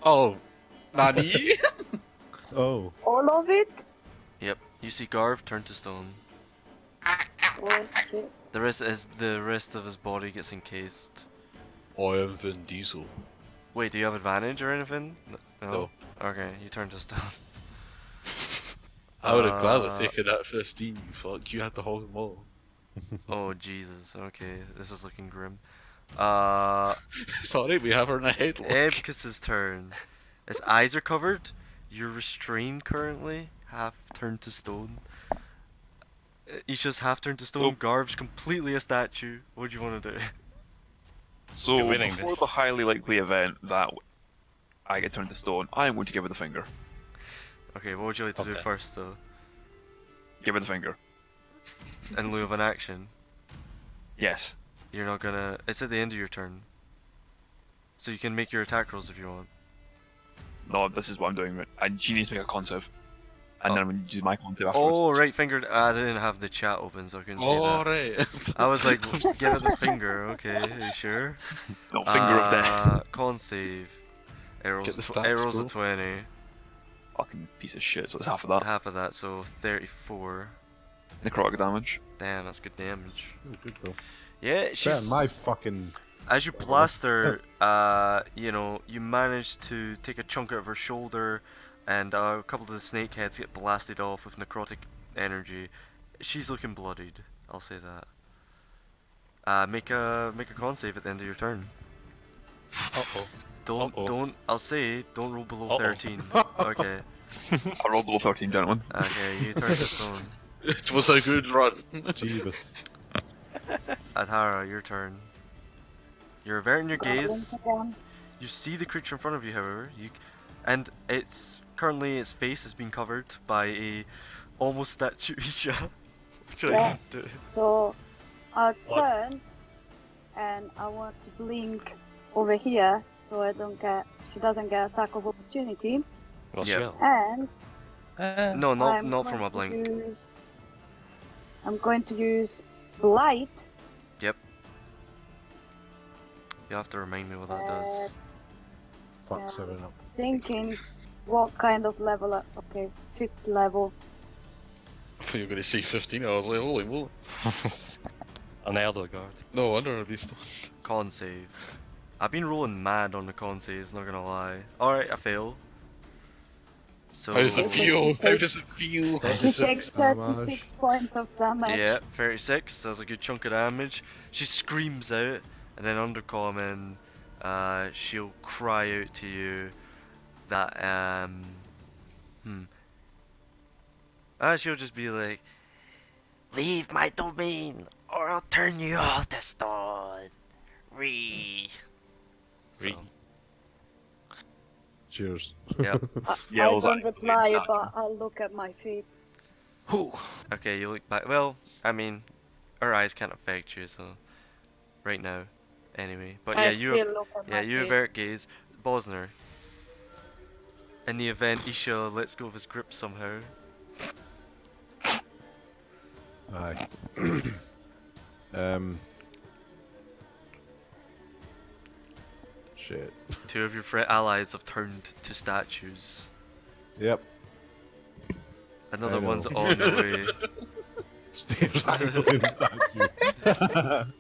Oh, Nani? Oh. All of it? Yep. You see Garv turn to stone. Oh shit. The rest of his body gets encased. I am Vin Diesel. Wait, do you have advantage or anything? No. Okay, you turn to stone. I would have gladly Uh, taken that 15, you fuck. You had to hog them all. Oh Jesus. Okay, this is looking grim. Sorry, we have her in a headlock. Ebkus's turn. His eyes are covered. You're restrained currently. Half turned to stone. Isha's half turned to stone. Oh. Garv's completely a statue. What do you want to do? So You're winning before this. the highly likely event that I get turned to stone, I am going to give her the finger. Okay, what would you like to do Okay. first though? Give her the finger. In lieu of an action, Yes. you're not gonna. It's at the end of your turn. So you can make your attack rolls if you want. No, this is what I'm doing. And she needs to make a con save. And Oh. then I'm going to use my con save afterwards. Oh, right finger. I didn't have the chat open, so I couldn't see that. Alright. I was like, give it the finger. Okay, are you sure? No, finger of death. Con save. It rolls, Get the it stats, rolls a bro. 20. Fucking piece of shit, so it's half of that. Half of that, so 34. Necrotic damage. Damn, that's good damage. Oh, good though. Yeah, Better she's. than my fucking. As you blast her, you know, you manage to take a chunk out of her shoulder, and a couple of the snake heads get blasted off with necrotic energy. She's looking bloodied. I'll say that. Make a con save at the end of your turn. Uh-oh. Don't Uh-oh. don't. I'll say don't roll below Uh-oh. 13. Okay. I rolled below 13, gentlemen. Okay. You turn to stone. It was a good run. Jeebus. Adhara, your turn. You're averting your gaze. Again. You see the creature in front of you, however, and currently its face has been covered by a almost statue Isha. Which Yeah. I do. So I'll What? turn and I want to blink over here so she doesn't get attack of opportunity. Well, Yeah. she will. And No, not I'm not from going a blink. I'm going to use blight. You have to remind me what that does. Fuck Yeah. 7 up. Thinking what kind of level okay, 5th level. I thought you were going to say 15. I was like, holy moly. An Elder Guard. No wonder I'd be still. Con save. I've been rolling mad on the con saves, not gonna lie. Alright, I fail. So How does it feel? How does it feel? She takes 36 damage. points of damage. yeah, 36. That's a good chunk of damage. She screams out, and then undercommon, she'll cry out to you that she'll just be like, "Leave my domain, or I'll turn you all to stone." Ree. Ree. Cheers. Yeah. I Yells don't at reply, exactly. but I'll look at my feet. Okay, you look back. Well, I mean, her eyes can't affect you, so right now, anyway. But I yeah, still look at my you feet. avert gaze. Bosner. In the event Isha lets go of his grip somehow. Aye. Shit. Two of your allies have turned to statues. Yep. Another I know. one's on the way. Stairs angling statue.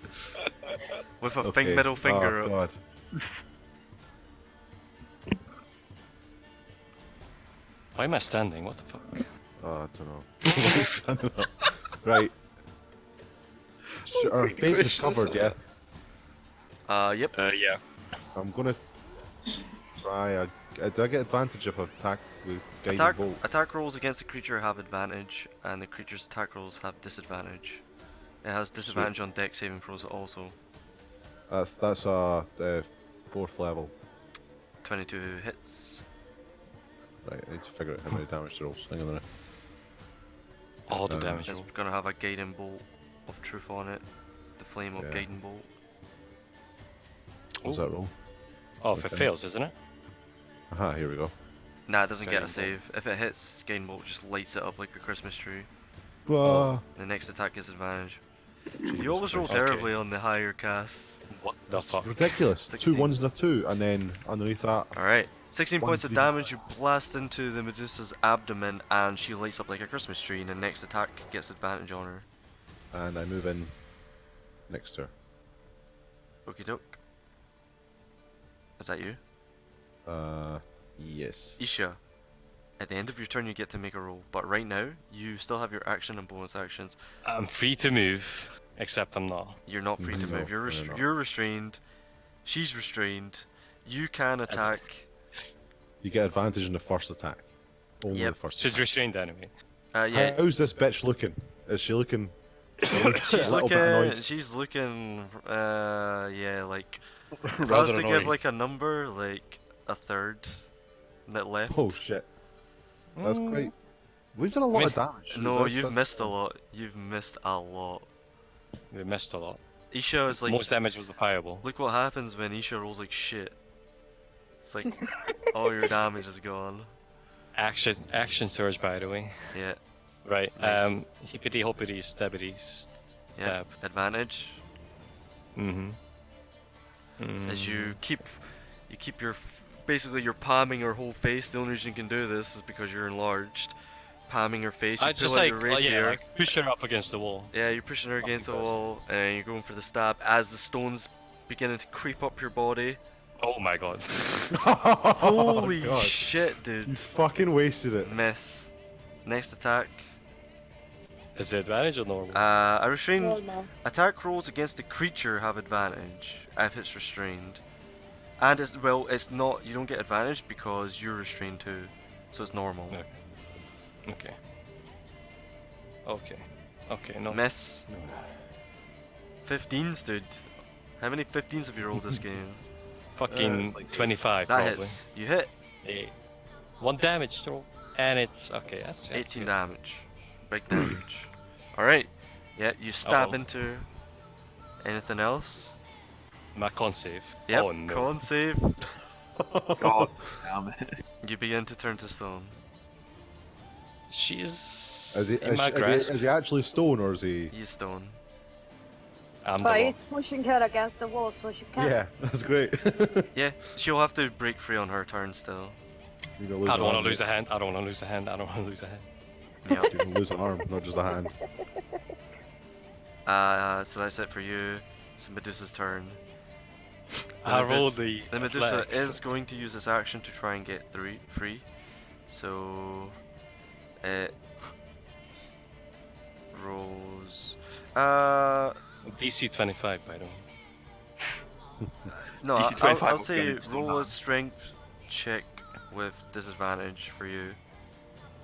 With a Okay. middle finger Oh, up. God. Why am I standing? What the fuck? Oh, I don't know. Right. Our face is covered, yeah? Yep. Yeah. I'm gonna try. Do I get advantage if I attack with guiding bolt? Attack rolls against the creature have advantage, and the creature's attack rolls have disadvantage. It has disadvantage on dex saving throws also. That's fourth level. 22 hits. Right, I need to figure out how many damage it rolls. Hang on a minute. All the damage It's roll. gonna have a guiding bolt of truth on it. The flame of Yeah. guiding bolt. What's that roll? Oh, if it Okay. fails, isn't it? Aha, here we go. Nah, it doesn't get a Guiding save. If it hits, guiding bolt just lights it up like a Christmas tree. The next attack gets advantage. You always roll Christ. terribly on the higher casts. What the It's fuck? ridiculous. 16. 2 1s and a 2, and then underneath that, Alright. 16 points of 1d8. damage, you blast into the Medusa's abdomen and she lights up like a Christmas tree, and the next attack gets advantage on her. and I move in next to her. Okie doke. Is that you? Yes. Isha. At the end of your turn you get to make a roll, but right now, you still have your action and bonus actions. I'm free to move, except I'm not. You're not free to No, move. no, you're not. You're restrained. She's restrained. You can attack. You get advantage in the first attack. Only Yep. the first She's attack. restrained anyway. Yeah. How's this bitch looking? Is she looking She's a little bit looking. annoyed? She's looking. Yeah, like. If I was Rather to give annoying. like a number, like a third, that left. Oh shit. That's quite... We've done a lot of damage. No, That's- you've that's- missed a lot. You've missed a lot. We missed a lot. Isha is like. Most damage was the fireball. Look what happens when Isha rolls like shit. It's like all your damage is gone. Action surge, by the way. Yeah. Right. Nice. Hippity hoppity stabity Yeah. stab. Advantage. As you keep your basically you're palming her whole face. The only reason you can do this is because you're enlarged. Palming her face. You I pull just out like, your rapier. like push her up against the wall. Yeah, you're pushing her against the Fucking person. wall, and you're going for the stab as the stones beginning to creep up your body. Oh my god. Holy God. shit, You dude! fucking wasted it. Miss. Next attack. Is it advantage or normal? A restrained Normal. attack rolls against the creature have advantage if it's restrained, and it's not. You don't get advantage because you're restrained too, so it's normal. No. Okay. Okay, no. Miss. 15s, dude. How many 15s have you rolled this game? Fucking it's like 25 That probably. hits. You hit. 1 damage roll. And it's okay, that's 18 good. damage. Big damage. Alright. Yeah, you stab Uh-oh. into her. Anything else? My con save. Yep, Oh no. con save. God damn it. You begin to turn to stone. She's Is he, in my is grasp. he actually stone or is he... He's stone. I'm the But rock. he's pushing her against the wall, so she can't. Yeah, that's great. Yeah, she'll have to break free on her turn still. You're gonna lose I don't want arm, to lose mate. a hand. I don't want to lose a hand. I don't want to lose a hand. Yeah. You're gonna lose an arm, not just a hand. So that's it for you. It's Medusa's turn. I Medusa- rolled the. The Medusa athletics. is going to use this action to try and get free. So it rolls. DC 25, by the way. No, DC 25 I'll will say kill you, roll a man. strength check with disadvantage for you.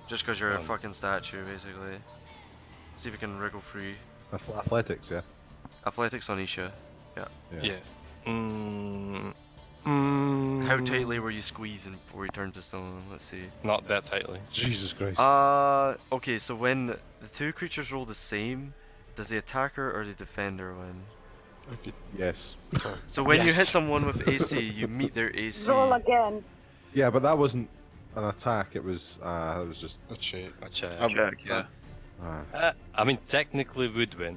Just because you're a Um. fucking statue, basically. See if you can wriggle free. Athletics, yeah. Athletics on Isha. Yeah. Mm, How tightly were you squeezing before you turned to stone? Let's see. Not that tightly. Jesus Christ. Okay, so when the two creatures roll the same, does the attacker or the defender win? Okay. Yes. So when you hit Yes. someone with AC, you meet their AC. Roll again. Yeah, but that wasn't an attack, it was just... A check. A check. Check, yeah. I mean, technically would win.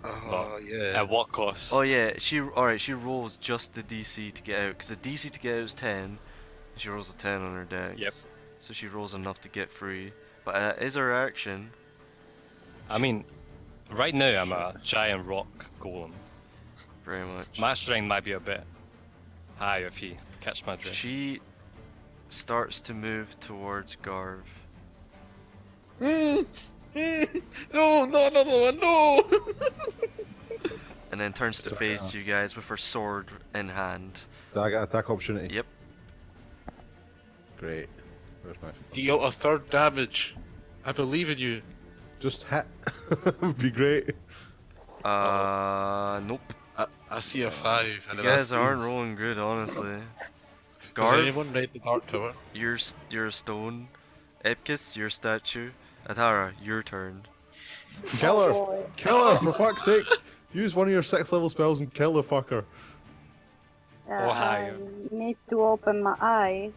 Oh, yeah. At what cost? Oh yeah, she rolls just the DC to get out, because the DC to get out is 10. And she rolls a 10 on her dex. Yep. So she rolls enough to get free. But is her action. I mean, right now I'm a giant rock golem. very much. My strength might be a bit higher if you catch my drift. She starts to move towards Garv. No, not another one, no! And then turns to face you guys with her sword in hand. Do I get an attack opportunity? Yep. Great. Where's my... Deal a third damage. I believe in you. Just hit. Would be great. Nope. I see a 5. And You then guys aren't rolling good, honestly. Does Garv, anyone raid the Dark Tower? you're a stone. Epkis, you're a statue. Atara, your turn. Kill her! boy. Kill her, for fuck's sake! Use one of your 6th level spells and kill the fucker. Or higher. I need to open my eyes.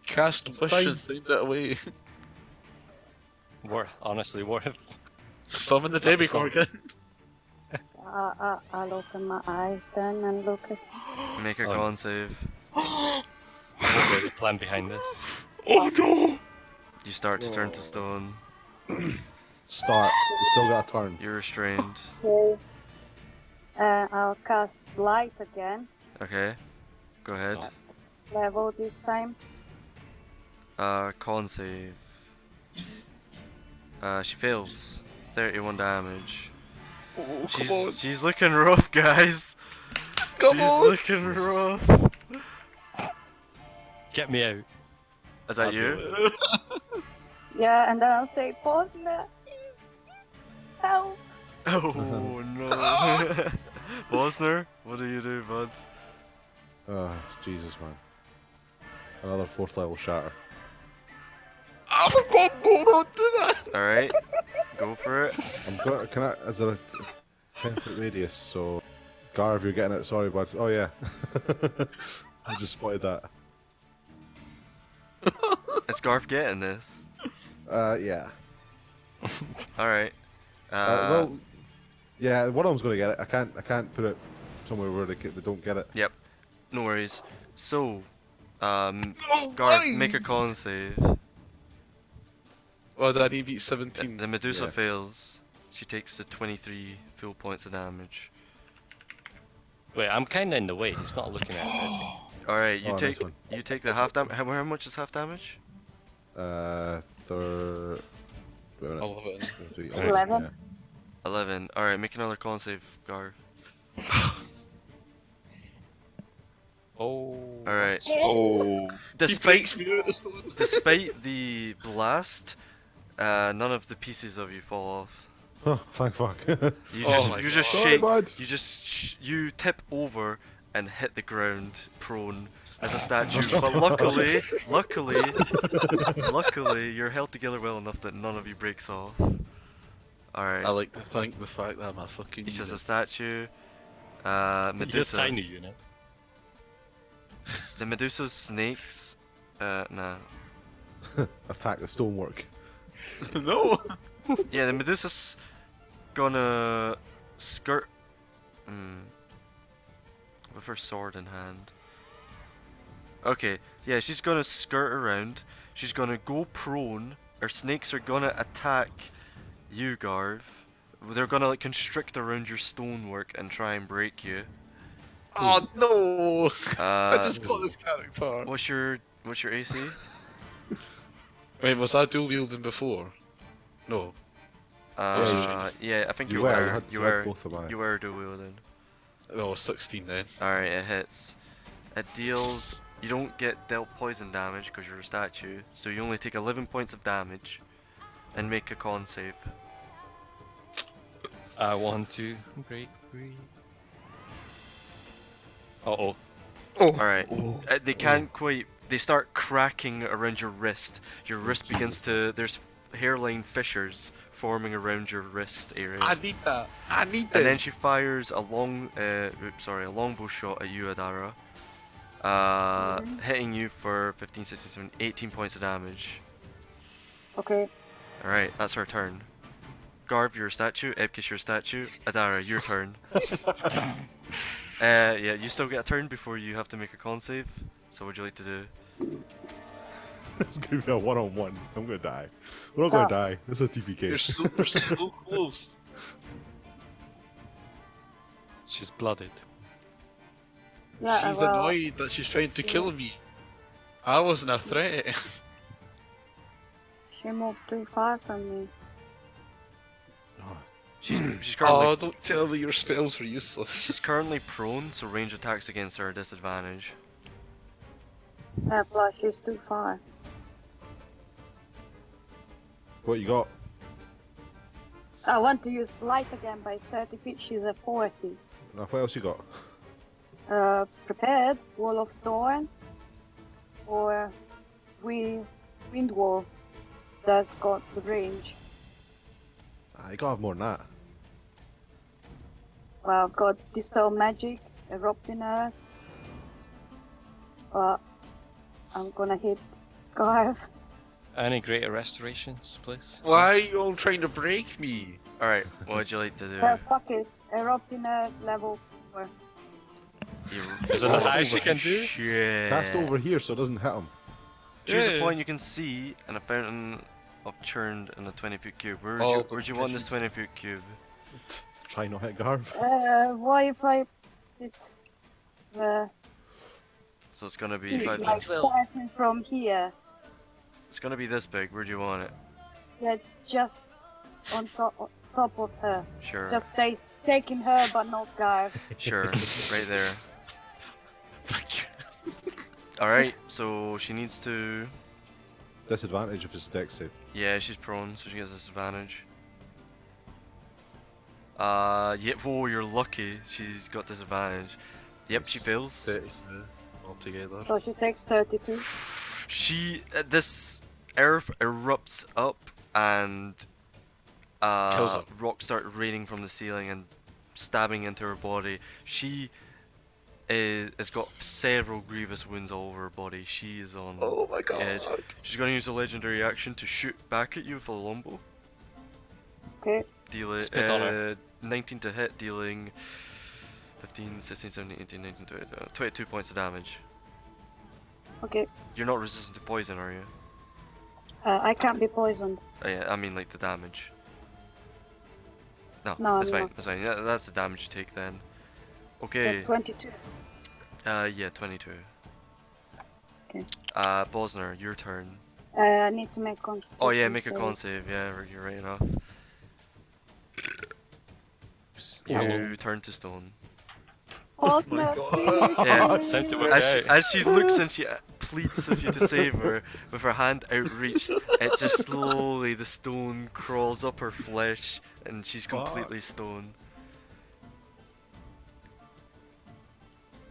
Cast It's Wish fine. and send it away. Worth, honestly, worth. Summon the Demigorgon. I'll open my eyes then and look at. Make a con save. I hope there's a plan behind this. Oh no! You start to turn to stone. Start. You still got a turn. You're restrained. Okay. I'll cast light again. Okay. Go ahead. Level this time. Con save. She fails. 31 damage. Oh, come on. She's looking rough, guys. Come She's on. looking rough. Get me out. Is that you? Yeah, and then I'll say, Bosnia, help! Oh no. Bosner, what do you do, bud? Oh, Jesus, man. Another 4th level shatter. Oh god, no, don't do that! Alright. Go for it. Can I? Is there a 10-foot radius? So, Garv, you're getting it. Sorry, bud. Oh yeah. I just spotted that. Is Garf getting this? Yeah. Alright. Well, yeah. One of them's gonna get it. I can't put it somewhere where they don't get it. Yep. No worries. So, No, Garf, why? make a con save. Oh, did he beat 17? The Medusa Yeah. fails. She takes the 23 full points of damage. Wait, I'm kinda in the way. He's not looking at it, is he? Alright, Oh, nice one. you take the half damage. How much is half damage? Third. Wait a minute. 11. 3, 11. 11. Alright, make another con save, Garf. Oh. Alright. Oh. Despite me out the stone. despite the blast, none of the pieces of you fall off. Oh, thank fuck. You Oh just my you just God. Sorry, shake. bud. You just you tip over and hit the ground prone as a statue. But luckily, you're held together well enough that none of you breaks off. Alright. I like to thank the fact that I'm a fucking. Each is a statue. You're a Medusa. tiny unit. The Medusa's snakes. Nah. Attack the stonework. No! Yeah, the Medusa's gonna skirt. With her sword in hand. Okay, yeah, she's gonna skirt around. She's gonna go prone. Her snakes are gonna attack you, Garv. They're gonna like constrict around your stonework and try and break you. Oh no! I Uh, just got this character. what's your AC? Wait, was I dual wielding before? No. Yeah, I think you You were, you were. had- You you had were. both of mine. You were dual wielding. Oh, 16 then. Alright, it hits. It deals. You don't get dealt poison damage because you're a statue, so you only take 11 points of damage and make a con save. I want to break free. Uh-oh. Oh! Alright. They can't quite. They start cracking around your wrist. Your wrist begins to. There's hairline fissures forming around your wrist area. I need that! I need that! And then she fires a longbow shot at you, Adara. Hitting you for 15, 16, 17, 18 points of damage. Okay. Alright, that's her turn. Garv, you're a statue. Ebkish, you're a statue. Adara, your turn. Yeah, you still get a turn before you have to make a con save. So what would you like to do? It's gonna be a one-on-one. I'm gonna die. We're all gonna Oh. die. This is a TPK. You're so close. She's blooded. Yeah, She's well, annoyed that she's trying to kill me. I wasn't a threat. she moved too far from me. She's currently Oh, don't tell me your spells are useless. she's currently prone, so range attacks against her are disadvantage. Plus, she's too far. What you got? I want to use Blight again, but it's 30 feet. She's at 40. Now, what else you got? Prepared, Wall of Thorn, or Wind Wall. That's got the range. You gotta have more than that. Well, I've got Dispel Magic, Erupting Earth. But I'm gonna hit Garth. Any greater restorations, please? Why are you all trying to break me? Alright, what would you like to do? Fuck it. Erupting Earth level 4. Is it the highest you can do? Shit. Cast over here so it doesn't hit him. Choose a Yeah. point you can see and a fountain of churned in a 20-foot cube. Where'd you want this 20-foot cube? Try not hit Garv. What if I did So it's gonna be 5 like starting from here? It's gonna be this big. Where do you want it? Yeah, just on top of her. Sure. Just taking her, but not Garth. Sure. Right there. Alright, so she needs to... Disadvantage if it's a dex save. Yeah, she's prone, so she gets disadvantage. Yep, whoa, you're lucky. She's got disadvantage. Yep, she fails. 32 altogether. So she takes 32. This earth erupts up and Kills her. rocks start raining from the ceiling and stabbing into her body. She has got several grievous wounds all over her body. She is on Oh my the edge. god. She's going to use a legendary action to shoot back at you with a longbow. Okay. Deal it, Spit on her. 19 to hit, dealing 15, 16, 17, 18, 19, 20, 22 points of damage. Okay. You're not resistant to poison, are you? I can't be poisoned. Yeah, I mean like the damage. No, No, that's I'm fine, not. that's fine. Yeah, that's the damage you take then. Yeah, Okay, 22. yeah, 22. Okay. Bosner, your turn. I need to make constitution. Oh yeah, make a save. con save, yeah, you're right enough. Yeah. You turn to stone. Bosner, Yeah. please. Time to work As out. she looks and she pleads with you to save her, with her hand outreached, it just slowly, the stone crawls up her flesh and she's completely stone.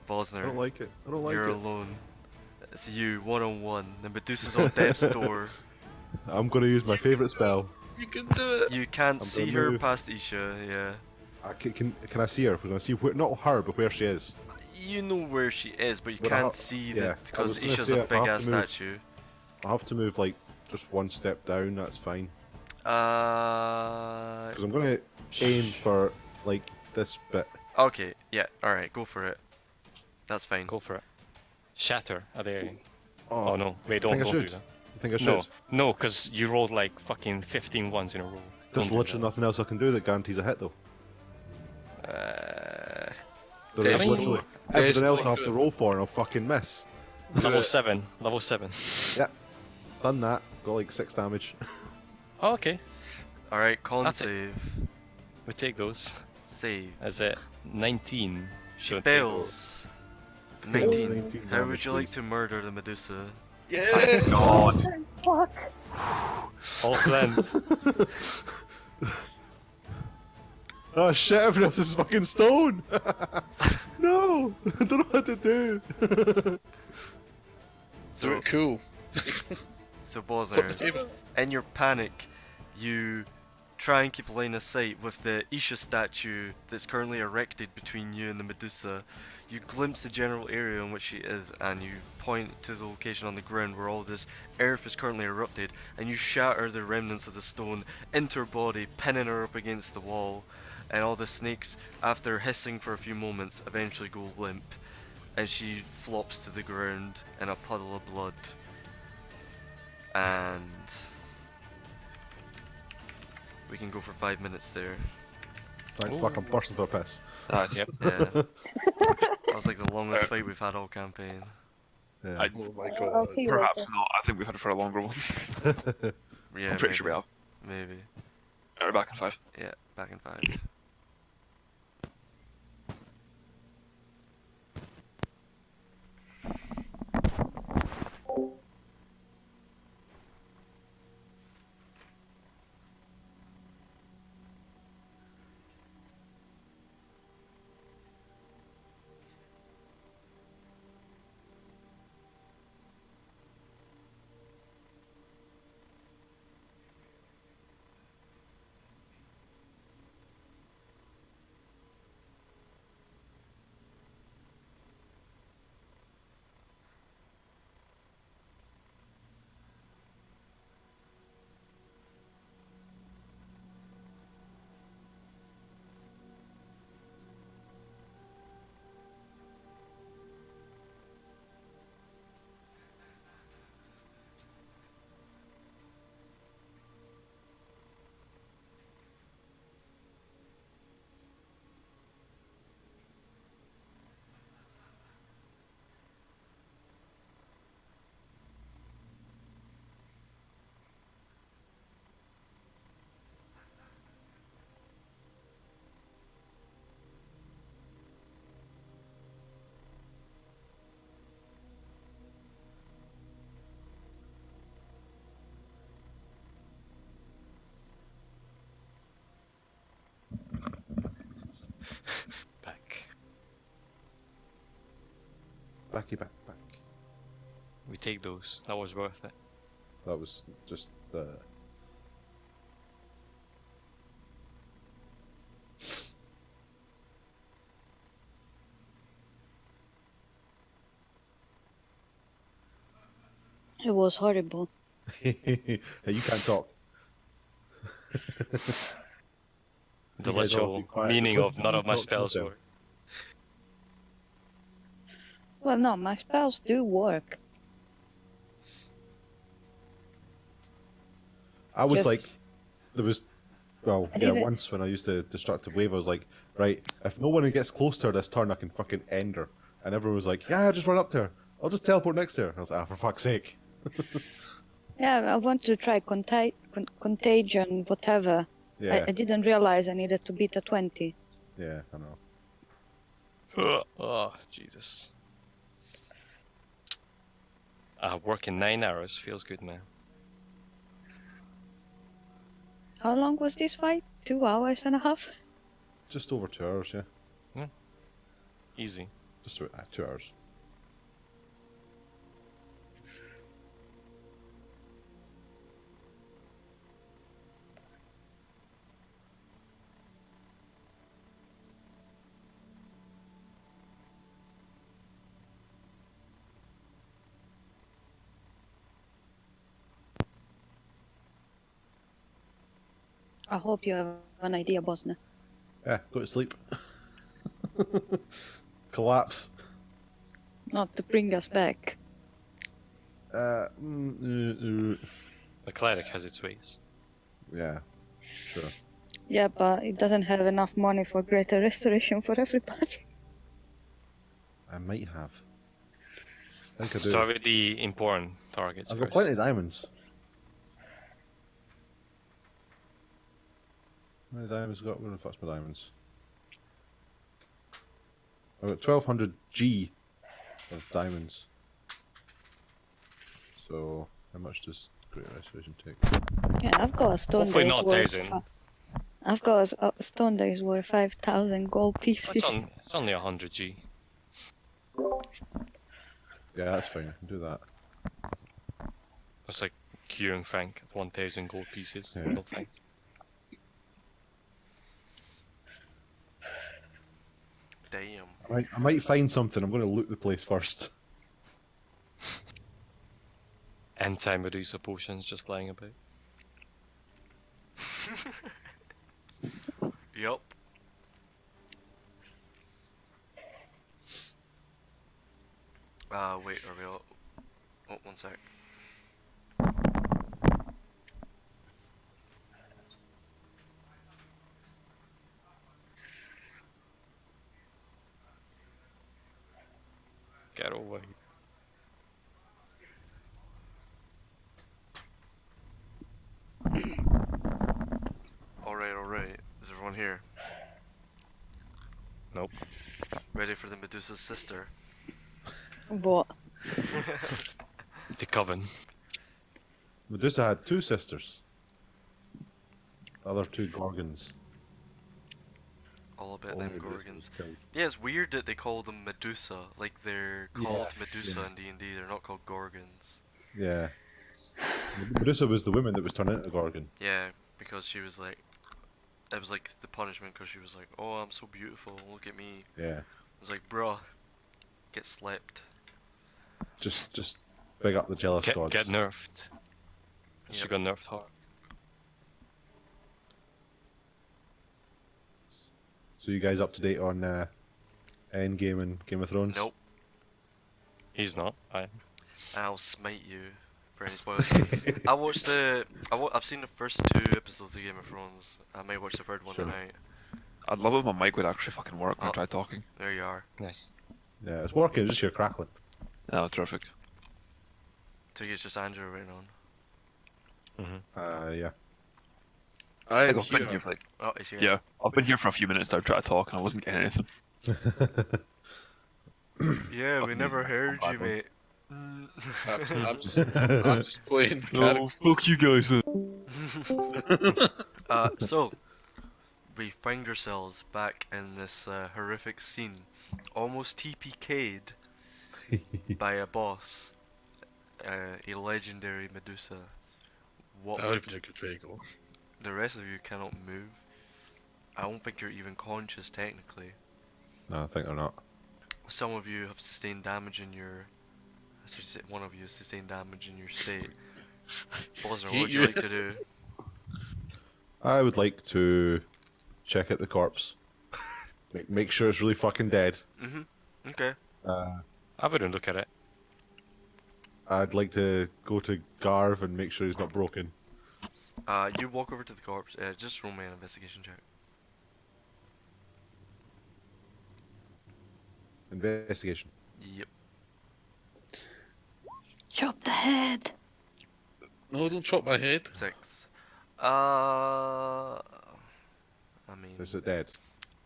I don't Bosner, like it. I don't like you're it. alone. It's you, one-on-one. The Medusa's on death's door. I'm gonna use my favourite spell. You can do it. You can't I'm see gonna her move. past Isha, yeah. Can I see her? Can I see where? Not her, but where she is. You know where she is, but you But I can't ha- see yeah, I that because was gonna Isha's say, a if I have big ass to move- statue. I have to move like just one step down. That's fine. Because I'm gonna aim for like this bit. Okay, yeah, alright, go for it. That's fine. Go for it. Shatter. Are they? Oh, Oh no, wait, think don't I do should. that. You think I should? No, no, because you rolled like fucking 15 ones in a row. There's Don't do literally that. nothing else I can do that guarantees a hit though. There is Destiny. literally everything else I have Destiny. to roll for and I'll fucking miss. Level 7. Level 7. Done that. Got like 6 damage. Oh, okay. Alright, con That's it. save. We take those. Save. Is it 19? She So take fails. Fails 19. 19 How would damage, you like please. to murder the Medusa? Yeah. God. Fuck. those. All blend. Oh shit, everyone else is fucking stone! No! I don't know what to do! Do So, it cool. so Top the Bosner, table. in your panic, you try and keep line of sight with the Isha statue that's currently erected between you and the Medusa. You glimpse the general area in which she is and you point to the location on the ground where all this earth is currently erupted and you shatter the remnants of the stone into her body, pinning her up against the wall. And all the snakes, after hissing for a few moments, eventually go limp and she flops to the ground in a puddle of blood. And we can go for 5 minutes there. Thank fuck, I'm bursting for a piss. That's Yep. Yeah. was like the longest fight we've had all campaign. Yeah. Oh my I'll god. see you Perhaps later. not. I think we've had it for a longer one. Yeah, I'm pretty sure we have. Maybe. We're back in 5. Yeah, back in 5. Back. Back. We take those. That was worth it. That was just It was horrible. Hey, you can't talk. The You guys all literal keep quiet. meaning Just of listen none to of me my talk to spells myself. work. Well, no, my spells do work. I was Just- like, there was, well, I yeah, didn't- once when I used the destructive wave, I was like, right, if no one gets close to her this turn, I can fucking end her. And everyone was like, yeah, just run up to her. I'll just teleport next to her. I was like, ah, for fuck's sake. Yeah, I want to try contagion, whatever. Yeah, I didn't realize I needed to beat a 20. yeah, I know. Oh, Jesus. Working 9 hours feels good, man. How long was this fight? 2 hours and a half? Just over 2 hours, yeah. Easy. Just about 2 hours. I hope you have an idea, Bosnia. Yeah, go to sleep. Collapse. Not to bring us back. Uh, The cleric has its ways. yeah, sure. Yeah, but it doesn't have enough money for greater restoration for everybody. I might have. I think I do. Start with the important targets I've first. got plenty of diamonds. How many diamonds have I got? Where the fuck's my diamonds? I've got 1200 G of diamonds. So, how much does Great Restoration take? Yeah, I've got a stone Hopefully that is not worth. 1,000. I've got a stone that is worth 5,000 gold pieces. It's only 100 G. Yeah, that's fine. I can do that. That's like curing Frank at 1,000 gold pieces. Yeah. No thanks. Damn. I might find something. I'm going to loot the place first. Anti-Medusa potions just lying about. Yup. Wait, are we all... Oh, one sec. Get away. Alright. Is everyone here? Nope. Ready for the Medusa's sister? What? The coven. Medusa had two sisters. The other two Gorgons. All about Only them Medusa Gorgons. was killed. Yeah, it's weird that they call them Medusa. Like they're called Medusa yeah. in D&D. They're not called Gorgons. Yeah. Medusa was the woman that was turned into Gorgon. Yeah, because she was like, it was like the punishment because she was like, oh, I'm so beautiful. Look at me. Yeah. I was like, bruh, get slept. Just big up the jealous gods. Get nerfed. She Yep. got nerfed hard. So you guys up to date on Endgame and Game of Thrones? Nope. He's not. And I'll smite you for any spoilers. I watched I've seen the first 2 episodes of Game of Thrones. I might watch the third one Sure. tonight. I'd love it if my mic would actually fucking work when I Oh. try talking. There you are. Nice. Yeah, it's working. Just hear crackling. Oh, terrific. I think it's just Andrew right on. Mm-hmm. Yeah. I've been here for like, Oh, is he? yeah, I've been here for a few minutes now trying to talk and I wasn't getting anything. Yeah, we Fuck never me. heard I'm you, bad mate. I'm just playing character. Fuck you guys. So we find ourselves back in this horrific scene, almost TPK'd by a boss, a legendary Medusa. What That would would have been a good way to go. the rest of you cannot move? I don't think you're even conscious technically. No, I think they're not. Some of you have sustained damage in your. I should say one of you has sustained damage in your state. Blizzard, what would you like to do? I would like to check out the corpse. Make sure it's really fucking dead. Okay. I wouldn't look at it. I'd like to go to Garv and make sure he's not broken. You walk over to the corpse. Just roll me an investigation check. Investigation. Yep. Chop the head. No, don't chop my head. 6. I mean, Is it dead?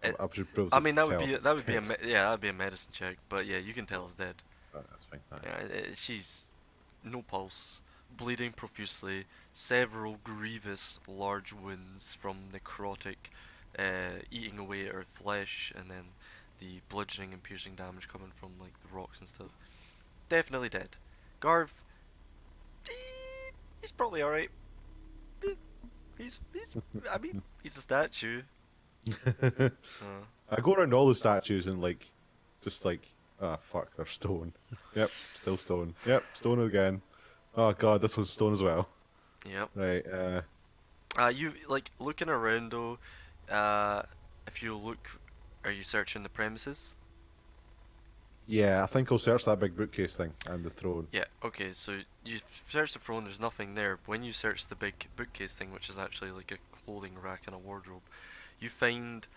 It- I should probably I mean that would tell. be that'd be a medicine check, but yeah, you can tell it's dead. That's fine. Aye. Yeah, she's no pulse, bleeding profusely, several grievous large wounds from necrotic eating away at her flesh, and then the bludgeoning and piercing damage coming from like the rocks and stuff. Definitely dead. Garv, he's probably alright. He's I mean he's a statue. I go around all the statues and like, just like, ah, fuck, they're stone. Yep, still stone. Yep, stone again. Oh god, this one's stone as well. Yep. Right. You like looking around though. If you look, are you searching the premises? Yeah, I think I'll search that big bookcase thing and the throne. Yeah. Okay. So you search the throne. There's nothing there. When you search the big bookcase thing, which is actually like a clothing rack and a wardrobe, you find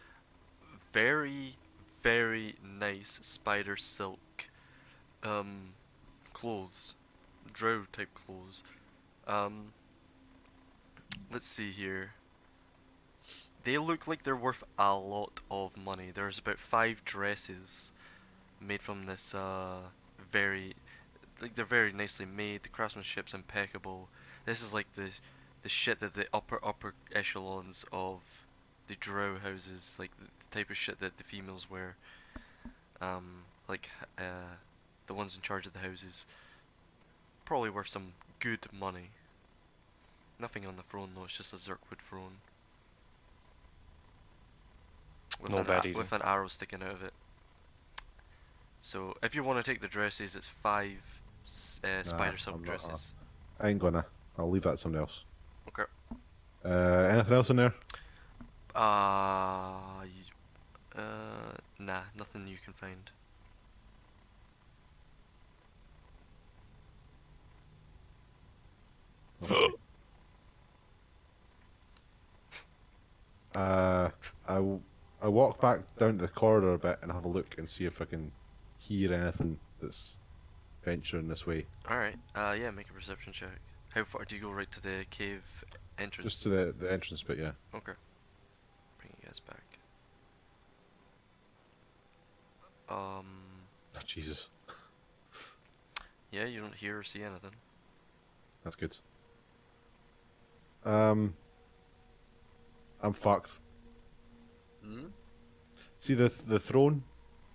very, very nice spider silk clothes, drow type clothes. Let's see here. They look like they're worth a lot of money. There's about 5 dresses made from this very, like they're very nicely made. The craftsmanship's impeccable. This is like the shit that the upper echelons of the drow houses, like the type of shit that the females wear. Like the ones in charge of the houses. Probably worth some good money. Nothing on the throne though, it's just a Zirkwood throne. With an arrow sticking out of it. So, if you want to take the dresses, it's 5 spider silk I'm not, dresses. I ain't gonna. I'll leave that to somebody else. Okay. Anything else in there? Nah, nothing you can find. I walk back down to the corridor a bit and have a look and see if I can hear anything that's venturing this way. Alright, yeah, make a perception check. How far do you go? Right to the cave entrance? Just to the entrance bit, yeah. Okay. Bring you guys back. Um. Oh, Jesus. Yeah, you don't hear or see anything. That's good. I'm fucked. See the throne?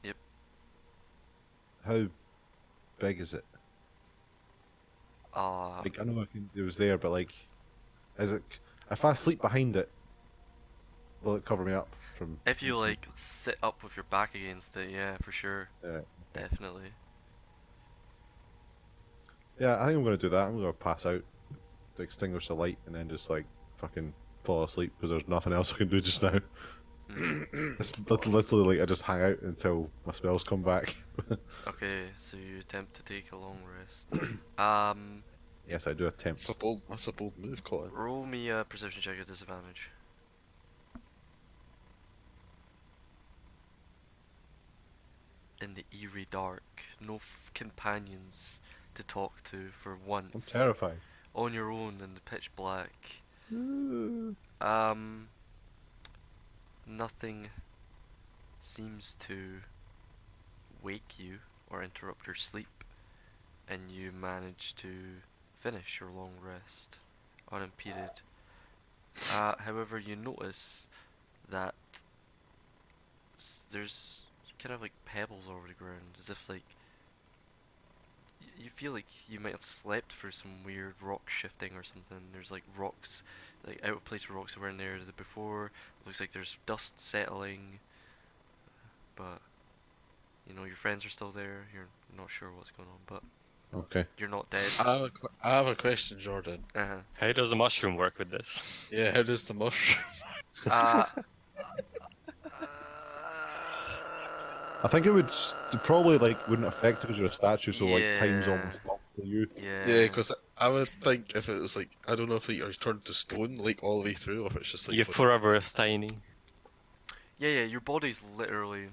Yep. How big is it? Like, I know it was there, but like, is it? If I sleep behind it, will it cover me up from? if you instant- like sit up with your back against it, yeah, for sure, Yeah. definitely. Yeah, I think I'm gonna do that. I'm gonna pass out, extinguish the light, and then just like fucking fall asleep because there's nothing else I can do just now. It's literally like I just hang out until my spells come back. Okay, so you attempt to take a long rest. Yes, I do attempt. That's a bold move, Colin. Roll me a perception check at disadvantage. In the eerie dark, no companions to talk to for I'm once. terrified. On your own in the pitch black. Nothing seems to wake you or interrupt your sleep, and you manage to finish your long rest unimpeded. However, you notice that there's kind of like pebbles over the ground, as if like you feel like you might have slept through some weird rock shifting or something. There's like rocks, like out of place rocks that weren't there before. Looks like there's dust settling, but you know your friends are still there. You're not sure what's going on, but Okay. you're not dead. I have a question, Jordan. Uh-huh. How does a mushroom work with this? Yeah, how does the mushroom? Uh, I think it would probably like wouldn't affect it because you're a statue, so like time's Yeah. almost up for you. yeah. Yeah, because I would think if it was like, I don't know if like you're turned to stone like all the way through, or if it's just like You're forever as tiny. Yeah, your body's literally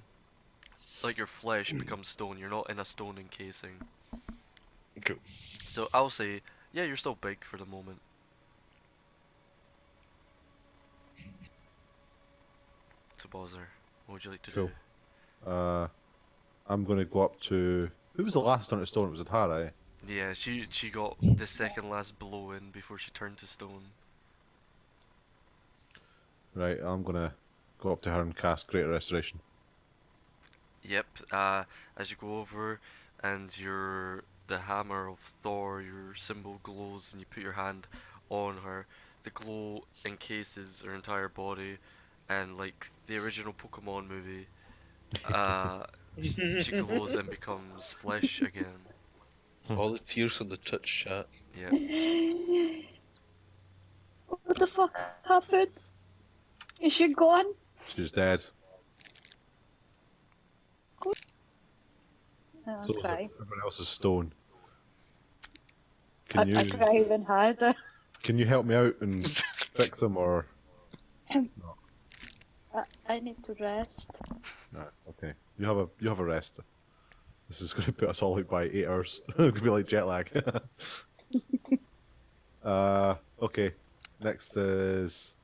like your flesh becomes stone. You're not in a stone encasing. Cool. So I'll say, yeah, you're still big for the moment. So Bowser, what would you like to Cool. do? I'm gonna go up to who was the last turn to stone? It was Atara, eh? Yeah, she got the second last blow in before she turned to stone. Right, I'm gonna go up to her and cast Greater Restoration. Yep. As you go over, and the hammer of Thor, your symbol glows, and you put your hand on her. The glow encases her entire body, and like the original Pokemon movie, she glows and becomes flesh again. All the tears on the Twitch chat. Yeah. What the fuck happened? Is she gone? She's dead. Oh, So is cry. everyone else is stone. I Can you cry even harder. can you help me out and fix them or? I need to rest. Nah, okay. You have a rest. This is going to put us all out by 8 hours. It's going to be like jet lag. Okay. Next is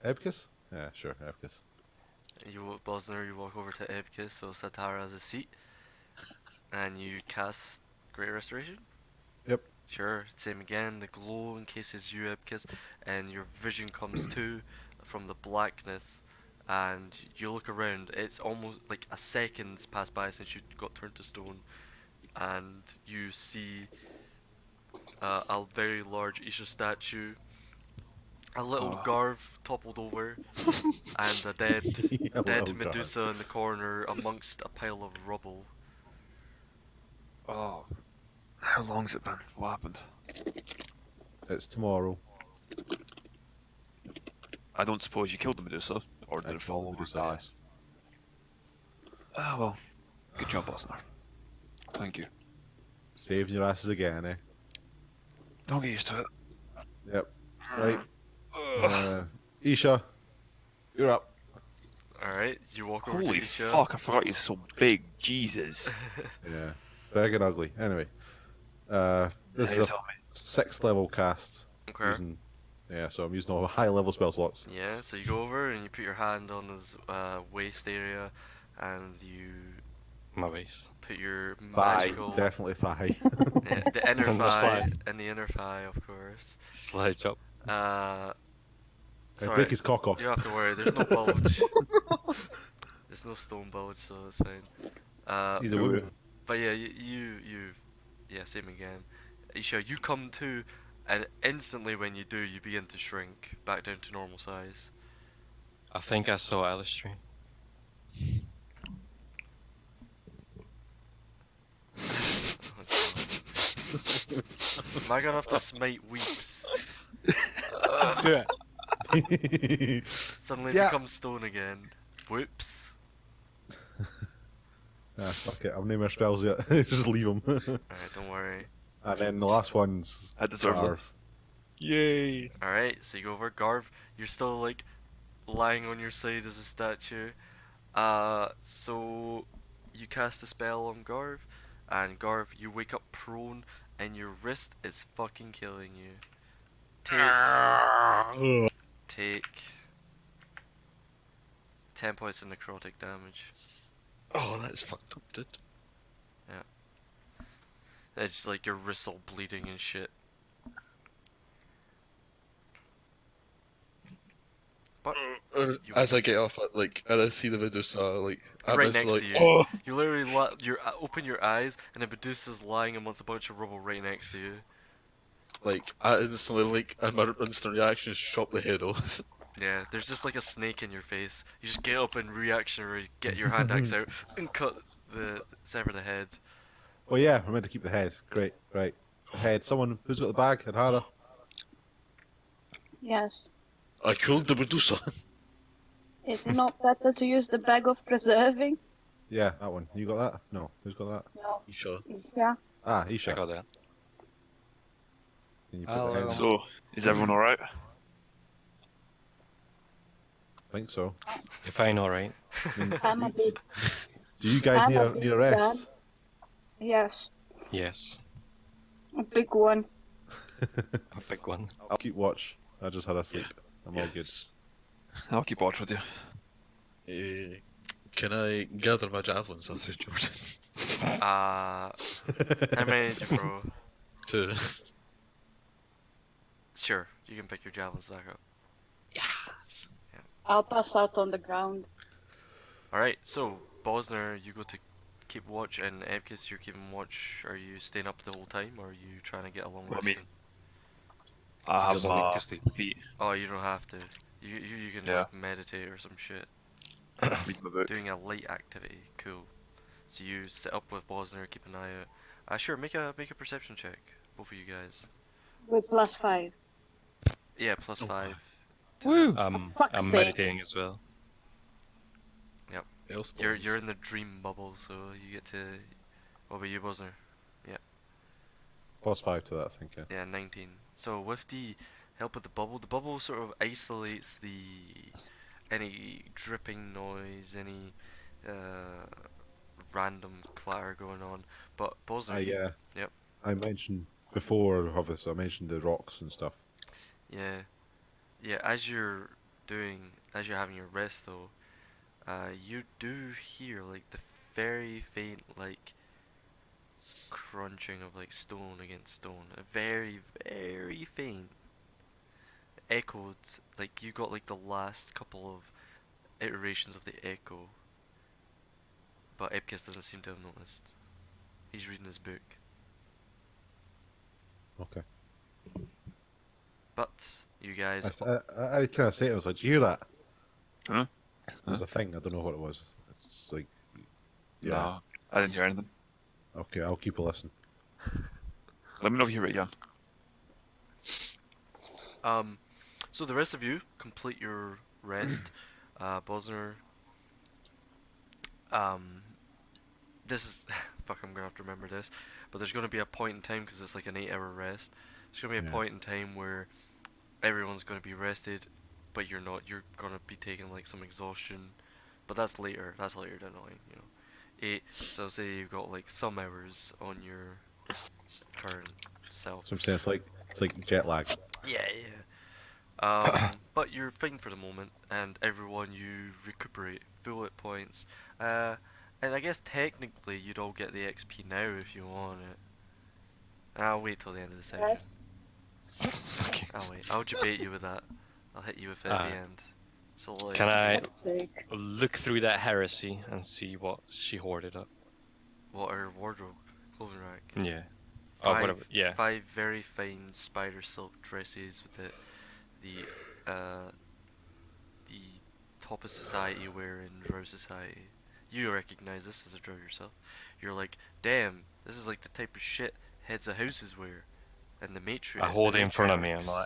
Ebkis? Yeah, sure, Ebkis. Bosner, you walk over to Ebkis, so Satara has a seat, and you cast Great Restoration? Yep. Sure, same again, the glow encases you, Ebkis, and your vision comes to from the blackness, and you look around. It's almost like a second's passed by since you got turned to stone, and you see a very large Isha statue, a little Garv toppled over, and a dead A little Medusa in the corner amongst a pile of rubble. Oh, how long's it been? What happened? It's tomorrow. I don't suppose you killed the Medusa, or did I it fall killed over and Medusa, die? yes. Ah, well, good job, Bosnar. Thank you. Saving your asses again, eh? Don't get used to it. Yep. Right. Isha, you're up. Alright, you walk over Holy to Isha. fuck, I forgot you're so big. Jesus. Yeah. big and ugly. Anyway, this is you a tell me. 6th level cast. Okay. Using, so I'm using all the high level spell slots. Yeah, so you go over and you put your hand on his waist area, and you My waist. put your Thigh, magical, definitely thigh. yeah, the inner And the thigh, slide. and the inner thigh, of course. Slides up. Break Sorry, his cock off. you don't have to worry. There's no bulge. There's no stone bulge, so it's fine. He's a woman. But yeah, yeah, same again. Isha, you come to, and instantly when you do, you begin to shrink back down to normal size. I think I saw Alistair. Oh, God. Am I gonna have to smite weeps? Do it. Suddenly Yeah. become stone again. Whoops. Fuck it. I've no more spells yet. Just leave them. Alright, don't worry. And then the last one's I deserve Garv. this. Yay! Alright, so you go over. Garv, you're still like lying on your side as a statue. So you cast a spell on Garv, and Garv, you wake up prone, and your wrist is fucking killing you. Take 10 points of necrotic damage. Oh, that's fucked up, dude. It's like your wrist all bleeding and shit. But As I get off, and I see the Medusa, I'm right just next like, to you. oh! You literally open your eyes, and a Medusa's lying amongst a bunch of rubble right next to you. I instantly, and my instant reaction is chop the head off. Yeah, there's just like a snake in your face. You just get up and reactionary, get your hand axe out, and sever the head. Oh yeah, we're meant to keep the head. Great, right. The head. Someone who's got the bag? Hadhara. Yes. I killed the Medusa. Is it not better to use the bag of preserving? Yeah, that one. You got that? No. Who's got that? No. You sure? Yeah. Ah, I Isha. got that. Can you put the head? So, is everyone alright? I think so. You're fine, alright. I'm a bit. Do you guys I'm need a a bit need a rest? Yes. Yes. A big one. A big one. I'll keep watch. I just had a sleep. I'm all good. I'll keep watch with you. Can I gather my javelins after Jordan? How many did you throw? 2. Sure, you can pick your javelins back up. I'll pass out on the ground. Alright, so, Bosner, you go to keep watch, and Evkis, you're keeping watch. Are you staying up the whole time, or are you trying to get a long What, rest me? in? I have doesn't like to sleep. feet. Oh, you don't have to. You can Yeah. like meditate or some shit. Read my book. Doing a light activity, cool. So you sit up with Bosner, keep an eye out. Sure, make a perception check, both of you guys. With +5. Yeah, plus 5. Woo! fuck's I'm sake. meditating as well. You're in the dream bubble, so you get to. What about you, Bosner? +5 to that, I think. Yeah. Yeah, 19. So with the help of the bubble sort of isolates any dripping noise, any random clatter going on. But Bosner, Yep. I mentioned before, obviously, I mentioned the rocks and stuff. Yeah, as you're having your rest though, you do hear like the very faint like crunching of like stone against stone, a very very faint, echoed, like you got like the last couple of iterations of the echo, but Epkiss doesn't seem to have noticed. He's reading his book. Okay. But you guys, I kind of say it. I was like, "Did you hear that?" Huh? There was a thing. I don't know what it was. It's like, yeah. No, I didn't hear anything. Okay, I'll keep a listen. Let me know if you hear it again. so the rest of you complete your rest. Bosner. This is fuck. I'm gonna have to remember this, but there's gonna be a point in time because it's like an 8-hour rest. There's gonna be a point in time where everyone's gonna be rested, but you're not. You're gonna be taking like some exhaustion, but that's later. That's later down the line, you know. 8. So say you've got like some hours on your current self. So I'm saying it's like jet lag. Yeah, yeah. But you're fine for the moment, and everyone you recuperate full hit points. And I guess technically you'd all get the XP now if you want it. I'll wait till the end of the session. Okay. I'll wait. I'll debate you with that. I'll hit you with it at the end. So like, Can I Sake. look through that heresy and see what she hoarded up? what are wardrobe, clothing rack? Yeah. Oh, whatever. Yeah. 5 very fine spider silk dresses with the top of society wear in Drow society. You recognize this as a Drow yourself. You're like, damn, this is like the type of shit heads of houses wear. And the matriarch. I hold it in front of me and I'll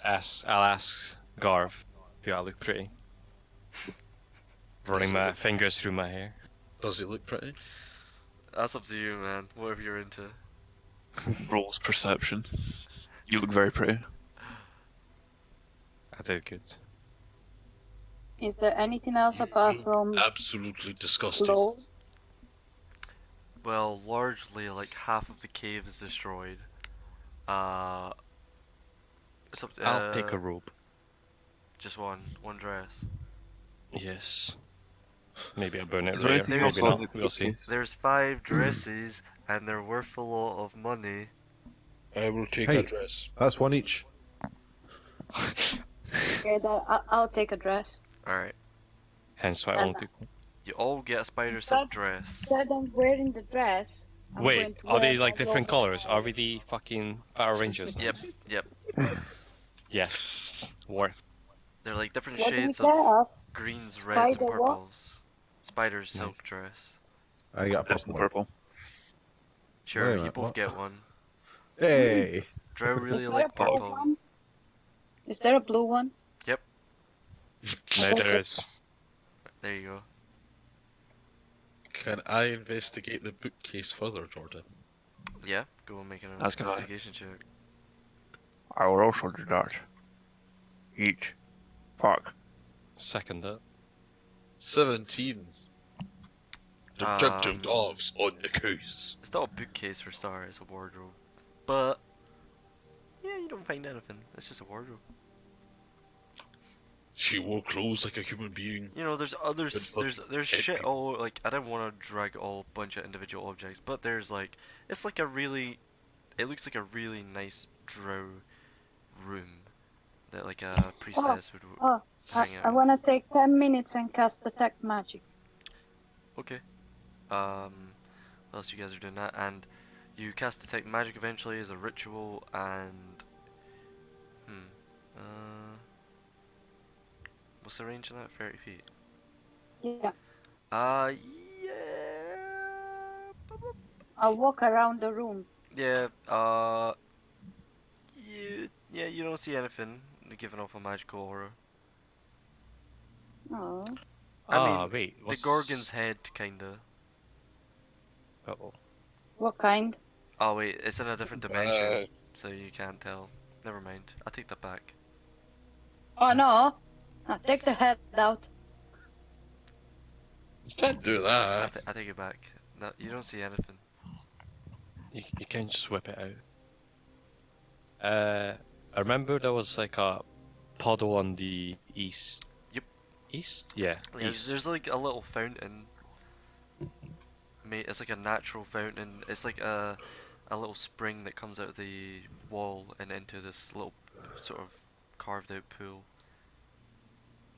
ask Garv, do I look pretty? Running my fingers through my hair. Does he look pretty? That's up to you, man. Whatever you're into. Rolls perception. You look very pretty. I did good. Is there anything else apart from Absolutely disgusting. clothes? Well, largely, like half of the cave is destroyed. I'll take a robe. Just one dress. Yes. Maybe I'll burn it Is there later. anything else Maybe on not. the We'll see. There's 5 dresses, and they're worth a lot of money. I will take Hey. a dress. That's one each. Okay, I'll take a dress. Alright. Hence why I won't do. You all get a spider silk That- dress. Instead of wearing the dress, I'm going Wait, to are they wear like my different robe. colors? Are we the fucking Power Rangers? now? Yep. Yes. Worth. They're like different What do we shades get of us? greens, reds, and Spider what? purples. Spider silk dress. I got a That's purple. purple. Sure, Wait a you minute, both what? get one. Hey! Drow really Is there like a blue purple. one? Is there a blue one? No, there is. There you go. Can I investigate the bookcase further, Jordan? Yeah, go and make an That's good. investigation check. I will also do that. Each. Park. Second it. 17. Detective Um, Doves on the case. It's not a bookcase for starters, it's a wardrobe. But yeah, you don't find anything. It's just a wardrobe. She wore clothes like a human being. You know, there's others. Good There's head shit people. all like I don't want to drag all bunch of individual objects, but there's like it's like a really, it looks like a really nice drow room that like a priestess would Oh, hang out I in. want to take 10 minutes and cast Detect Magic. Okay. What else you guys are doing that? And you cast Detect Magic eventually as a ritual and what's the range of that? 30 feet. Yeah. Yeah. I'll walk around the room. Yeah, you don't see anything giving off a magical aura. Oh. I mean, Wait. The Gorgon's head, kinda. Uh-oh. What kind? Oh wait, it's in a different dimension, so you can't tell. Never mind, I'll take that back. Oh no! I'll take the head out. You can't do that. I take it back. No, you don't see anything. You can just whip it out. I remember there was like a puddle on the east. Yep. East? Yeah. Yeah, East. there's like a little fountain. It's like a natural fountain. It's like a little spring that comes out of the wall and into this little sort of carved out pool.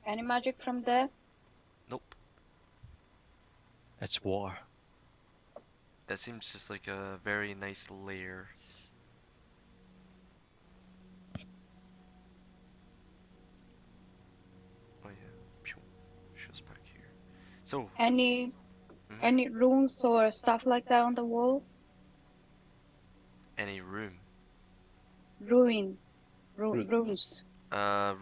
Any magic from there? Nope. It's water. It seems just like a very nice layer. Oh yeah, Phew. Shows back here. So, Any Mhm. any runes or stuff like that on the wall? any room? Runes. Runes. Nah,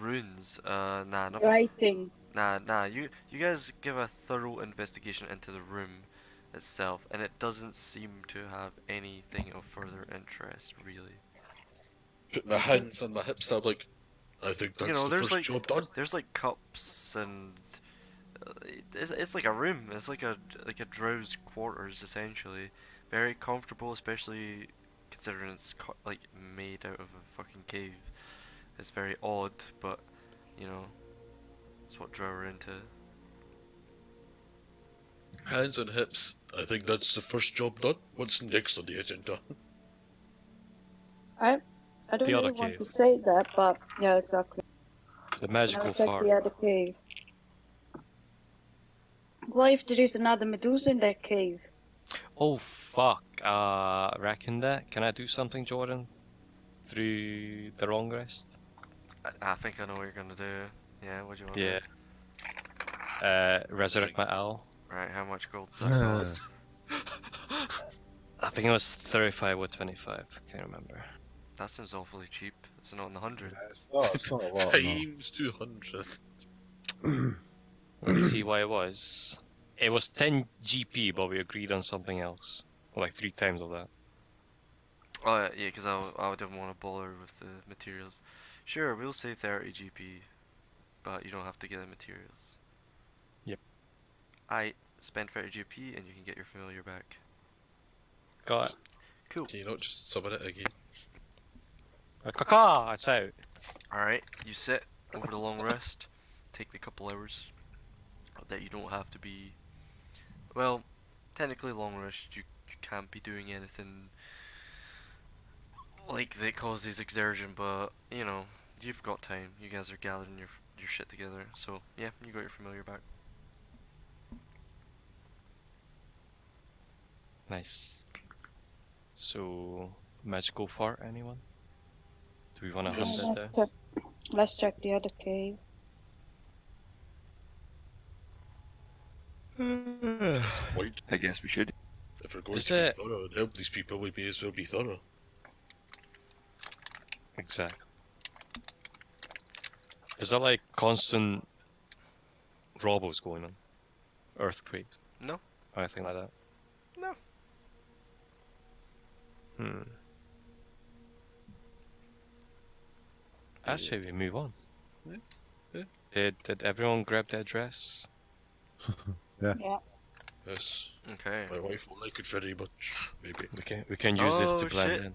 nothing. Writing. Nah. You guys give a thorough investigation into the room itself, and it doesn't seem to have anything of further interest, really. Put my hands on my hips, I'm like, I think that's You know, the there's first like job done. there's like cups and it's like a room. It's like a drow's quarters essentially. Very comfortable, especially considering it's like made out of a fucking cave. It's very odd, but you know, it's what drow are into. Hands on hips. I think that's the first job done. What's next on the agenda? I don't The other really want cave. to say that, but yeah, exactly. The Now magical check fart. the other cave. What if there is another Medusa in that cave? Oh fuck. Reckon that. Can I do something, Jordan? Through the long rest? I think I know what you're gonna do. Yeah, what do you want Yeah. to do? Resurrect my owl. Right, how much gold does that cost? I think it was 35 or 25. Can't remember. That seems awfully cheap. It's not in the hundreds. It's not a lot, no. Times 200. Let's see why it was. It was 10 GP, but we agreed on something else. Like 3 times of that. Oh yeah, because I didn't want to bother with the materials. Sure, we'll say 30 GP, but you don't have to get the materials. Yep. I spent 30 GP and you can get your familiar back. Got it. Cool. Can you not just summon it again? Caca! It's out. Alright, you sit over the long rest, take the couple hours that you don't have to be. Well, technically, long rest, you can't be doing anything like that causes exertion, but you know, you've got time. You guys are gathering your shit together, so yeah, you got your familiar back. Nice. So, magical fart, anyone? Do we want to Yes. hunt that down? Let's check the other cave. Wait, I guess we should. if we're going Is to be it- thorough and help these people, we may as well be thorough. Exactly. Is that like constant robos going on? Earthquakes? No. Or anything like that? No. I say we move on. Yeah, yeah. Did everyone grab their dress? Yeah. Yes, Okay. my wife will like it very much, maybe. We can use this to Oh, blend shit. in.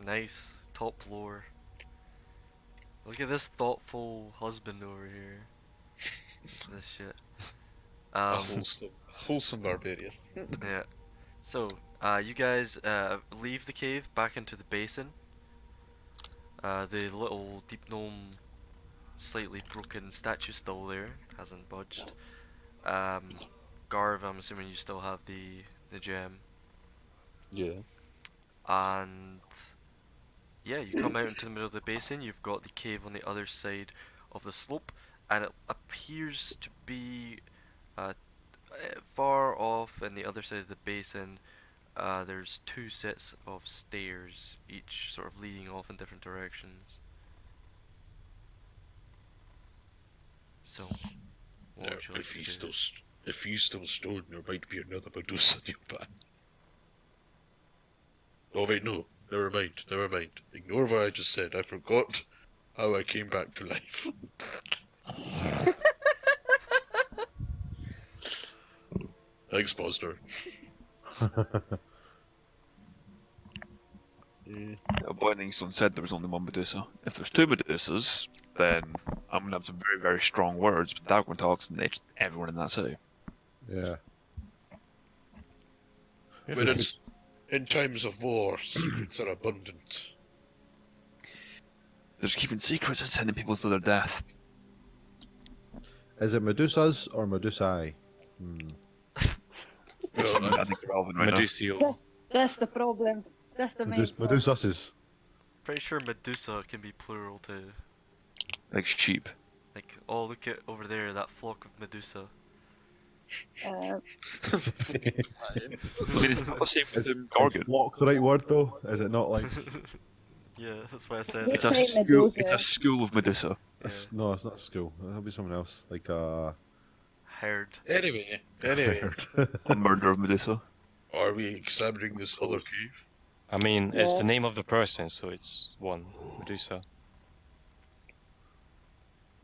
Nice. Top floor. Look at this thoughtful husband over here. This shit. A wholesome barbarian. Yeah. So, you guys leave the cave back into the basin. The little deep gnome, slightly broken statue still there, hasn't budged. Garv, I'm assuming you still have the gem. Yeah. And yeah, you come out into the middle of the basin. You've got the cave on the other side of the slope, and it appears to be far off in the other side of the basin. There's 2 sets of stairs, each sort of leading off in different directions. So, what Now, would you like if to he's do? still stored, there might be another Medusa nearby. Oh wait, no. Never mind. Ignore what I just said. I forgot how I came back to life. Thanks, Monster. Blinding Stone said there was only one Medusa. If there's 2 Medusas, then I'm gonna have some very, very strong words, but that one talks to everyone in that city. Yeah. When it's in times of war, secrets are abundant. They're just keeping secrets and sending people to their death. Is it Medusas or Medusae? It's something I think relevant right now. Medusio. That's the problem. That's the main problem. Medusas. Pretty sure Medusa can be plural too. Like sheep. Like, oh, look at over there, that flock of Medusa. It's not the same with Is Gorgon. flock the right word though? Is it not like? Yeah, that's why I said They it. say Medusa. It's a school of Medusa. No, it's not school. It'll be someone else. Like Herd. Anyway, A murder of Medusa. are we examining this other cave? I mean, it's the Yes. name of the person, so it's one. Medusa.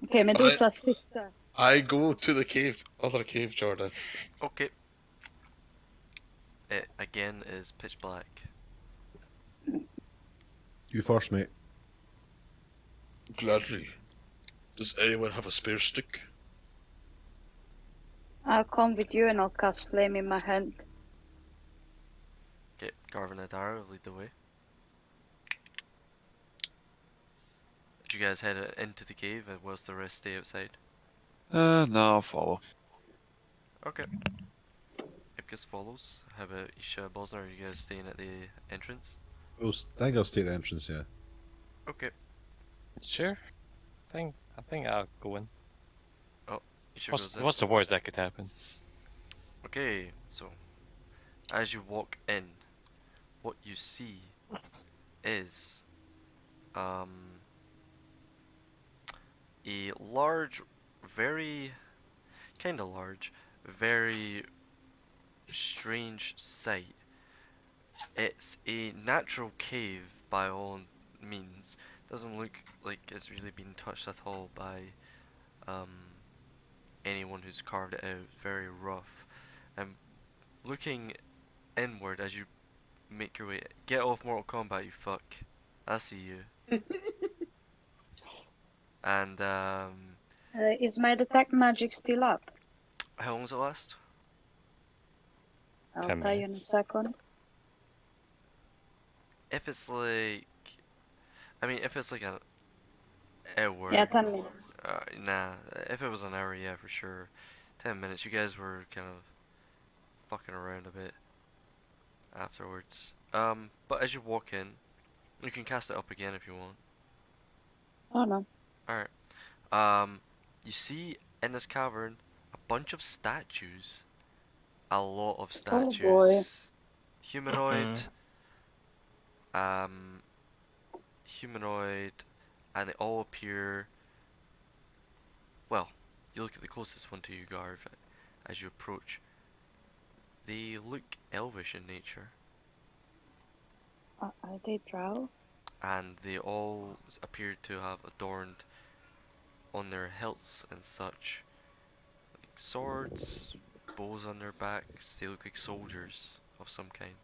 Okay, Medusa's sister. I go to the cave, other cave, Jordan. Okay. It again is pitch black. You first, mate. Gladly. Does anyone have a spare stick? I'll come with you and I'll cast flame in my hand. Okay, Garvin and Dara lead the way. Did you guys head into the cave and whilst the rest stay outside? No, I'll follow. Okay. Ipkiss follows. How about Isha, Bosner? Are you guys staying at the entrance? I think I'll stay at the entrance, yeah. Okay. Sure. I think I'll go in. Oh, Isha goes in. What's the worst that could happen? Okay, so as you walk in, what you see is a large, very kind of large, very strange sight. It's a natural cave by all means. Doesn't look like it's really been touched at all by um, anyone who's carved it out. Very rough. And looking inward as you make your way. Get off Mortal Kombat, you fuck. I see you. And Is my detect magic still up? how long does it last? I'll 10 tell you in a minutes. second. If it's like, I mean, if it's like an hour. Yeah, 10 minutes. Nah. If it was an hour, yeah, for sure. 10 minutes. You guys were kind of fucking around a bit afterwards. But as you walk in, you can cast it up again if you want. Oh no. Alright. You see in this cavern a bunch of statues. A lot of statues. Oh boy. Humanoid. Humanoid, and they all appear. Well, you look at the closest one to you, Garv, as you approach. They look elvish in nature, Are they drow? and they all appear to have adorned on their hilts and such, like swords, bows on their backs. They look like soldiers of some kind,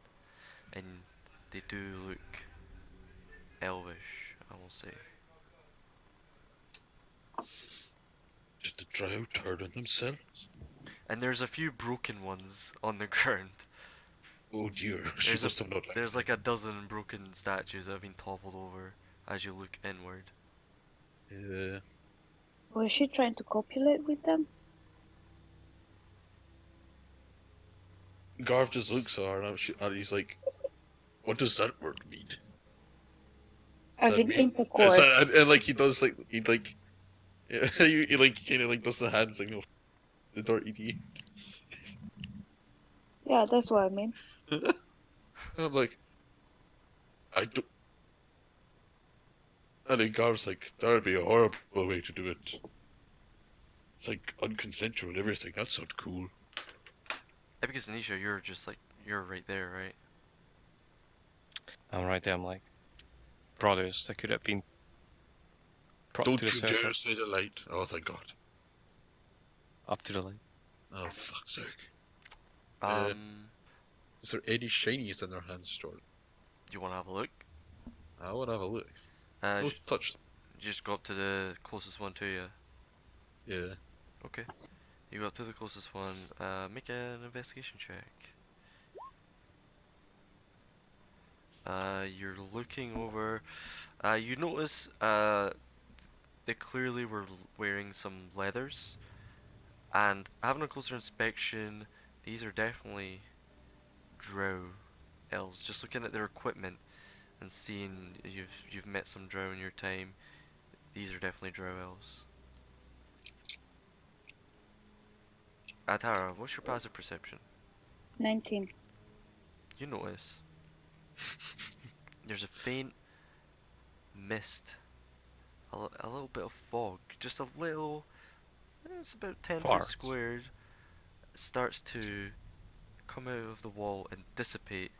and they do look elvish, I will say. Did the drow turn on themselves? And there's a few broken ones on the ground. Oh dear, she must have not liked There's them. like a dozen broken statues that have been toppled over as you look inward. Yeah. Was she trying to copulate with them? Garv just looks at her and he's like, what does that word mean? Does that Having mean- intercourse. and like he does like yeah, he like kind of like does the hand signal, the dirty D. Yeah, that's what I mean. I'm like, I don't. And then Garv's like, that would be a horrible way to do it. It's like unconsensual and everything. That's not cool. Yeah, because Nisha, you're just like, you're right there, right? I'm right there. I'm like, brothers that could have been brought Don't to the you circle, dare say the light. Oh, thank God. up to the light. Oh, fuck's sake. Is there any shinies in their hands, Jordan? You want to have a look? I want to have a look. Uh, No j- touch. just go up to the closest one to you. Yeah. Okay. You go up to the closest one. Make an investigation check. You're looking over. You notice they clearly were wearing some leathers, and having a closer inspection, these are definitely drow elves. Just looking at their equipment and seeing you've met some drow in your time, these are definitely drow elves. Atara, what's your passive perception? 19. You notice there's a faint mist, a little bit of fog, just a little. It's about 10 feet Farts. squared. Starts to come out of the wall and dissipate.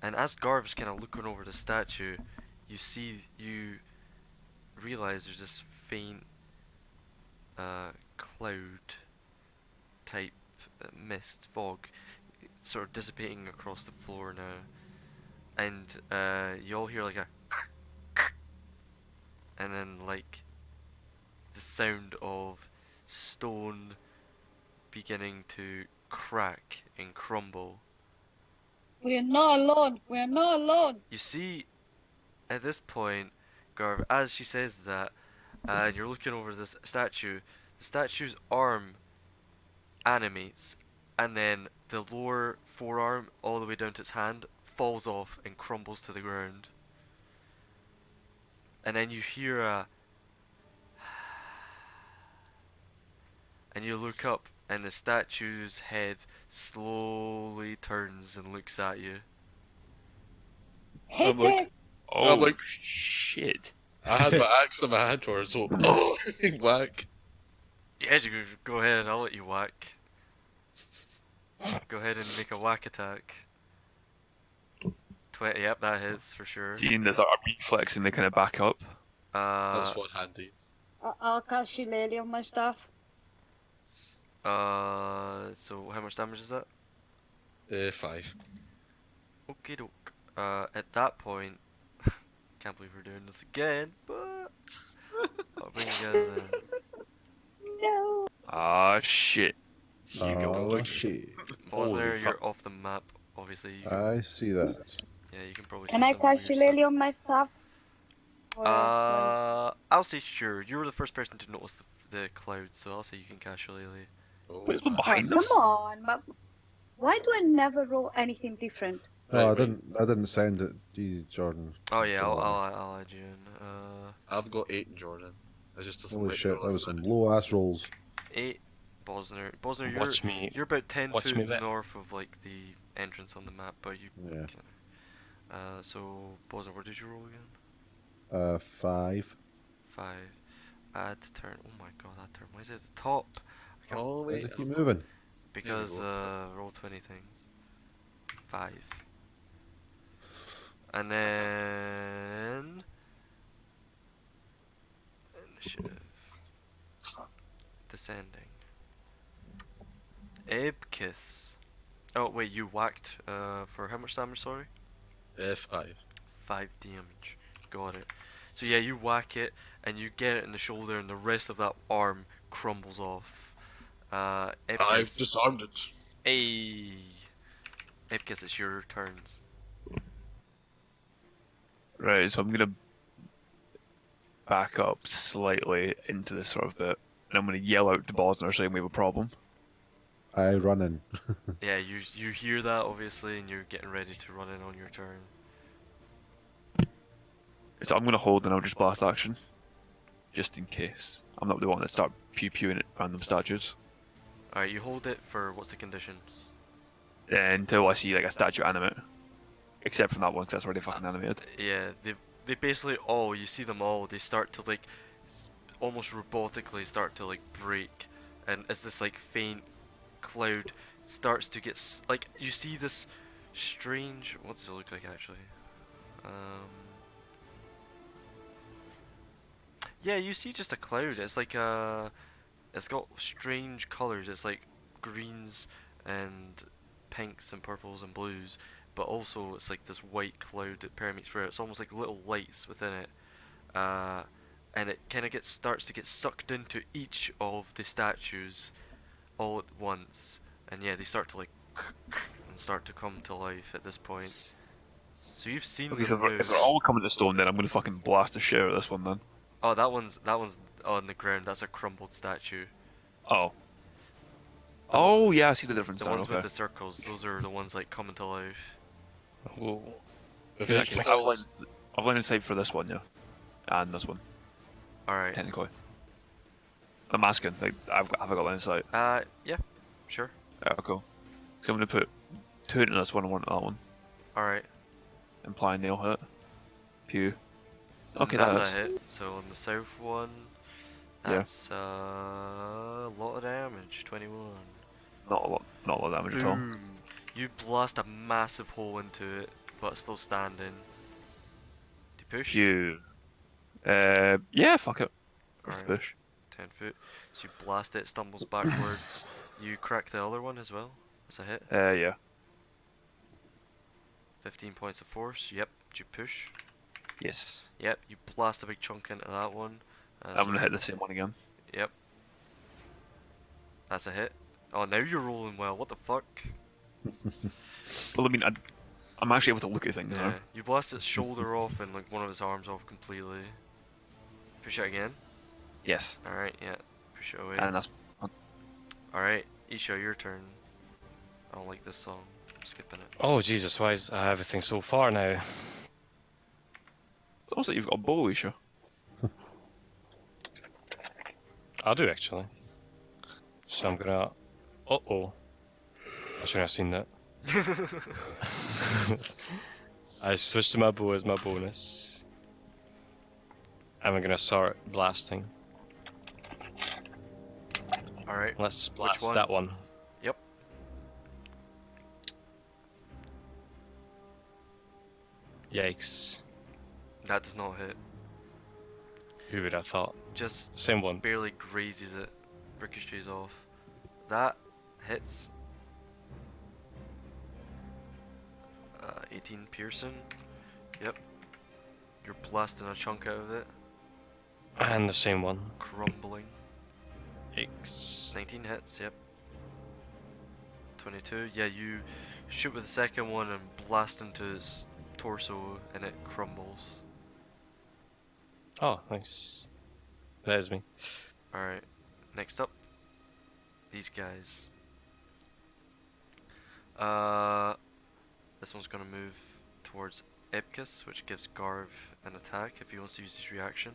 And as Garv's kind of looking over the statue, you realize there's this faint cloud type mist fog sort of dissipating across the floor now, and you all hear like a and then like the sound of stone beginning to crack and crumble. We're not alone. We're not alone. You see, at this point, Garv, as she says that, and you're looking over this statue, the statue's arm animates, and then the lower forearm, all the way down to its hand, falls off and crumbles to the ground. And then you hear a. And you look up, and the statue's head slowly turns and looks at you. Hit I'm like, it. oh, I'm like- shit. I had my axe in my hand, Jordan, so oh, whack. Yes, you go ahead, I'll let you whack. Go ahead and make a whack attack. 20, yep, that hits for sure. Seeing this, I'm reflexing to kind of back up. That's one handy. I'll cast Shillelagh on my staff. So how much damage is that? 5. Okay, doke. At that point, can't believe we're doing this again, but I'll bring you guys in. No. Ah, shit. You go, Oh shit! Bosner, Holy you're fuck. off the map. Obviously, you can, I see that. yeah, you can probably Can see I some cast weird stuff. Shillelagh on my staff? Or, I'll say sure. You were the first person to notice the cloud, so I'll say you can cast Shillelagh. Oh, Wait, one oh, behind come us? on, but why do I never roll anything different? No, I Right. didn't send it to you, Jordan. Oh yeah, Don't worry. I'll add you in. I've got 8 in Jordan. I just doesn't Holy let shit! me roll That a was some minute. low ass rolls. 8. Bosner, Watch me. you're about 10 watch foot me there. north of like the entrance on the map, but you Yeah. can. So Bosner, what did you roll again? 5. 5. Add turn. Oh my god, that turn. Why is it at the top? I can't, Oh, Why wait. does it keep moving? because go. roll 20 things. 5. And then initiative. Descending. Ebkiss. Oh wait, you whacked for how much damage, sorry? 5. 5 damage. Got it. So yeah, you whack it and you get it in the shoulder and the rest of that arm crumbles off. I've Ebkiss. disarmed it. Hey. Ebkiss, it's your turns. Right, so I'm gonna back up slightly into this sort of bit, and I'm gonna yell out to Bosner saying we have a problem. I run in. Yeah, you hear that obviously and you're getting ready to run in on your turn. So I'm gonna hold and I'll just blast action, just in case. I'm not the one that start pew-pewing at random statues. Alright, you hold it for what's the condition? Until I see like a statue animate. Except from that one, because that's already fucking animated. Yeah, they basically all, you see them all, they start to like almost robotically start to like break, and as this like faint cloud starts to get like you see this strange, what does it look like actually? Yeah, you see just a cloud. It's like it's got strange colors. It's like greens and pinks and purples and blues, but also it's like this white cloud that permeates through it. It's almost like little lights within it, and it kind of starts to get sucked into each of the statues all at once, and yeah, they start to like and start to come to life at this point. So you've seen Okay, them so move. if they're all coming to stone, then I'm gonna fucking blast the shit out of this one then. Oh, that one's on the ground. That's a crumbled statue. Oh. Oh yeah, I see the difference The there. ones Okay. with the circles, those are the ones like coming to life. Oh. Eventually. I've line of sight for this one, yeah, and this one Alright. technically. I'm asking, like, have I got line of sight? Yeah, sure. Yeah, cool. So I'm gonna put 2 into this one and 1 into that one, Alright. implying they'll hit. Pew. Okay, That's that's a hit. So on the south one, Yeah. that's a lot of damage. 21. not a lot of damage at all. Boom. You blast a massive hole into it, but it's still standing. To push. Pew. Yeah, fuck it. Let's Alright. push. 10 foot. So you blast it, stumbles backwards. You crack the other one as well. That's a hit. Yeah. 15 points of force. Yep. Do you push? Yes. Yep. You blast a big chunk into that one. I'm gonna hit the same one again. Yep. That's a hit. Oh, now you're rolling well. What the fuck? Well, I mean, I'm actually able to look at things Yeah. now. You blast its shoulder off and like one of its arms off completely. Push it again. Yes. Alright, yeah. Push it away. And that's. Alright, Isha, your turn. I don't like this song. I'm skipping it. Oh Jesus, why is everything so far now? It's almost like you've got a bow, Isha. I do actually. So I'm gonna. Uh-oh. I shouldn't have seen that. I switched to my bow as my bonus. And we're gonna start blasting. Alright. Let's blast one? that one. Yep. Yikes. That does not hit. Who would have thought? Just Same one. barely grazes it. Ricochets off. That hits. 18 piercing. Yep. You're blasting a chunk out of it. And the same one. Crumbling. Yikes. 19 hits, yep. 22. Yeah, you shoot with the second one and blast into its torso and it crumbles. Oh, nice. That is me. Alright, next up. These guys. This one's gonna move towards Ipkiss, which gives Garv an attack if he wants to use his reaction.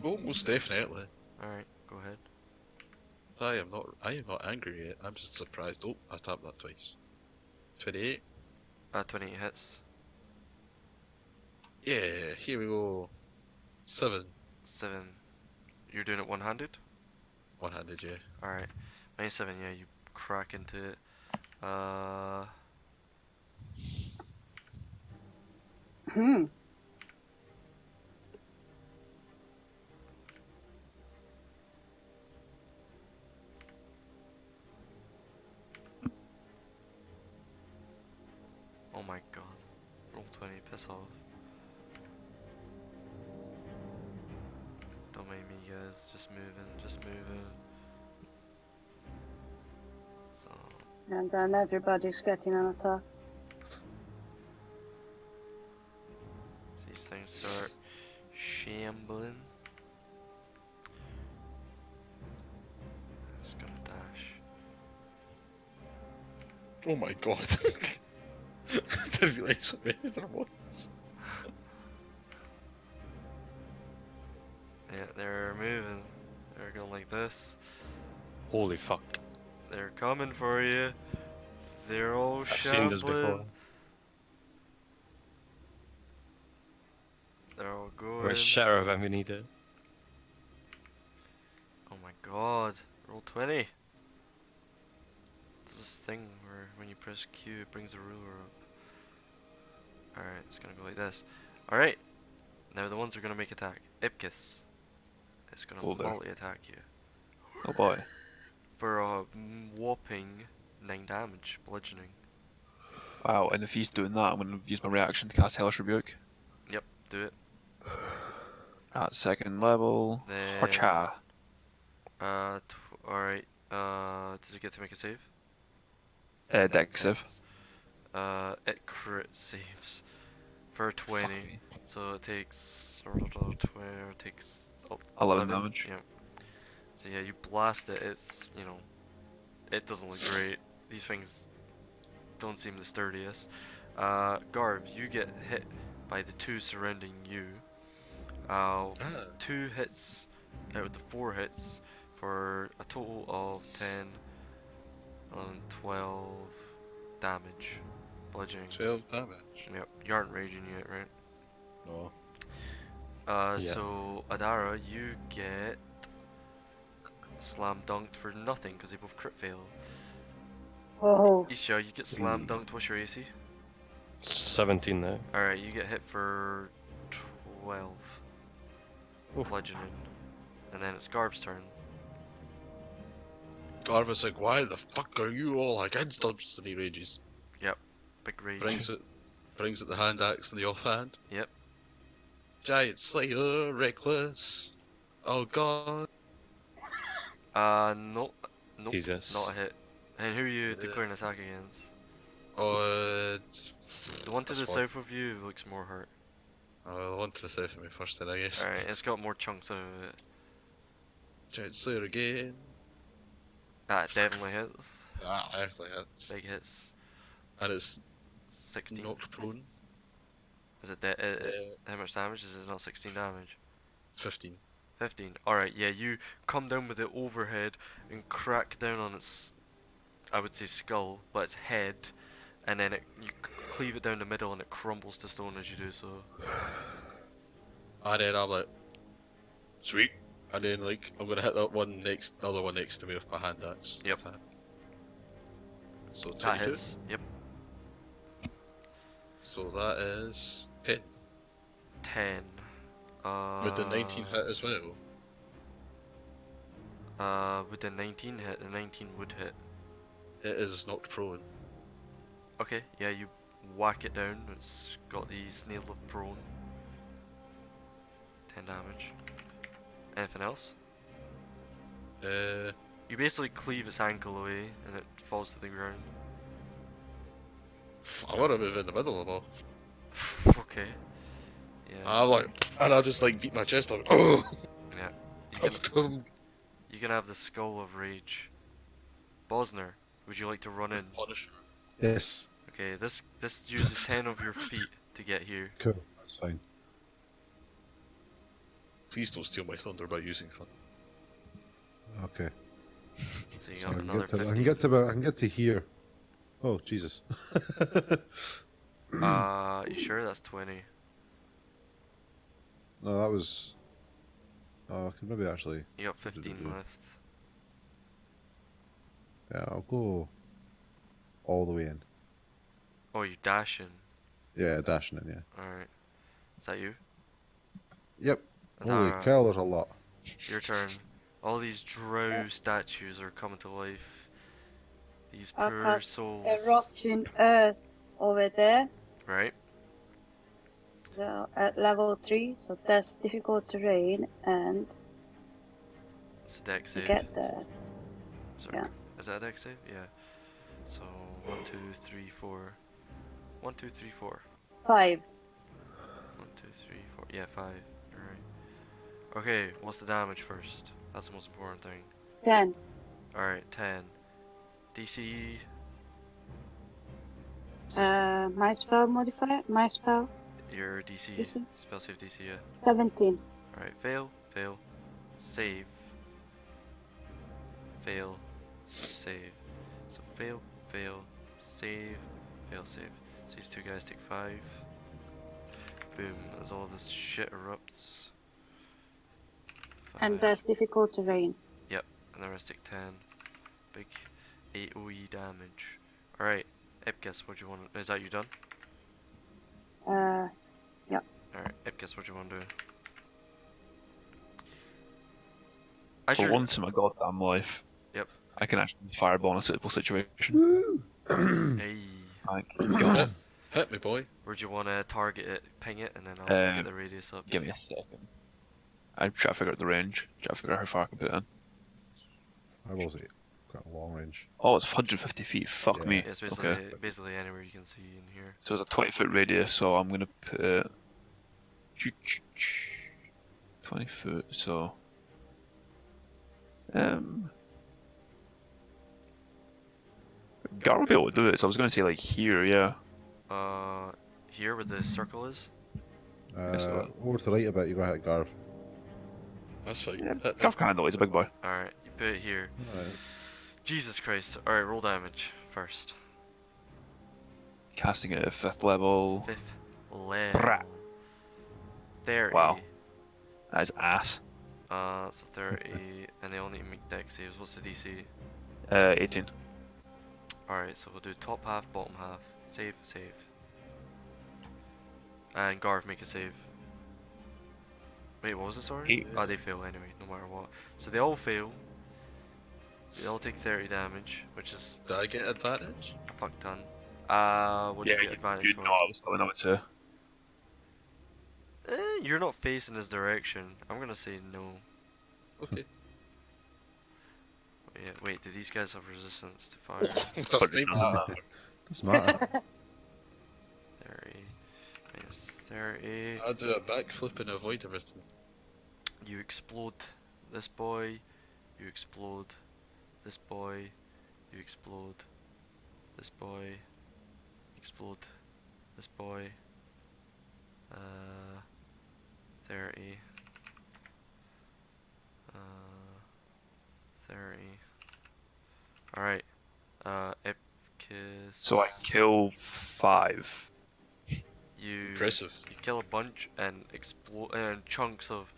Oh, most definitely. Alright, go ahead. I am not angry yet. I'm just surprised. Oh, I tapped that twice. 28. 28 hits. Yeah, here we go. 7. 7. You're doing it one-handed? One-handed, yeah. Alright. 97, yeah, you crack into it. Oh my god. Roll 20, piss off. Don't mind me, guys. Just moving. So, And then everybody's getting an attack. these things start shambling. Just gonna dash. Oh my god. I didn't realise how many there was. Yeah, they're moving. They're going like this. Holy fuck. They're coming for you. They're all I've seen this shambling. before. They're all going. Where's Shadow when we need it? Oh my god. Roll 20. There's this thing where when you press Q it brings the ruler up. Alright, it's gonna go like this. Alright. Now the ones who are gonna make attack. Ipkiss. It's gonna Hold there. multi-attack you. Oh boy. For a whopping 9 damage, bludgeoning. Wow, and if he's doing that, I'm gonna use my reaction to cast Hellish Rebuke. Yep, do it. At second level. Then- Hacha. Alright. Does it get to make a save? Dex save. It crit saves for 20. me. So it takes 20, it takes 11 damage. Yeah. So yeah, you blast it. It's, you know, it doesn't look great. These things don't seem the sturdiest. Garv, you get hit by the 2 surrounding you. 2 hits out of the 4 hits for a total of 10, 11, 12 damage. Bludgeoning. 12 damage. Yep, you aren't raging yet, right? No. Yeah. So Adara, you get slam dunked for nothing because they both crit fail. Oh, Isha, you get slam dunked. What's your AC? 17 now. Alright, you get hit for 12 Oof. bludgeoning, and then it's Garv's turn. Garva's like, why the fuck are you all against us? And he rages. Yep, big rage. Brings it the hand axe and the offhand. Yep. Giant Slayer, reckless. Oh god. Nope, Jesus. not a hit. And who are you declaring attack against? It's The one to the this south of you looks more hurt. Oh, the one to the south of me first then, I guess. Alright, it's got more chunks out of it. Giant Slayer again. That definitely hits. Ah, actually hits. Big hits. And it's 16. knocked prone. Is it how much damage? Is it not 16 damage? 15. 15. Alright, yeah, you come down with it overhead and crack down on its, I would say skull, but its head, and then you cleave it down the middle and it crumbles to stone as you do so. And then I'm like, sweet. And then like, I'm gonna hit that one next, the other one next to me with my hand axe. Yep. So 22. That hits. Yep. So that is 10. 10. With the 19 hit as well. With the 19 hit, the 19 would hit. It is knocked prone. Okay, yeah, you whack it down. It's got the snail of prone. 10 damage. Anything else? You basically cleave its ankle away and it falls to the ground. I want to move in the middle of all. Okay. Yeah. I'm like, and I just like beat my chest up. Oh, Yeah. I've come. You can have the skull of rage. Bosner, would you like to run in? Punisher. Yes. Okay, this uses 10 of your feet to get here. Cool. That's fine. Please don't steal my thunder by using thunder. Okay. So you So got I another can 15. get to here. Oh Jesus. You sure that's 20? No, that was. Oh, I could maybe actually. You got 15 left. Yeah, I'll go all the way in. Oh, you dashing. Yeah, dashing in. Yeah. Alright. Is that you? Yep. Holy Atara, cow, there's a lot. your turn. All these drow statues are coming to life. These I'll poor cast souls. Eruption Earth over there. Right? So at level 3, so that's difficult terrain, and It's a deck to save. get that. Sorry. Yeah. Is that a deck save? Yeah. So 1, 2, 3, 4. 1, 2, 3, 4. 5. 1, 2, 3, 4. Yeah, 5. Alright. Okay, what's the damage first? That's the most important thing. 10. Alright, 10. DC. My spell modifier, my spell, Your DC. DC? Spell save DC, yeah. 17. Alright, fail, fail, save, fail, save. So fail, fail, save, fail, save. So these two guys take 5. Boom, as all this shit erupts. 5. And that's difficult terrain. Yep, and the rest take 10. Big AoE damage. Alright, Ipkiss, what do you want? Is that you done? Yeah. Alright, Ipkiss, what do you want to do? For once in my goddamn life, Yep. I can actually use fireball in a suitable situation. Woo! Hey, Thank God. Hit me, boy. where'd you want to target it? Ping it, and then I'll get the radius up. Give me a second. I'm trying to figure out the range. Try to figure out how far I can put it in. I was quite a long range. Oh, it's 150 feet. Fuck Yeah. me. It's basically, Okay. basically anywhere you can see in here. So it's a 20-foot radius, so I'm gonna put it 20 foot. So Gar will be able to do it. So I was gonna say like here, yeah. Here where the circle is. Over to the right a bit, you're gonna hit Garv. That's fine. Yeah, Hit me. Garth can handle it. He's a big boy. Alright, you put it here. Alright. Jesus Christ. Alright, roll damage first. Casting it at 5th level. 5th level. Brah. 30. Wow. That is ass. So 30, and they all need to make deck saves. What's the DC? 18. Alright, so we'll do top half, bottom half. Save, save. And Garv, make a save. Wait, what was it, sorry? 8. Oh, they fail anyway, no matter what. So they all fail. They all take 30 damage, which is Do I get advantage? a fuck ton. What do Yeah, you get advantage you for? know I was coming, I would say. You're not facing his direction. I'm gonna say no. Okay. Yeah, wait, do these guys have resistance to fire? That's But it name doesn't matter. Doesn't matter. 30 minus 30. I do a backflip and avoid everything. You explode this boy. You explode this boy. You explode this boy. Explode this boy. 30. 30. Alright. Epkiss. So I kill 5. You Impressive. you kill a bunch and explode, and chunks of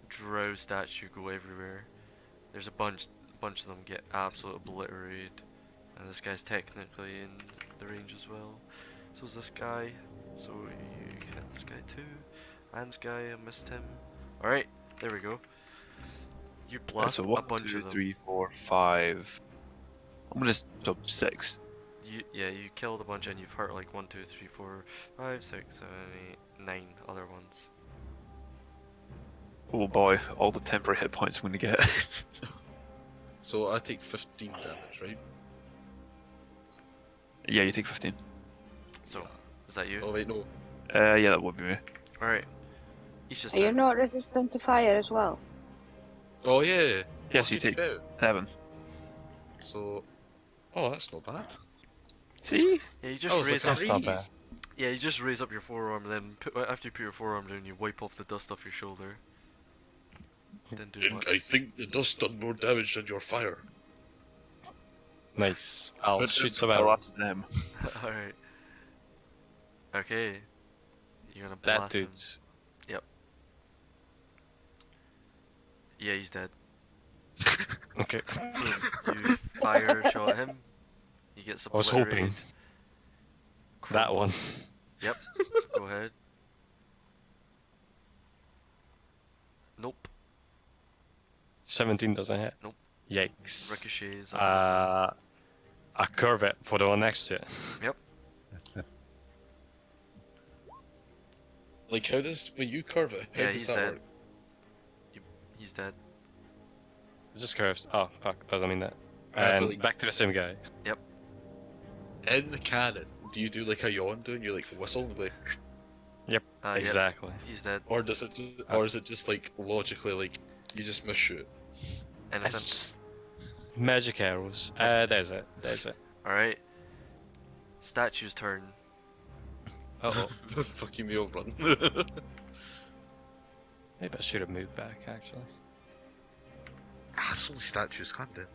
drow statue go everywhere. There's a bunch of them get absolutely obliterated, and this guy's technically in the range as well. So is this guy. So you hit this guy too, and this guy, I missed him. All right, there we go. You blast So a 1, bunch 2, of them. 3, 4, 5. I'm gonna jump 6. You killed a bunch and you've hurt like 1, 2, 3, 4, 5, 6, 7, 8, 9 other ones. Oh boy, all the temporary hit points I'm gonna get. So I take 15 damage, right? Yeah, you take 15. So, is that you? Oh wait, no. Yeah, that would be me. Alright. He's just Are you not resistant to fire as well? Oh yeah. Yes, you Lucky take cow. 7. So, oh, that's not bad. See? Yeah, you Oh, just it's raise like up. That's not bad. Yeah, you just raise up your forearm, and then after you put your forearm down, you wipe off the dust off your shoulder. Didn't do much. I think the dust done more damage than your fire. Nice. I'll But shoot some I'll arrows. ask them. Alright. Okay. You're gonna That blast him. dude's. Yeah, he's dead. Okay. You fire a shot at him. He gets I was obliterated. hoping that one. Yep. Go ahead. Nope. 17 doesn't hit. Nope. Yikes. Ricochets. I curve it for the one next to it. Yep. Like how does when you curve it? How Yeah, does he's that dead. work? He's dead. It just curves. Oh, fuck. Doesn't mean that. Yeah, but And like- back to the same guy. In the cannon, do you do like a yawn do and you like whistle and like, Yep. Exactly. He's dead. or does it, or is it just like logically like you just miss shoot? Anything? It's just magic arrows. There's it. Alright. Statue's turn. Uh-oh. Fucking me over run. Maybe I should have moved back, actually. It's only statues, can't do.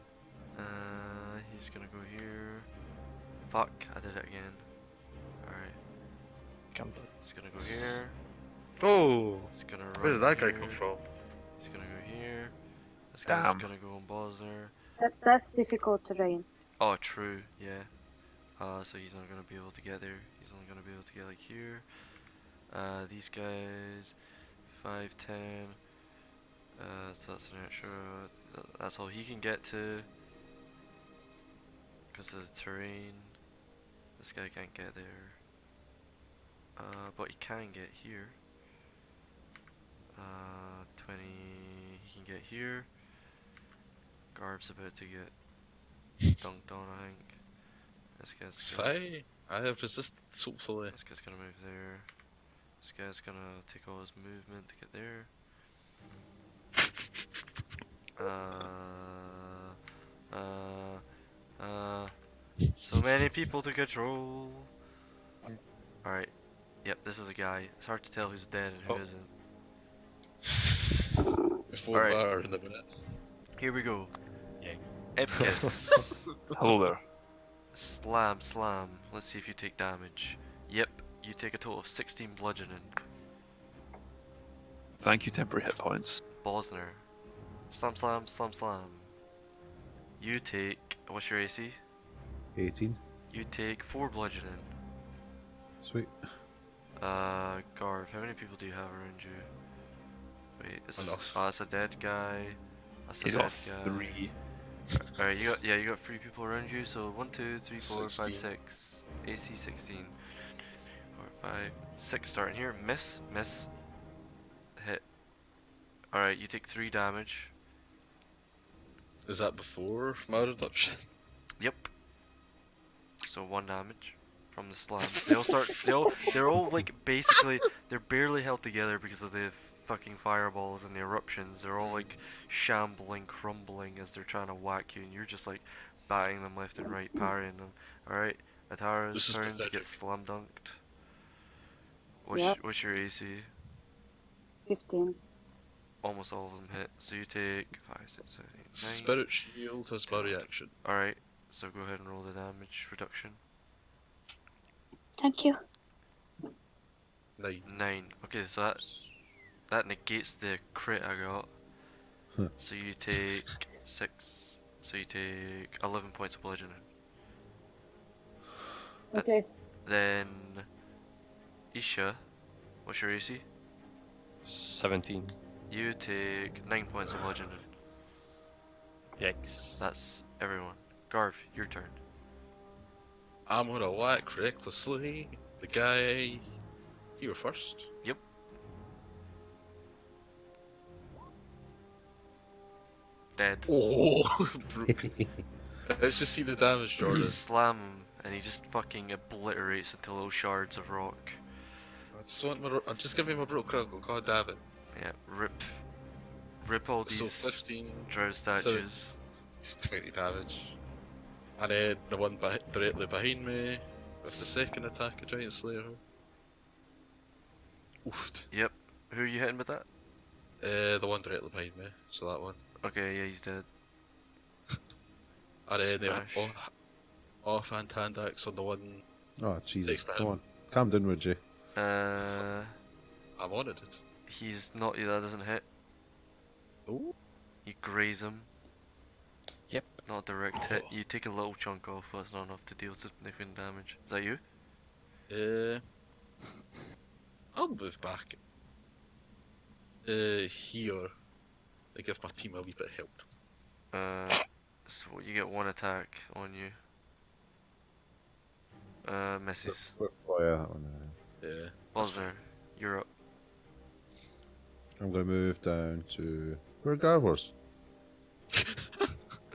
He's gonna go here. Fuck, I did it again. Alright. Come on. He's gonna go here. Oh, He's gonna run where did that guy here. come from? He's gonna go here. This guy's Damn. gonna go on Bosner. That's difficult terrain. Oh, true, yeah. So he's not gonna be able to get there. He's only gonna be able to get like here. These guys, 5, 10. So that's an extra. That's all he can get to. Because of the terrain. This guy can't get there. But he can get here. 20. He can get here. Garb's about to get dunked on, I think. This guy's It's gonna, fine. I have resistance, hopefully. this guy's gonna move there. This guy's gonna take all his movement to get there. So many people to control. Alright. Yep, this is a guy. It's hard to tell who's dead and who Oh. isn't. Before Alright. bar in a minute. Here we go. Yay. Epkiss. Hello there. Slam, slam. Let's see if you take damage. Yep, you take a total of 16 bludgeoning. Thank you, temporary hit points. Bosner. Slam, slam, slam, slam. You take. What's your AC? 18. You take 4 bludgeoning. Sweet. Garv, how many people do you have around you? Enough. Oh, that's a dead guy. That's a He's dead got guy. 3. Alright, you got 3 people around you, so 1, 2, 3, 4, 5, 16. 6. AC 16. 4, 5, 6 starting here. Miss, hit. Alright, you take 3 damage. Is that before my reduction? Yep. So 1 damage from the slams. They're all like basically, they're barely held together because of the fucking fireballs and the eruptions. They're all like shambling, crumbling as they're trying to whack you, and you're just like batting them left and right, parrying them. Alright, Atara's This is turn to get pathetic. slam dunked. Yep. What's your AC? 15. Almost all of them hit. So you take 5, 6, 7, 8, 9. Spirit Shield has my reaction. Alright, so go ahead and roll the damage reduction. Thank you. 9. 9. Okay, so that negates the crit I got. Huh. So you take 6. So you take 11 points of bludgeoning. Okay. Then Isha, what's your AC? 17. You take 9 points of bludgeoning. Yikes. That's everyone. Garv, your turn. I'm gonna whack recklessly the guy here first. Yep. Dead. Oh, let's just see the damage, You Jordan. slam him and he just fucking obliterates into little shards of rock. I'm just giving my bro critical. God damn it. Yeah, rip all So these 15, drow statues. it's 20 damage. And then the one directly behind me with the second attack of Giant Slayer. Oofed. Yep. Who are you hitting with that? The one directly behind me, so that one. Okay, yeah, he's dead. And then Smash. offhand hand axe on the one. Oh Jesus! Next time. Come on, calm down, would you? I'm on it. He's not. That doesn't hit. Oh. You graze him. Yep. Not a direct hit. You take a little chunk off, but it's not enough to deal significant damage. Is that you? I'll move back. Here. To give my team a wee bit of help. So you get 1 attack on you. Misses. Oh yeah, that one. Yeah. Buzzer, you're up. I'm gonna move down to where Garvors.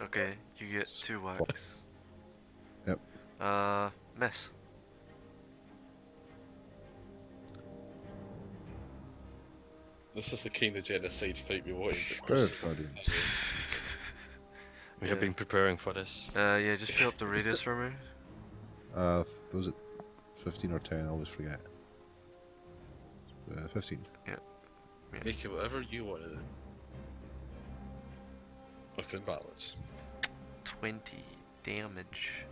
Okay, you get 2 whacks. Yep. Miss. This is the kind of genocide fight we wanted. Spirit Guardian. We have Yeah. been preparing for this. Yeah, just fill up the radius for me. Was it 15 or 10? I always forget. 15. Make it whatever you want to do. Within balance. 20 damage.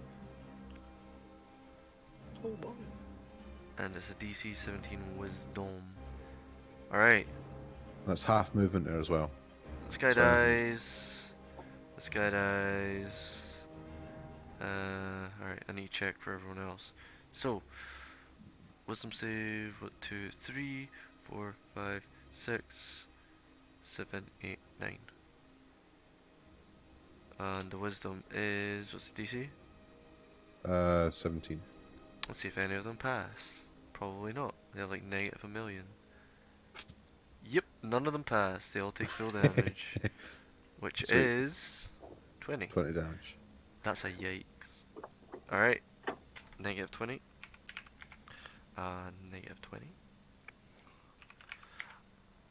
Oh boy. And it's a DC 17 Wisdom. Alright, That's half movement there as well. this guy Sorry. dies. This guy dies. Alright, I need to check for everyone else. So, Wisdom save, 2, 3, 4, 5, 6, 7, 8, 9. And the Wisdom is, what's the DC? 17. Let's see if any of them pass. Probably not. They have like negative a million. Yep, none of them pass. They all take full damage. Which Sweet. is 20. 20 damage. That's a yikes. Alright. Negative 20. Negative 20.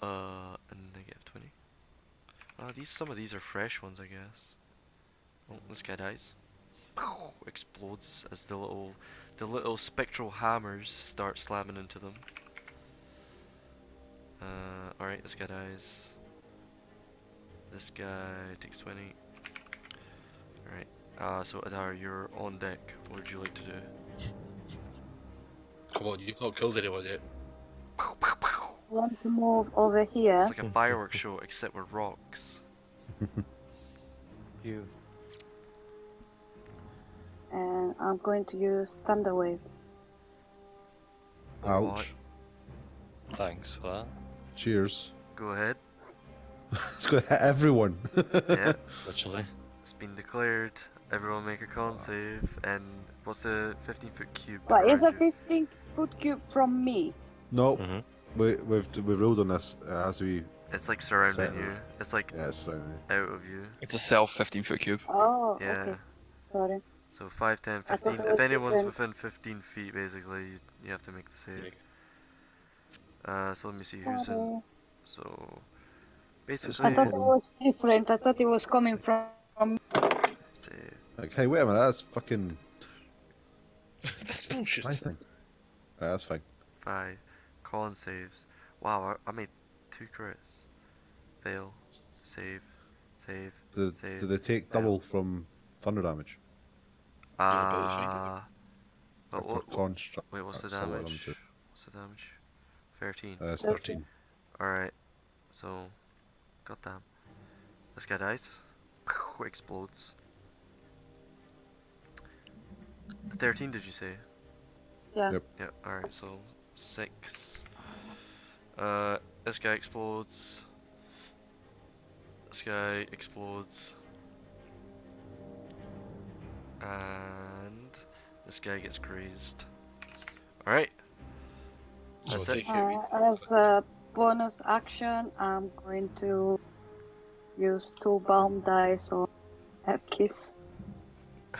And negative 20. Some of these are fresh ones, I guess. Oh, this guy dies. Explodes as the little spectral hammers start slamming into them. Alright, this guy dies. This guy takes 20. Alright. So Adar, you're on deck. What would you like to do? Come on, you've not killed anyone yet. Want to move over here. It's like a fireworks show except with rocks. You. And I'm going to use Thunder Wave. Ouch. Thanks for that. Cheers. Go ahead. It's going to hit everyone. Yeah, Literally. it's been declared. Everyone make a con save. And what's the 15-foot cube? But it's around a you? 15-foot cube from me. No, Mm-hmm. we've ruled on this as we. It's like surrounding Certainly. you. It's like Yeah, it's right. out of you. It's a self 15-foot cube. Oh, Yeah. okay. Sorry. So 5, 10, I thought 15. it If was anyone's different. within 15 feet, basically, you have to make the save. So let me see who's in. Sorry. So I basically, thought it was different. I thought it was coming from. save. Like, hey, wait a minute, that's fucking That's bullshit. my thing. Right, that's fine. 5. Con saves. Wow, I made 2 crits. Fail. Save. Save. Save. Do they take fail. double from thunder damage? Yeah, but it's fine, Ah. But Or for what? construct? Wait, what's the That's a lot of them damage? too. What's the damage? 13. It's 13. Alright. So, goddamn. This guy dies. Explodes. 13, did you say? Yeah. Yep. Yeah, alright, so 6. This guy explodes. This guy explodes. And this guy gets grazed. Alright. So That's I'll it. take it. As a bonus action, I'm going to use 2 bomb dice on have kiss.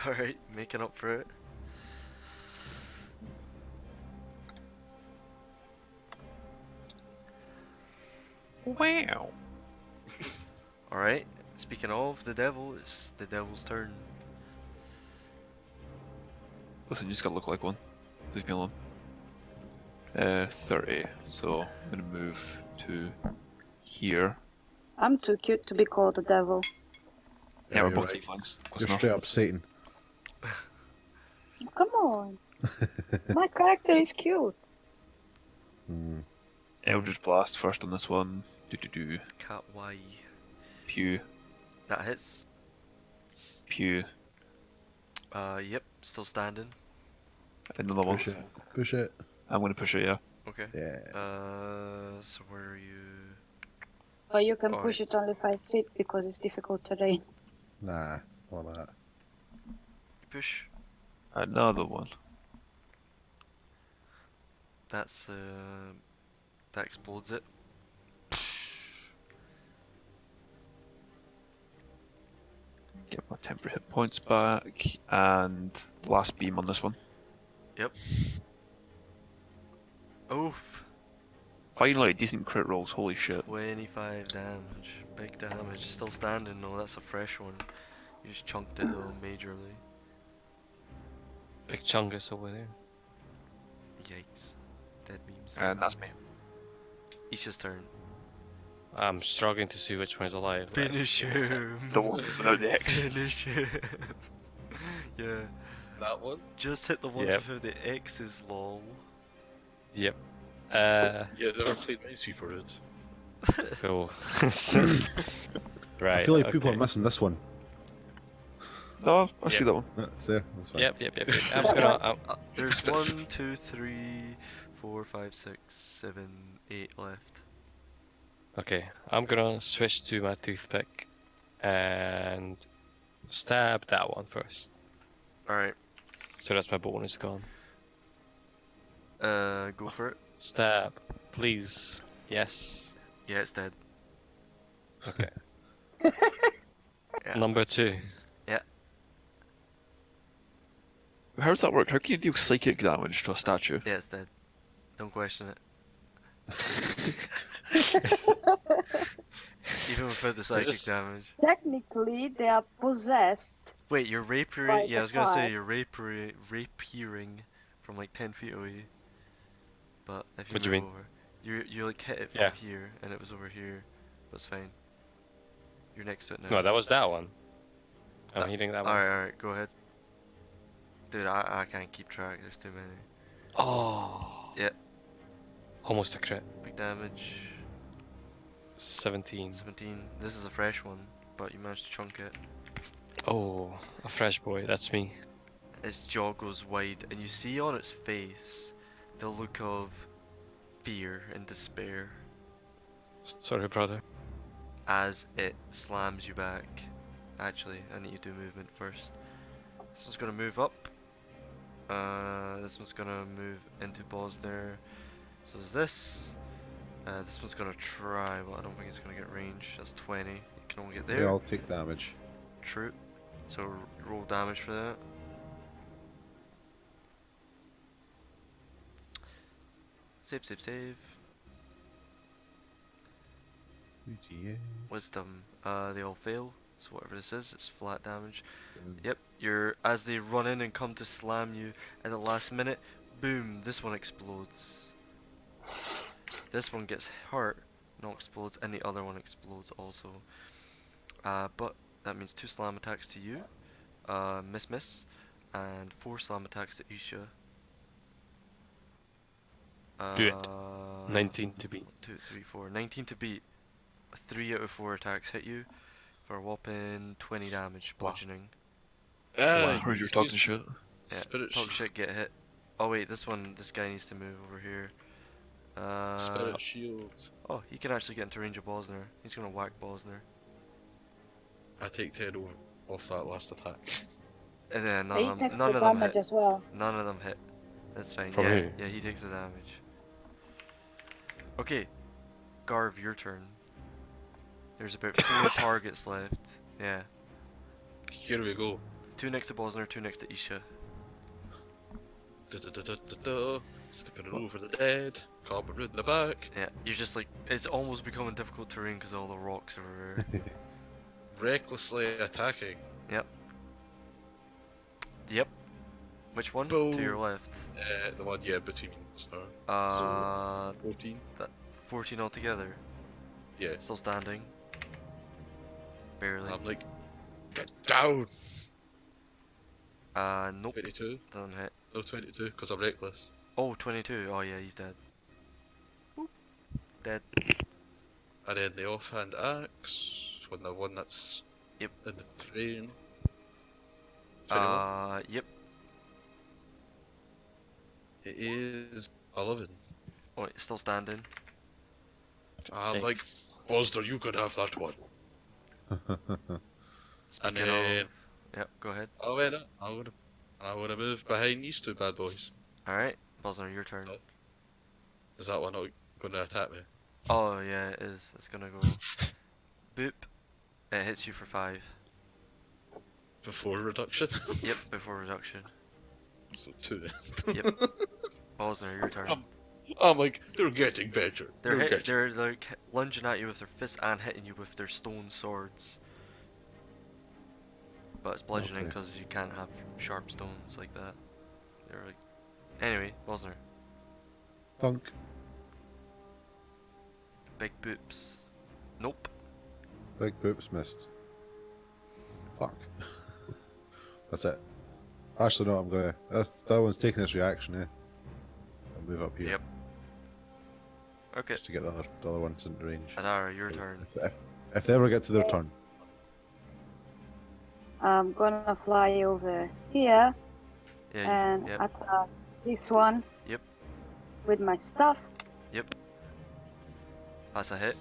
Alright, making up for it. Wow. Alright, speaking of the devil, it's the devil's turn. Listen, you just gotta look like one. Leave me alone. 30. So I'm gonna move to here. I'm too cute to be called the devil. Yeah, we're you're both right. tieflings. Close You're enough. straight up Satan. Come on. My character is cute. Hmm. Eldritch Blast first on this one. Do. Cat Y. Pew. That hits. Pew. Yep, still standing. Another one. Push it. Push it. I'm gonna push it, yeah. Okay. Yeah. So where are you? But you can Alright. push it only 5 feet because it's difficult terrain. Nah, all that. Push. Another one. That's that explodes it. Get my temporary hit points back. And last beam on this one. Yep. Oof. Finally, decent crit rolls, holy shit. 25 damage. Big damage. Still standing though, that's a fresh one. You just chunked it though, majorly. Big chungus over there. Yikes. Dead memes. And that's me. Isha's turn. I'm struggling to see which one's alive. like, Finish it's- him. The one without the X. Finish him. Yeah. That one? Just hit the ones Yep. without the X's, lol. Yep. Yeah, never played Minesweeper Road. Cool. Right. I feel like people are okay. missing this one. No, I see Yeah. that one. It's there. That's fine. Yep. I'm just gonna. There's This- 1, 2, 3, 4, 5, 6, 7, 8 left. Okay, I'm gonna switch to my toothpick and stab that one first. Alright. So that's my bonus gone. Go for it. Stab, please. Yes. Yeah, it's dead. Okay. Yeah. Number 2. How does that work? How can you deal psychic damage to a statue? Yeah, it's dead. Don't question it. Even without the psychic this- damage. Technically, they are possessed. Wait, you're By rapiering? Yeah, I the was gonna say cat. you're rapiering from like 10 feet away. But if you What do move you mean? over, you like hit it from Yeah. here, and it was over here. But it's fine. You're next to it now. No, that was that one. I'm That- hitting that one. Alright, go ahead. Dude, I can't keep track, there's too many. Oh. Yeah. Almost a crit. Big damage. 17. 17. This is a fresh one, but you managed to chunk it. Oh, a fresh boy. That's me. Its jaw goes wide, and you see on its face the look of fear and despair. Sorry, brother. as it slams you back. Actually, I need you to do movement first. This one's gonna move up. This one's gonna move into Bosner. So is this. This one's gonna try, but I don't think it's gonna get range. That's 20. You can only get They there. all take damage. True. So roll damage for that. Save, save, save. UGA. Wisdom. They all fail. So whatever this is, it's flat damage. Yep. As they run in and come to slam you at the last minute, boom! This one explodes. This one gets hurt, not explodes, and the other one explodes also. But that means 2 slam attacks to you, miss, and 4 slam attacks to Isha. Do it. 19 to beat. 1, 2, 3, 4. 19 to beat. 3 out of 4 attacks hit you for a whopping 20 damage, bludgeoning. I heard you were talking shit. Yeah, Spirit talk shield. shit, get hit. Oh wait, this guy needs to move over here. Spirit shield. Oh, he can actually get into range of Bosner. He's gonna whack Bosner. I take 10 off that last attack. And then He takes the damage as well. None of them hit. That's fine. From yeah, who? yeah, he takes the damage. Okay, Garv, your turn. There's about 4 targets left. Yeah. Here we go. 2 next to Bosner, 2 next to Isha. Skipping it over the dead. Carbon in the back. Yeah, you're just like, it's almost becoming difficult terrain because all the rocks are everywhere. Recklessly attacking. Yep. Which one? Boom. To your left. The one, yeah, between us now. 14. 14 altogether. Yeah. Still standing. Barely. I'm like, get down! Nope. 22. Doesn't hit. No, 22, because I'm reckless. Oh, 22. Oh yeah, he's dead. Boop. Dead. And then the offhand axe, when the one that's Yep. in the train. 21. Yep. It is 11. Oh, it's still standing. I'm like, Bosner, you could have that one. Speaking then- of... Yep, go ahead. I would have moved behind these 2 bad boys. Alright, Bosner, your turn. Oh. Is that one not going to attack me? Oh yeah, it is. It's gonna go... Boop. It hits you for 5. Before reduction? Yep, before reduction. So 2. Yep. Bosner, your turn. I'm like, they're getting better. They're like lunging at you with their fists and hitting you with their stone swords. But it's bludgeoning Okay. because you can't have sharp stones like that. They're like... Anyway, Bosner. Thunk. Big boops. Nope. Big boops missed. Fuck. That's it. Actually, no, I'm gonna. That one's taking its reaction, I'll move up here. Yep. Okay. Just to get the other ones in range. Adara, your turn. If they ever get to their turn. I'm gonna fly over here Yeah, and yep. attack this one. Yep. With my stuff. Yep. That's a hit.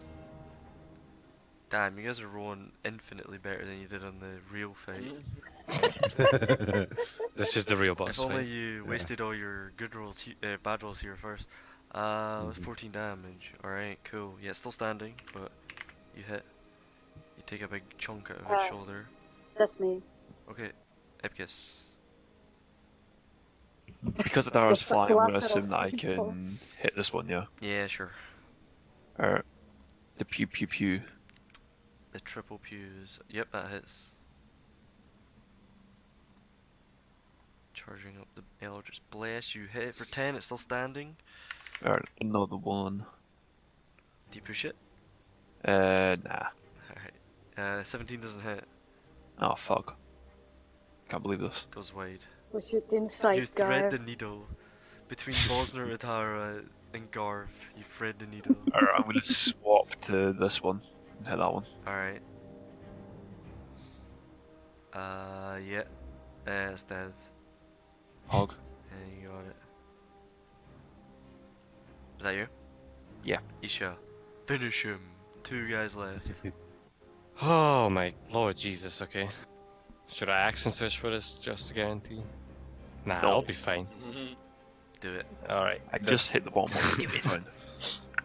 Damn, you guys are rolling infinitely better than you did on the real fight. This is the real boss If only fight. you wasted all your good rolls, bad rolls here first. With 14 damage. Alright, cool. Yeah, it's still standing, but you hit. You take a big chunk out of its shoulder. That's me. Okay, Ipkiss. Because Adara's Just flying, I'm going to collateral assume that I people. can hit this one, yeah? Yeah, sure. Or the pew pew pew. The triple pews. Yep, that hits. Charging up the Eldritch Blast. You hit it for 10, it's still standing. Or another one. Do you push it? Nah. Alright. 17 doesn't hit. Oh, fuck. Can't believe this. Goes wide. Push it inside, You thread guy. the needle. Between Bosner, Atara, and Garv, you thread the needle. Alright, I'm going to swap to this one and hit that one. Alright. Yeah. It's dead. Hog. Yeah, you got it. Is that you? Yeah. Isha. Finish him. 2 guys left. Oh my Lord Jesus, okay. Should I action search for this just to guarantee? Nah, No. I'll be fine. Do it. Alright. I just hit the bottom one. Do it. Fine.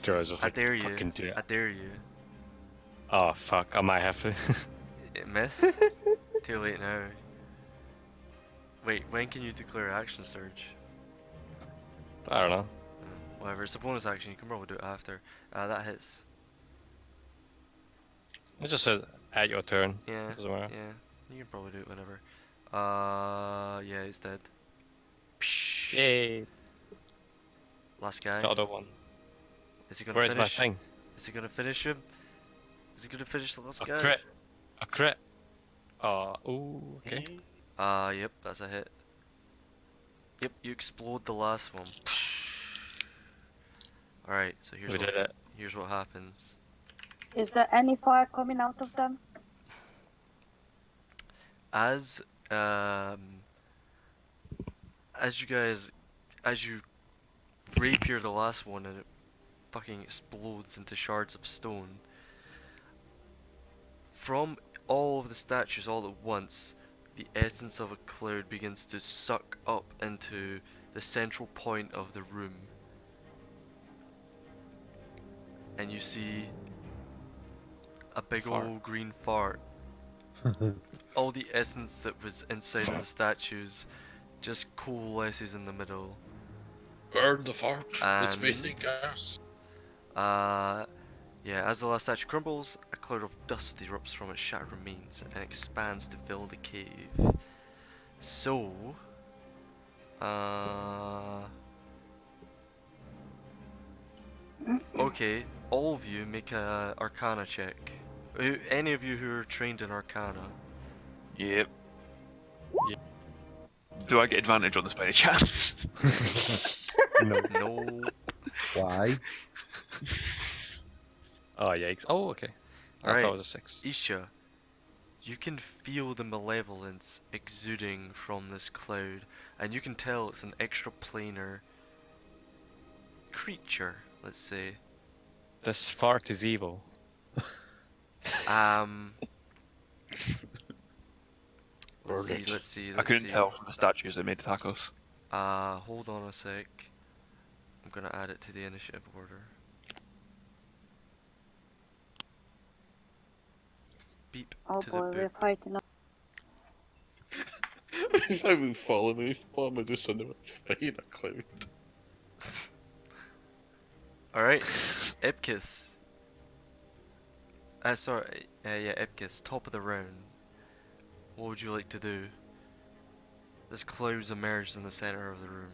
Joe's just I like, dare you. fucking do it. I dare you. Oh fuck, I might have to. Miss? Too late now. Wait, when can you declare action surge? I don't know. Whatever, it's a bonus action, you can probably do it after. That hits. It just says at your turn. Yeah, Doesn't matter. yeah, you can probably do it whenever. Yeah, he's dead. Psh. Yay! Last guy. Another one. Is he gonna Where's my finish? thing? Is he gonna finish him? Is he gonna finish the last A guy? crit. A crit. Oh, ooh, okay. Yep, that's a hit. Yep, you explode the last one. Alright, so We did it. here's what happens. Is there any fire coming out of them? As you rapier the last one and it fucking explodes into shards of stone. From all of the statues all at once, the essence of a cloud begins to suck up into the central point of the room. And you see a big Fart. old green fart. All the essence that was inside of the statues just coalesces in the middle. Burn the fart. It's And- making gas. Yeah, as the last statue crumbles, a cloud of dust erupts from its shattered remains and expands to fill the cave. So, okay, all of you make a Arcana check. Any of you who are trained in Arcana. Yep. Do I get advantage on this by any chance? No. No. Why? Oh, yikes. Oh, okay. I thought Alright, it was a 6. Isha, you can feel the malevolence exuding from this cloud, and you can tell it's an extraplanar creature, let's say. This fart is evil. Let's see, Burn it. let's see, I let's couldn't see. tell from the statues that made the tacos. Hold on a sec. I'm gonna add it to the initiative order. Beep Oh to boy, the we're boop. fighting. I would follow me. Follow Medusa into a fight in a cloud. Alright, Ipkiss. Sorry, yeah, Ipkiss, top of the round. What would you like to do? This cloud's emerged in the center of the room.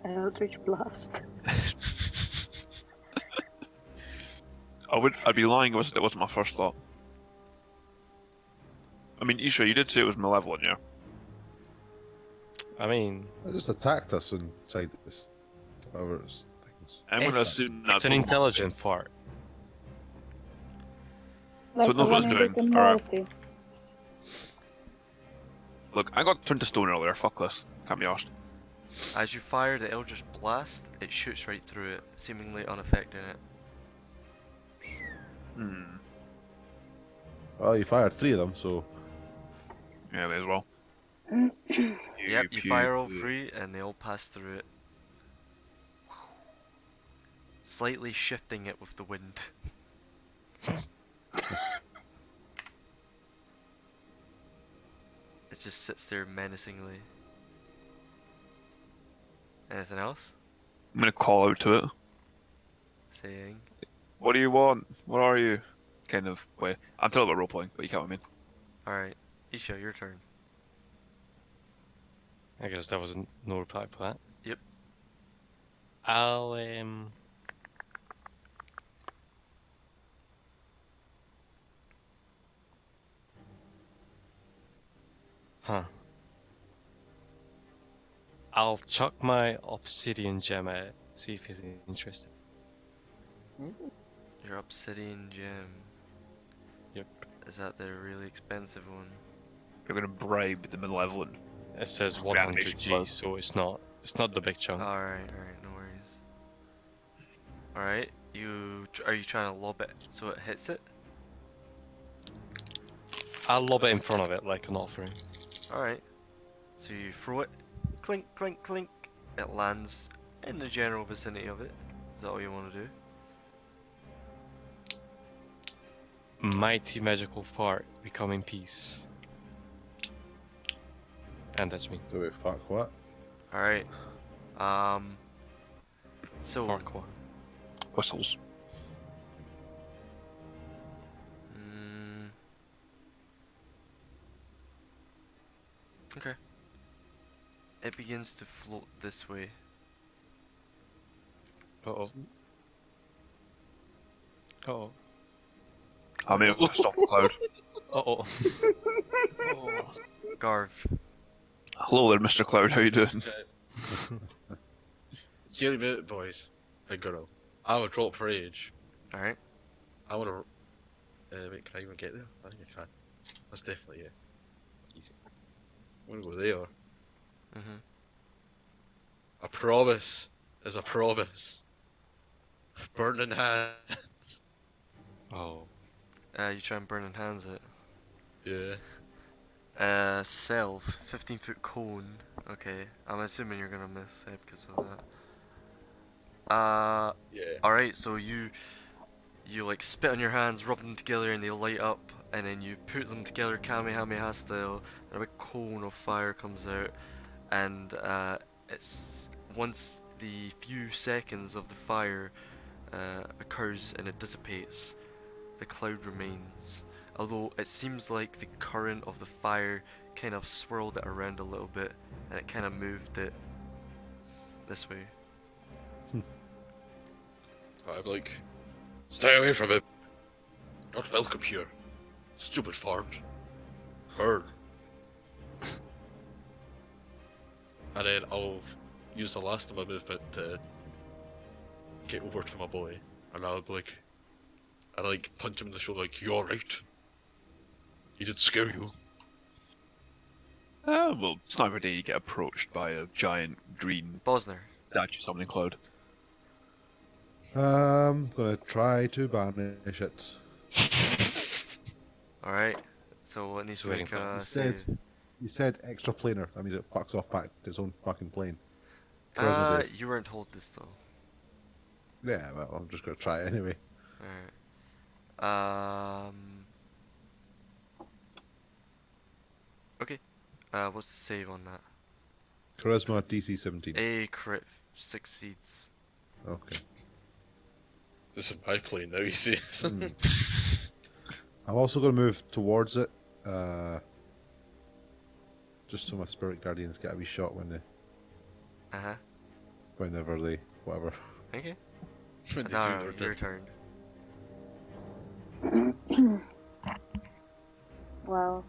Eldritch Blast. I'd be lying if it wasn't my first thought. I mean, Isha, you did say it was malevolent, yeah? I mean, It just attacked us inside this. Whatever it's things. I'm gonna it's, assume it's an that's intelligent fart. Like So the knows what one it's in doing, Rick and alright. Morty. Look, I got turned to stone earlier, fuck this. Can't be arsed. As you fire the Eldritch Blast, it shoots right through it, seemingly unaffecting it. Hmm. Well, you fired 3 of them, so Yeah, may as well. Yep, you fire all 3 and they all pass through it. Slightly shifting it with the wind. It just sits there menacingly. Anything else? I'm gonna call out to it. Saying. What do you want? What are you? Kind of way. I'm talking about role-playing, but you get what I mean. Alright, Isha, your turn. I guess that was no reply for that. Yep. I'll Huh. I'll chuck my obsidian gem at it, see if he's interested. Your obsidian gem. Yep. Is that the really expensive one? You're gonna bribe the malevolent. It says Reanimation 100G, club. so it's not the big chunk. Alright, no worries. Alright, are you trying to lob it so it hits it? I'll lob it in front of it like an offering. Alright. So you throw it, clink, clink, clink. It lands in the general vicinity of it. Is that all you want to do? Mighty magical fart, becoming peace. And that's me. Do we fuck what? Alright. So. Farquhar. Whistles. Okay. It begins to float this way. Uh-oh. Uh-oh. I mean, stop the cloud. Uh-oh. Oh. Garv. Hello there, Mr. Cloud. How you doing? Hear me out, boys. Hey, girl. I will drop rage. Alright. I want to. Wait, can I even get there? I think I can. That's definitely it. Easy. I'm gonna go there. Mm-hmm. A promise is a promise. Burning hands. Oh. You try and burn and hands it. Yeah. Self, 15-foot cone. Okay, I'm assuming you're gonna miss because of that. Yeah. Alright, so you like spit on your hands, rub them together, and they light up, and then you put them together Kamehameha style, and a big cone of fire comes out, and it's once the few seconds of the fire occurs and it dissipates, the cloud remains. Although it seems like the current of the fire kind of swirled it around a little bit, and it kind of moved it this way. I'm like, stay away from it. Not welcome here. Stupid fart. Burn. And then I'll use the last of my movement to get over to my boy. And I'll be like, punch him in the shoulder like, you alright? He didn't scare you. Well, it's not every day you get approached by a giant green Bosner. statue summoning cloud. I'm gonna try to banish it. Alright, so it needs to make a save. You said extra planar. That means it fucks off back to its own fucking plane. Charisma save. You weren't told this though. Yeah, well, I'm just gonna try it anyway. Alright. Okay. What's the save on that? Charisma DC 17. A crit succeeds. Okay. This is my plane now, he says. I'm also gonna move towards it. Just so my spirit guardians get a wee shot when they. Whenever they. Whatever. Okay. When they Atara, do their your turn. Well,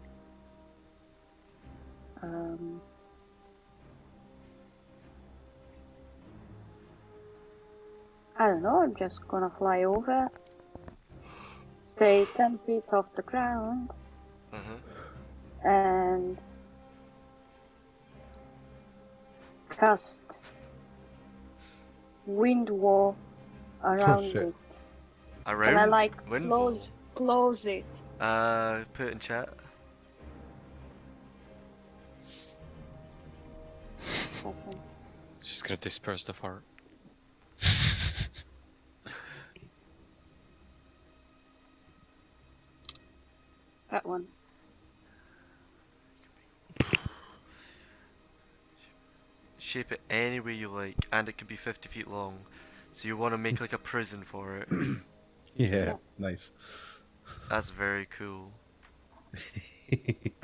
I don't know, I'm just gonna fly over, stay 10 feet off the ground, and cast wind wall around it. Around? And I like wind close it. Put it in chat. Okay. She's gonna disperse the fart. That one. Shape it any way you like, and it can be 50 feet long. So you want to make like a prison for it. Yeah, nice. That's very cool.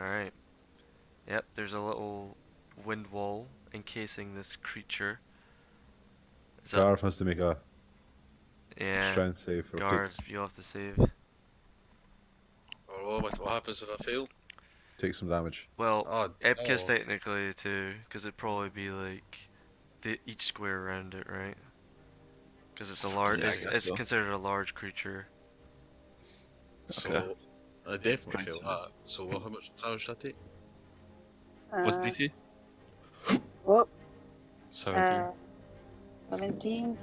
Alright. Yep, there's a little wind wall encasing this creature. Garv has to make a strength save. Or Garv, you'll have to save. Oh, what happens if I fail? Take some damage. Well, Epkiss technically too, because it'd probably be like each square around it, right? Because it's a large. Yeah, it's considered a large creature. So, Okay. I definitely fail that. So, how much damage did I take? What's DC? Oh, 17. 17.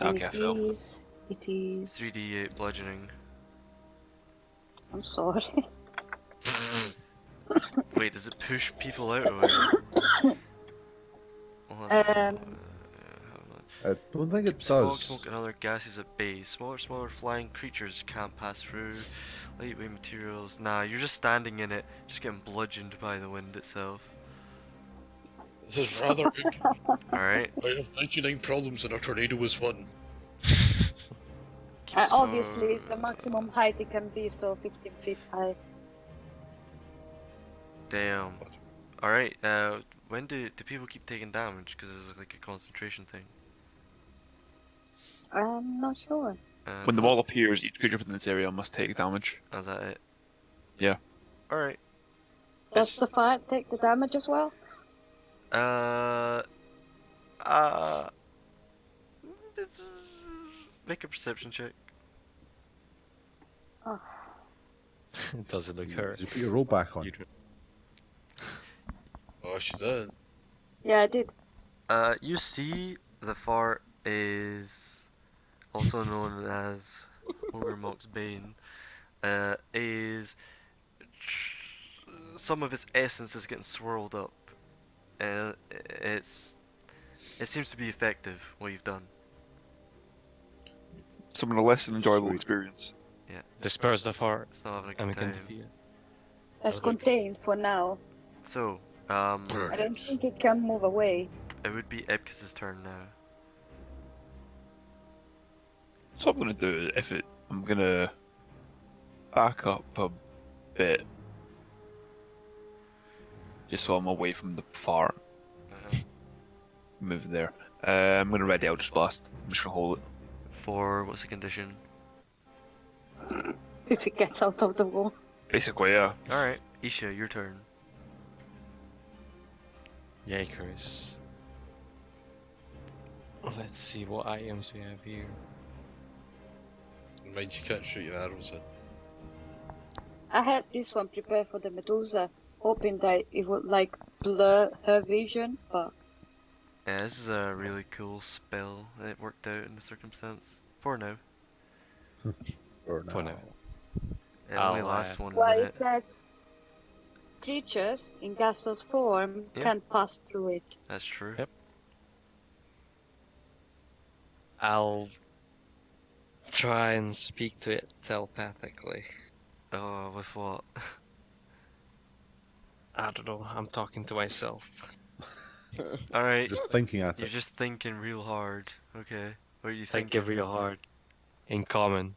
Okay, it Phil. is. 3d8 bludgeoning. I'm sorry. Wait, does it push people out of it? Well, I don't think it keeps fog, does. smoke, and other gases at bay. Smaller flying creatures can't pass through. Lightweight materials. Nah, you're just standing in it, just getting bludgeoned by the wind itself. This is rather good. Alright. I have 99 problems and a tornado was one. Keeps Obviously, it's the fog- maximum height it can be, so 15 feet high. Damn. Alright, when do people keep taking damage? Because it's like a concentration thing. I'm not sure. When the wall appears, each creature within this area must take damage. Is that it? Yeah. Alright. Does the fire take the damage as well? Make a perception check. Oh, Does it look hurt? Did you put your roll back on? Oh, she did. yeah, I did. You see the fart is also known as Ogremock's Bane. Is some of its essence is getting swirled up. It seems to be effective what you've done. Some of the less than enjoyable Sweet. experience. Disperse the fart It's not having a and we good can time. defeat it. It's contained for now. So, I don't think it can move away. it would be Epkis's turn now. So what I'm gonna do, I'm gonna back up a bit, just so I'm away from the fart. Move there. I'm gonna ready Eldritch Blast. I'm just gonna hold it. For what's the condition? If it gets out of the wall. Basically, yeah. Alright, Isha, your turn. Yikers. Let's see what items we have here. Mind you can't shoot your arrows in. I had this one prepared for the Medusa, hoping that it would like blur her vision, but Yeah, this is a really cool spell. It worked out in the circumstance. For now. Or For no? now. It only I'll, lasts 1 well, it minute. says creatures in gaseous form Yeah. can't pass through it. That's true. Yep. I'll try and speak to it telepathically. Oh, with what? I don't know, I'm talking to myself. Alright, Just thinking at you're it. just thinking real hard. Okay, what are you Think thinking? it real hard. In common.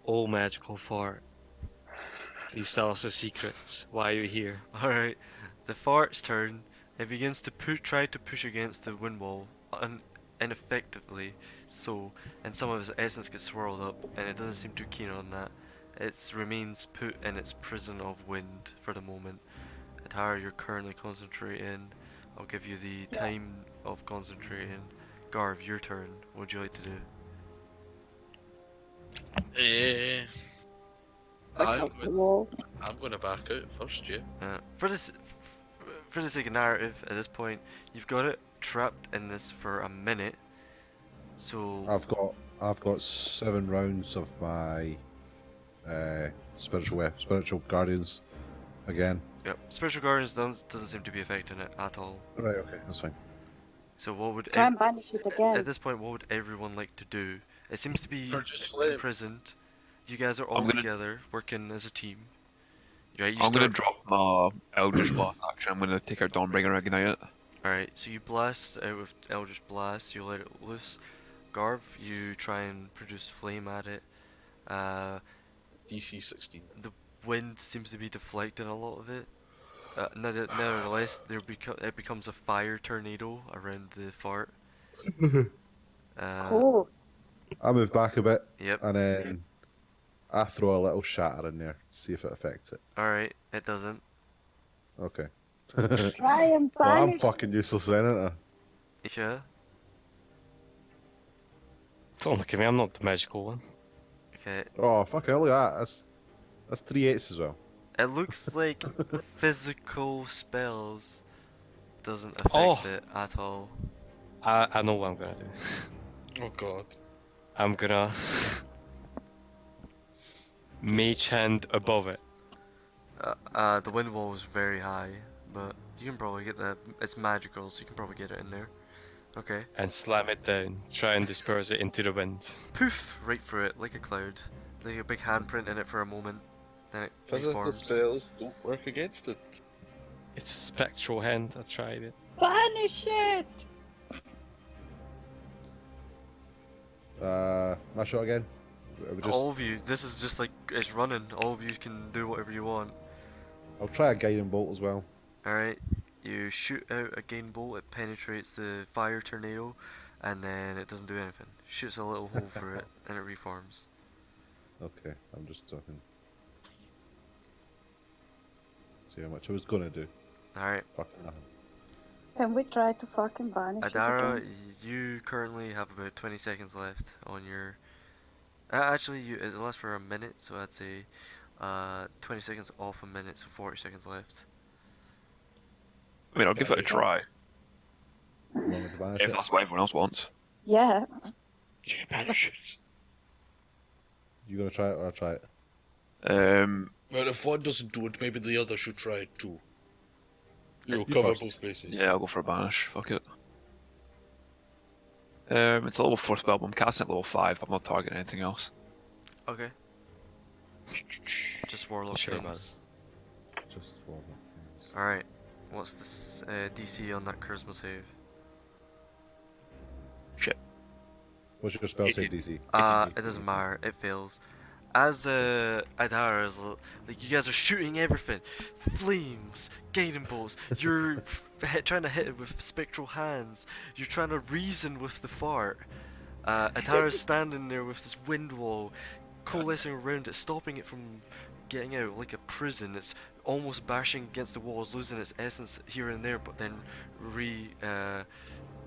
Oh, magical fart. Please tell us the secrets. Why are you here? Alright, the fart's turn. It begins to try to push against the wind wall ineffectively, and some of its essence gets swirled up, and it doesn't seem too keen on that. It remains put in its prison of wind for the moment. Atara, you're currently concentrating. I'll give you the time of concentrating. Garv, your turn. What would you like to do? Back I'm up the going, wall. I'm going to back out first, yeah. For the sake of narrative, at this point, you've got it trapped in this for a minute. So I've got 7 rounds of my spiritual guardians again. yep, spiritual guardians doesn't seem to be affecting it at all. Right, okay, that's fine. So what would Try and banish it again. at this point, what would everyone like to do? It seems to be Or just flame. imprisoned. You guys are all I'm gonna- together, working as a team. Right, you I'm gonna start. drop my Eldritch Blast action. I'm gonna take out Dawnbringer and ignite it. Alright, so you blast out with Eldritch Blast, you let it loose. Garv, you try and produce flame at it. DC 16. The wind seems to be deflecting a lot of it. Nevertheless, it becomes a fire tornado around the fart. Cool. I move back a bit, Yep. and then I throw a little shatter in there, see if it affects it. Alright, it doesn't. Okay. Try and Well, I'm banish. fucking useless then, ain't I? Isha? Don't look at me, I'm not the magical one. Okay. Oh, fucking hell, look at that. That's 3 8s as well. It looks like physical spells doesn't affect Oh. it at all. I know what I'm gonna do. Oh god. I'm gonna mage hand above it The wind wall is very high, but you can probably get that. It's magical, so you can probably get it in there. Okay. and slam it down. Try and disperse it into the wind. Poof! Right through it, like a cloud. Like a big handprint in it for a moment. Then it Physical reforms. spells don't work against it. It's a spectral hand. I tried it. Banish it! My shot again. We just, All of you, this is just like, it's running. All of you can do whatever you want. I'll try a guiding bolt as well. Alright, you shoot out a gain bolt, it penetrates the fire tornado, and then it doesn't do anything. Shoots a little hole through it, and it reforms. Okay, I'm just talking. See how much I was gonna do. Alright, Fucking nothing. Can we try to fucking banish it Adara, again? you currently have about 20 seconds left on your... actually, it lasts for a minute, so I'd say 20 seconds off a minute, so 40 seconds left. I mean, I'll give it a try. Along with the banish If it. that's what everyone else wants. Yeah. Yeah, banish it. You gonna try it or I'll try it? Well, if one doesn't do it, maybe the other should try it too. You'll You cover first. both bases. Yeah, I'll go for a banish. Fuck it. It's a level 4 spell, but I'm casting at level 5. I'm not targeting anything else. Okay. Just warlock Sure, things. Just for Alright, what's this DC on that charisma save? Shit. What's your spell save 18. DC? It doesn't matter, it fails. As Adara is like, you guys are shooting everything, flames, guiding bolts. You're trying to hit it with spectral hands. You're trying to reason with the fart. Adara's standing there with this wind wall, coalescing around it, stopping it from getting out like a prison. It's almost bashing against the walls, losing its essence here and there, but then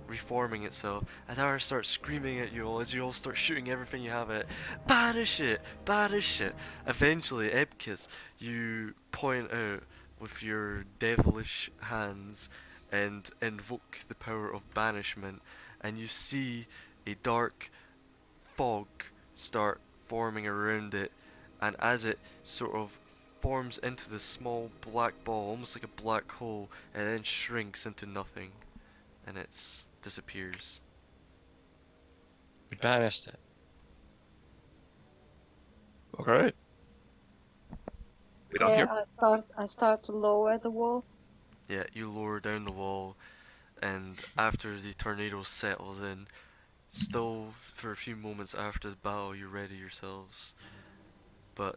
reforming itself. Adara starts screaming at you all as you all start shooting everything you have at it. Banish it! Banish it! Eventually, Ebkis, you point out with your devilish hands and invoke the power of banishment, and you see a dark fog start forming around it, and as it sort of forms into this small black ball, almost like a black hole, it then shrinks into nothing, and it's disappears. We banished it. Okay. We done here? I start to lower the wall. Yeah, you lower down the wall, and after the tornado settles in, still for a few moments after the battle, you ready yourselves, but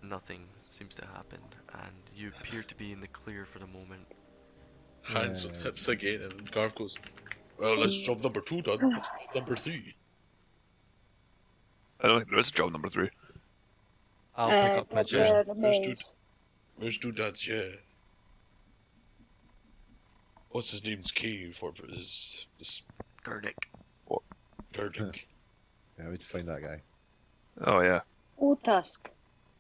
nothing seems to happen, and you appear to be in the clear for the moment. Hands on hips again, and Garth goes, well, that's job number 2 done. What's job number 3? I don't think there is a job number 3. I'll pick up my That's gem. where the Let's do maze. Where's Doodads? Yeah. What's his name's cave for this Garnick. Gardic? Yeah, we need to find that guy. Oh, yeah. Utask.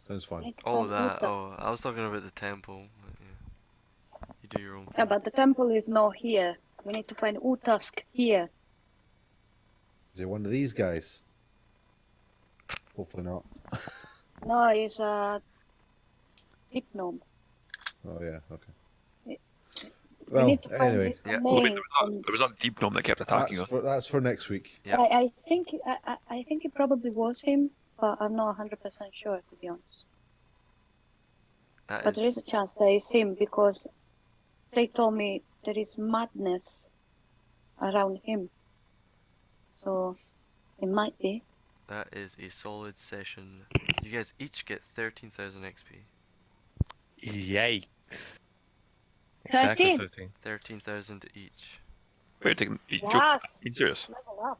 Sounds fun. Oh, that. Oh, I was talking about the temple. But yeah. You do your own thing. Yeah, but the temple is not here. We need to find Utask here. Is it one of these guys? Hopefully not. No, it's a deep gnome. Oh yeah, okay. We Well, need to find anyway, this Yeah. Well, I mean, maze, and there was that deep gnome that kept attacking us. that's for next week. Yeah. I think it probably was him, but I'm not 100% sure, to be honest. That But there is a chance that it's him because they told me there is madness around him. So it might be. That is a solid session. You guys each get 13,000 XP. Yay. Exactly 13? 13. 13,000 each. Wait, taking. You Yes! you serious? Level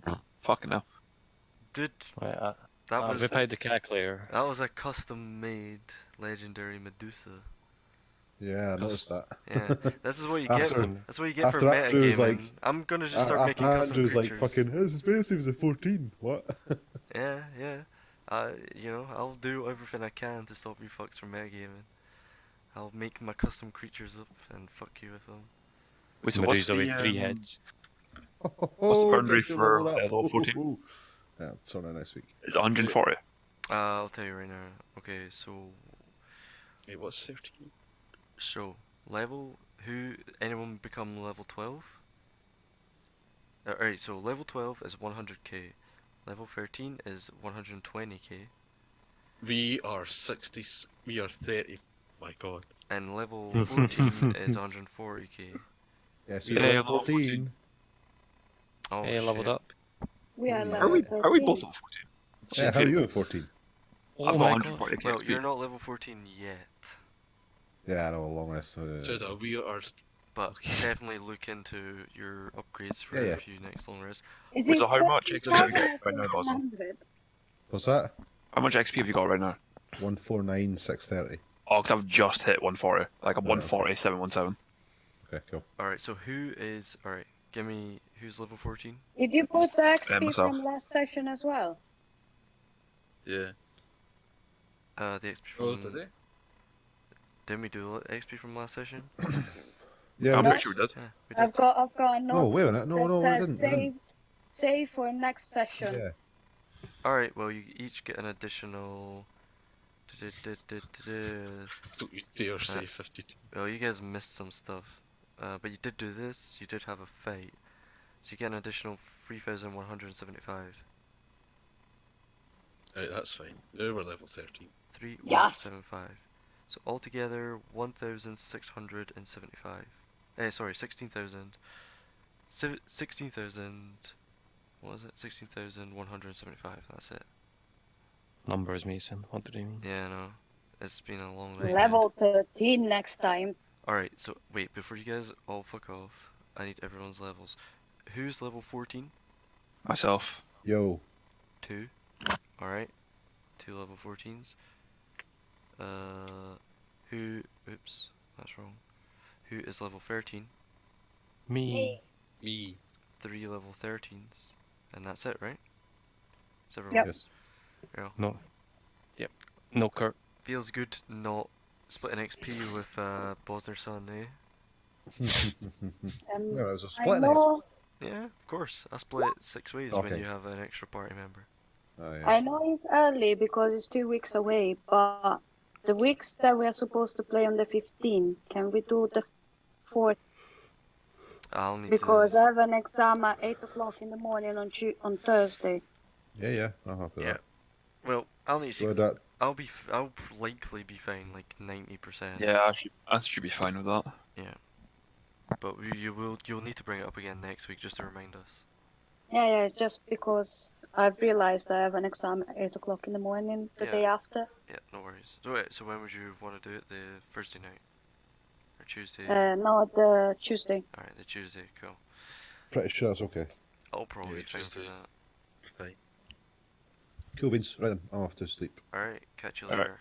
up. Fucking hell. Dude, Right, that I'll was rip out the calculator. that was a custom-made legendary Medusa. Yeah, I noticed that. Yeah, this is what you get. After- That's what you get for after Andrew was metagaming. like- I'm gonna just start making After custom Andrew's like, creatures. fucking, his base was a 14. What? Yeah, yeah. You know, I'll do everything I can to stop you fucks from metagaming. I'll make my custom creatures up and fuck you with them. Wait, so what's Medusa the, with 3 heads. What's the boundary Let's go for level up. level 14? Yeah, sorting out next week. Is it 140? I'll tell you right now. Okay, Wait, what's 13? so level anyone become level 12? Alright, so level 12 is 100k. Level 13 is 120k. We are 60. We are 30. My god. And level 14 is 140k. Yeah, so Yeah, it's level level 14. Oh Hey, leveled shit. up. We are Yeah. Are level we? Are we 13. both level 14? Yeah, how are you at 14? Oh I've my got god. 140k Well, XP. you're not level 14 yet, Yeah, I know, a long rest. Judah, we are. but Okay. definitely look into your upgrades for Yeah, yeah. if you next long rest. Is Wait, it so how much XP have you 13,000 got or right now, Basil? 1300? What's that? How much XP have you got right now? 149,630. Oh, because I've just hit 140. Like I'm Right, okay. 140,717. Okay, cool. Alright, so alright, give me, who's level 14? Did you put the XP myself. from last session as well? Yeah. The XP Oh, from, did they? didn't we do XP from last session? Yeah, I'm we No. pretty did. sure we did. Yeah, we I've did. got a No, note wait a minute. No, that no, we says didn't. We didn't. save for next session. Yeah. Alright, well you each get an additional... Don't you dare say 52. Well, you guys missed some stuff. But you did do this, you did have a fight. So you get an additional 3,175. Alright, that's fine. Now we're level 13. 3,175. So altogether, 1,675. Sorry, 16,000. 16,000. What was it? 16,175. That's it. Numbers, Mason. What do you mean? Yeah, I know. It's been a long weekend. Level 13 next time. Alright, so wait, before you guys all fuck off, I need everyone's levels. Who's level 14? Myself. Yo. 2. Alright. 2 level 14s. Oops, that's wrong. Who is level 13? Me. Me. 3 level 13s. And that's it, right? Is everyone? Yep. Yes. Yeah. No. Yep. No, Kurt. Feels good not splitting XP with Bosner's son, eh? Yeah, it was a I split know, Yeah, of course. I split it 6 ways when Okay. you have an extra party member. Oh, yeah. I know it's early because it's 2 weeks away, but the weeks that we are supposed to play on the 15th, can we do the 4th? I'll need Because I to. have an exam at 8 o'clock in the morning on Thursday. Yeah, I'm happy with Yeah. that. Well, I'll need to see. So that, I'll likely be fine, like 90%. Yeah, I should be fine with that. But you'll need to bring it up again next week just to remind us. Yeah, it's just because I've realized I have an exam at 8 o'clock in the morning the Yeah. day after. Yeah, no worries. So wait, so when would you want to do it? The Thursday night? Or Tuesday? No, the Tuesday. Alright, the Tuesday, cool. pretty sure it's okay. I'll probably Yeah, be fine for Tuesday's that. fine. Cool beans. Right then, I'm off to sleep. Alright, catch you Alright. later.